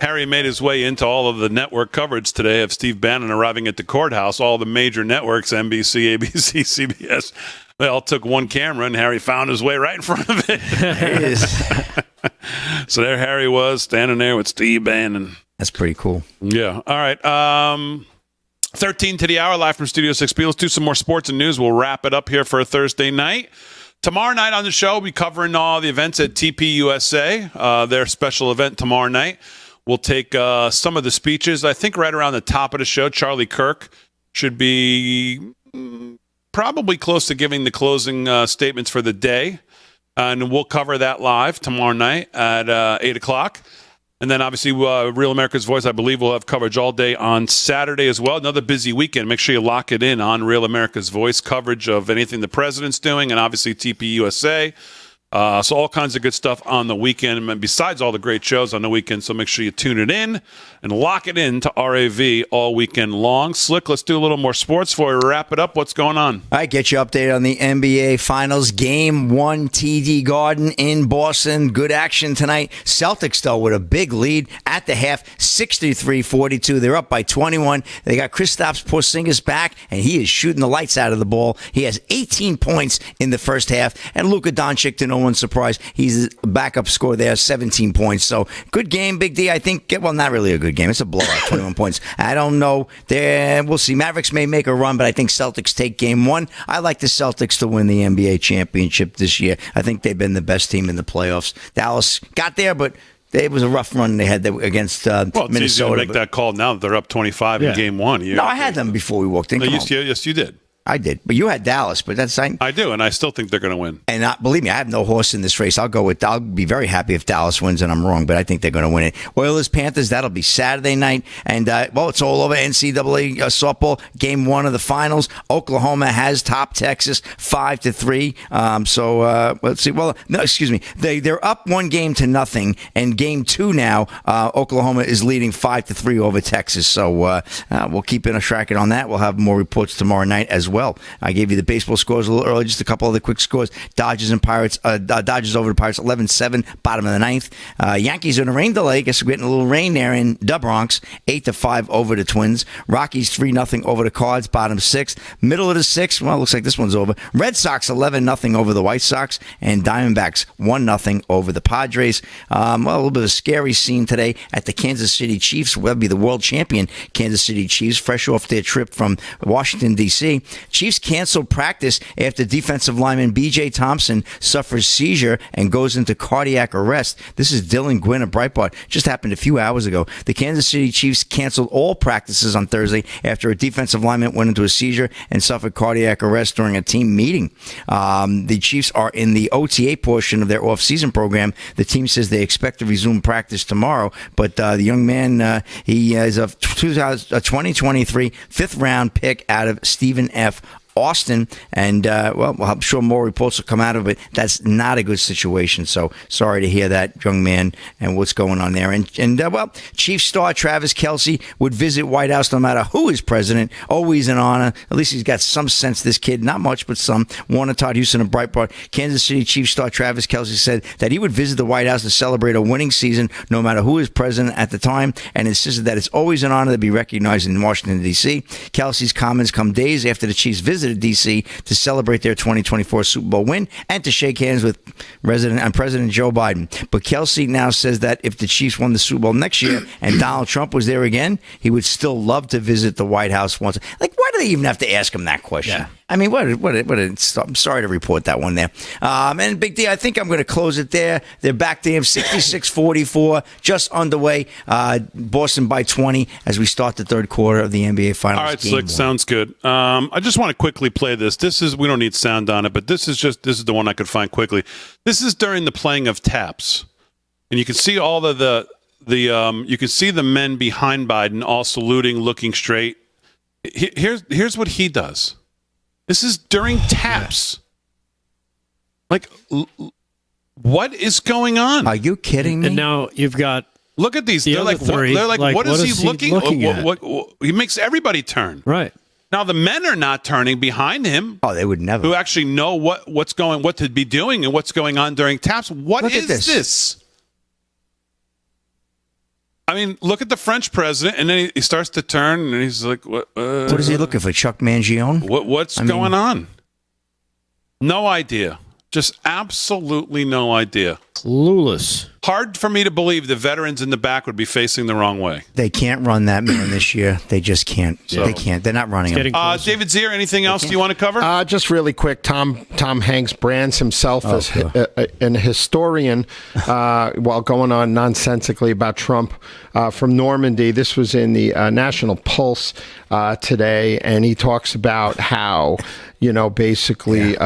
Speaker 2: Harry made his way into all of the network coverage today of Steve Bannon arriving at the courthouse. All the major networks, NBC, ABC, CBS, they all took one camera, and Harry found his way right in front of it.
Speaker 8: There he is.
Speaker 2: So there Harry was, standing there with Steve Bannon.
Speaker 8: That's pretty cool.
Speaker 2: Yeah. All right. 13 to the hour, live from Studio 6B. Let's do some more sports and news. We'll wrap it up here for a Thursday night. Tomorrow night on the show, we'll be covering all the events at TPUSA, their special event tomorrow night. We'll take some of the speeches. I think right around the top of the show, Charlie Kirk should be probably close to giving the closing statements for the day. And we'll cover that live tomorrow night at 8 o'clock. And then, obviously, Real America's Voice, I believe, will have coverage all day on Saturday as well. Another busy weekend. Make sure you lock it in on Real America's Voice, coverage of anything the president's doing, and obviously TPUSA. So all kinds of good stuff on the weekend, and besides all the great shows on the weekend. So make sure you tune it in and lock it in to RAV all weekend long. Slick, let's do a little more sports before we wrap it up. What's going on?
Speaker 8: All right, get you updated on the NBA Finals. Game 1, TD Garden in Boston. Good action tonight. Celtics, though, with a big lead at the half, 63-42. They're up by 21. They got Kristaps Porzingis back, and he is shooting the lights out of the ball. He has 18 points in the first half, and Luka Doncic, to no one's surprise, he's a backup score there, 17 points. So good game, Big D. I think, well, not really a good game. It's a blowout, 21 points. I don't know. We'll see. Mavericks may make a run, but I think Celtics take game 1. I like the Celtics to win the NBA championship this year. I think they've been the best team in the playoffs. Dallas got there, but it was a rough run they had against Minnesota.
Speaker 2: It's easy to make that call now that they're up 25 in game 1.
Speaker 8: No, I had them before we walked in.
Speaker 2: Yes, you did.
Speaker 8: I did, but you had Dallas. But that's
Speaker 2: I do, and I still think they're going to win.
Speaker 8: And believe me, I have no horse in this race. I'll be very happy if Dallas wins, and I'm wrong, but I think they're going to win it. Oilers Panthers, that'll be Saturday night, and it's all over. NCAA softball game 1 of the finals. Oklahoma has topped Texas 5-3. So let's see. Well, no, excuse me. They're up 1-0, and game 2 now. Oklahoma is leading 5-3 over Texas. So we'll keep in a track on that. We'll have more reports tomorrow night as well. well. I gave you the baseball scores a little early, just a couple of the quick scores. Dodgers and Pirates. Dodgers over the Pirates 11-7, bottom of the ninth. Yankees in a rain delay. Guess we're getting a little rain there in the Bronx. 8-5 over the Twins. Rockies 3-0 over the Cards, bottom sixth. Middle of the sixth, well, looks like this one's over. Red Sox 11-0 over the White Sox, and Diamondbacks 1-0 over the Padres. Well, a little bit of a scary scene today at the Kansas City Chiefs. Will be the world champion Kansas City Chiefs, fresh off their trip from Washington, D.C. Chiefs canceled practice after defensive lineman B.J. Thompson suffers seizure and goes into cardiac arrest. This is Dylan Gwynn of Breitbart. Just happened a few hours ago. The Kansas City Chiefs canceled all practices on Thursday after a defensive lineman went into a seizure and suffered cardiac arrest during a team meeting. The Chiefs are in the OTA portion of their off-season program. The team says they expect to resume practice tomorrow, but the young man, he is a 2023 fifth-round pick out of Stephen F. Austin, and well, I'm sure more reports will come out of it. That's not a good situation. So sorry to hear that, young man, and what's going on there. And well, Chief star Travis Kelce would visit White House no matter who is president. Always an honor. At least he's got some sense, this kid. Not much, but some. Warner Todd Houston of Breitbart. Kansas City Chief star Travis Kelce said that he would visit the White House to celebrate a winning season no matter who is president at the time, and insisted that it's always an honor to be recognized in Washington, D.C. Kelce's comments come days after the Chiefs visited D.C. to celebrate their 2024 Super Bowl win and to shake hands with President Joe Biden. But Kelce now says that if the Chiefs won the Super Bowl next year and Donald Trump was there again, he would still love to visit the White House once. Like, why do they even have to ask him that question? Yeah. I mean, I'm sorry to report that one there. And Big D, I think I'm going to close it there. They're back to him, 66-44, just underway. Boston by 20 as we start the third quarter of the NBA Finals.
Speaker 2: All right, Slick, sounds good. I just want to quickly play this. We don't need sound on it, but this is the one I could find quickly. This is during the playing of taps, and you can see all of you can see the men behind Biden all saluting, looking straight. Here's what he does. This is during taps. Like, what is going on?
Speaker 8: Are you kidding me?
Speaker 3: And now you've got.
Speaker 2: Look at these. They're like, what is he looking at? What, he makes everybody turn.
Speaker 3: Right.
Speaker 2: Now the men are not turning behind him.
Speaker 8: Oh, they would never.
Speaker 2: Who actually know what to be doing and what's going on during taps. What is this? I mean, look at the French president, and then he starts to turn, and he's like, "What?
Speaker 8: What is he looking for? Chuck Mangione?
Speaker 2: What's going on?" No idea. Just absolutely no idea.
Speaker 3: Clueless.
Speaker 2: Hard for me to believe the veterans in the back would be facing the wrong way.
Speaker 8: They can't run that man this year. They just can't. So, they can't. They're not running him.
Speaker 2: David Zier, anything else you want to cover?
Speaker 4: Just really quick. Tom Hanks brands himself as an historian while going on nonsensically about Trump from Normandy. This was in the National Pulse today, and he talks about how basically,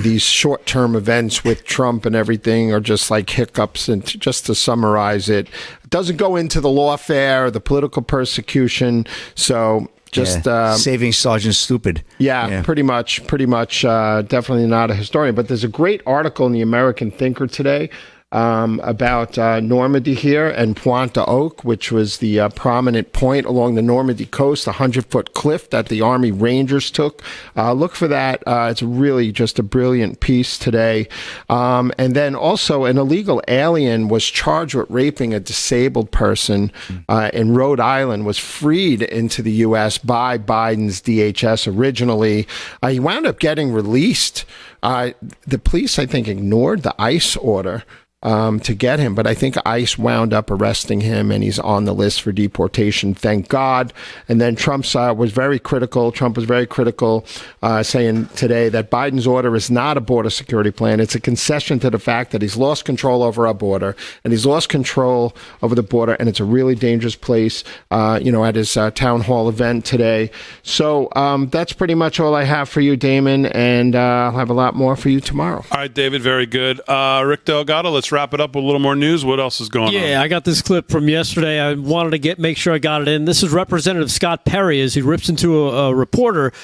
Speaker 4: these short-term events with Trump and everything are just like hiccups. And just to summarize it, doesn't go into the lawfare, the political persecution. So just
Speaker 8: saving Sergeant Stupid.
Speaker 4: Yeah, pretty much. Definitely not a historian. But there's a great article in the American Thinker today about Normandy here and Pointe du Hoc, which was the prominent point along the Normandy coast, a 100-foot cliff that the Army Rangers took. Look for that. It's really just a brilliant piece today. And then also an illegal alien was charged with raping a disabled person in Rhode Island, was freed into the U.S. by Biden's DHS originally. He wound up getting released. The police, I think, ignored the ICE order to get him, but I think ICE wound up arresting him, and he's on the list for deportation, thank God. And then Trump was very critical, saying today that Biden's order is not a border security plan. It's a concession to the fact that he's lost control over our border, and he's lost control over the border, and it's a really dangerous place, at his town hall event today. So that's pretty much all I have for you, Damon, and I'll have a lot more for you tomorrow.
Speaker 2: All right, David, very good. Rick Delgado, let's wrap it up with a little more news. What else is going on?
Speaker 3: Yeah, I got this clip from yesterday. I wanted to make sure I got it in. This is Representative Scott Perry as he rips into a reporter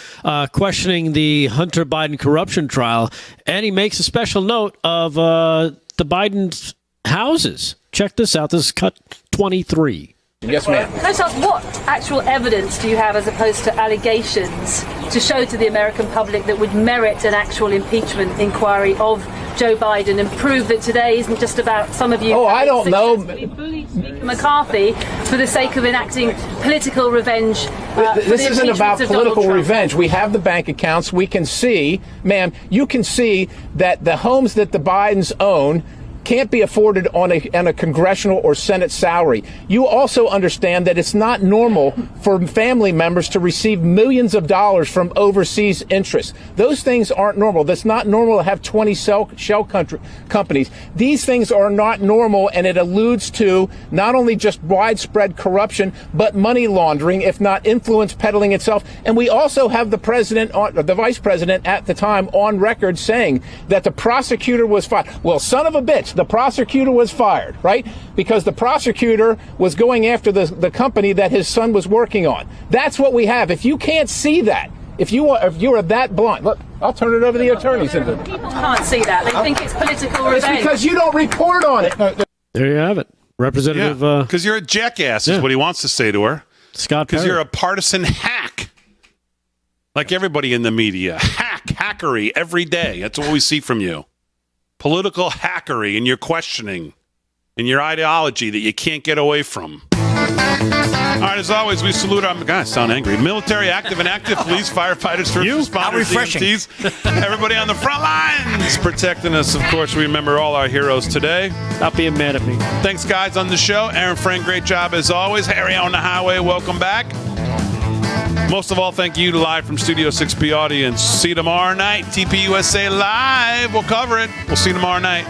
Speaker 3: questioning the Hunter Biden corruption trial, and he makes a special note of the Biden houses. Check this out. This is cut 23.
Speaker 5: Yes, ma'am.
Speaker 22: Can I just ask, what actual evidence do you have as opposed to allegations
Speaker 5: to show to the American public that would merit an actual impeachment inquiry of Joe Biden and prove that today isn't just about some of you.
Speaker 22: Oh, I don't know.
Speaker 5: Bully Speaker McCarthy for the sake of enacting political revenge.
Speaker 22: This isn't about political revenge. We have the bank accounts. We can see, ma'am, you can see that the homes that the Bidens own can't be afforded on a congressional or Senate salary. You also understand that it's not normal for family members to receive millions of dollars from overseas interests. Those things aren't normal. That's not normal to have 20 shell companies. These things are not normal, and it alludes to not only just widespread corruption, but money laundering, if not influence peddling itself. And we also have the vice president at the time on record saying that the prosecutor was fired. Well, son of a bitch. The prosecutor was fired, right? Because the prosecutor was going after the company that his son was working on. That's what we have. If you can't see that, if you are that blind, look, I'll turn it over to the attorneys.
Speaker 5: People can't see that. They think it's political revenge.
Speaker 22: It's because you don't report on it.
Speaker 3: There you have it. Representative.
Speaker 2: Because you're a jackass is what he wants to say to her.
Speaker 3: Scott
Speaker 2: Because
Speaker 3: Perry.
Speaker 2: you're a partisan hack. Like everybody in the media. Hackery every day. That's what we see from you. Political hackery and your questioning and your ideology that you can't get away from. All right, as always, we salute our guys. Sound angry. Military, active and active, police, firefighters, first responders, EMTs, everybody on the front lines protecting us. Of course, we remember all our heroes today.
Speaker 3: Not being mad at me.
Speaker 2: Thanks, guys, on the show. Aaron Frank, great job as always. Harry on the highway, welcome back. Most of all, thank you live from Studio 6B audience. See you tomorrow night. TPUSA Live. We'll cover it. We'll see you tomorrow night.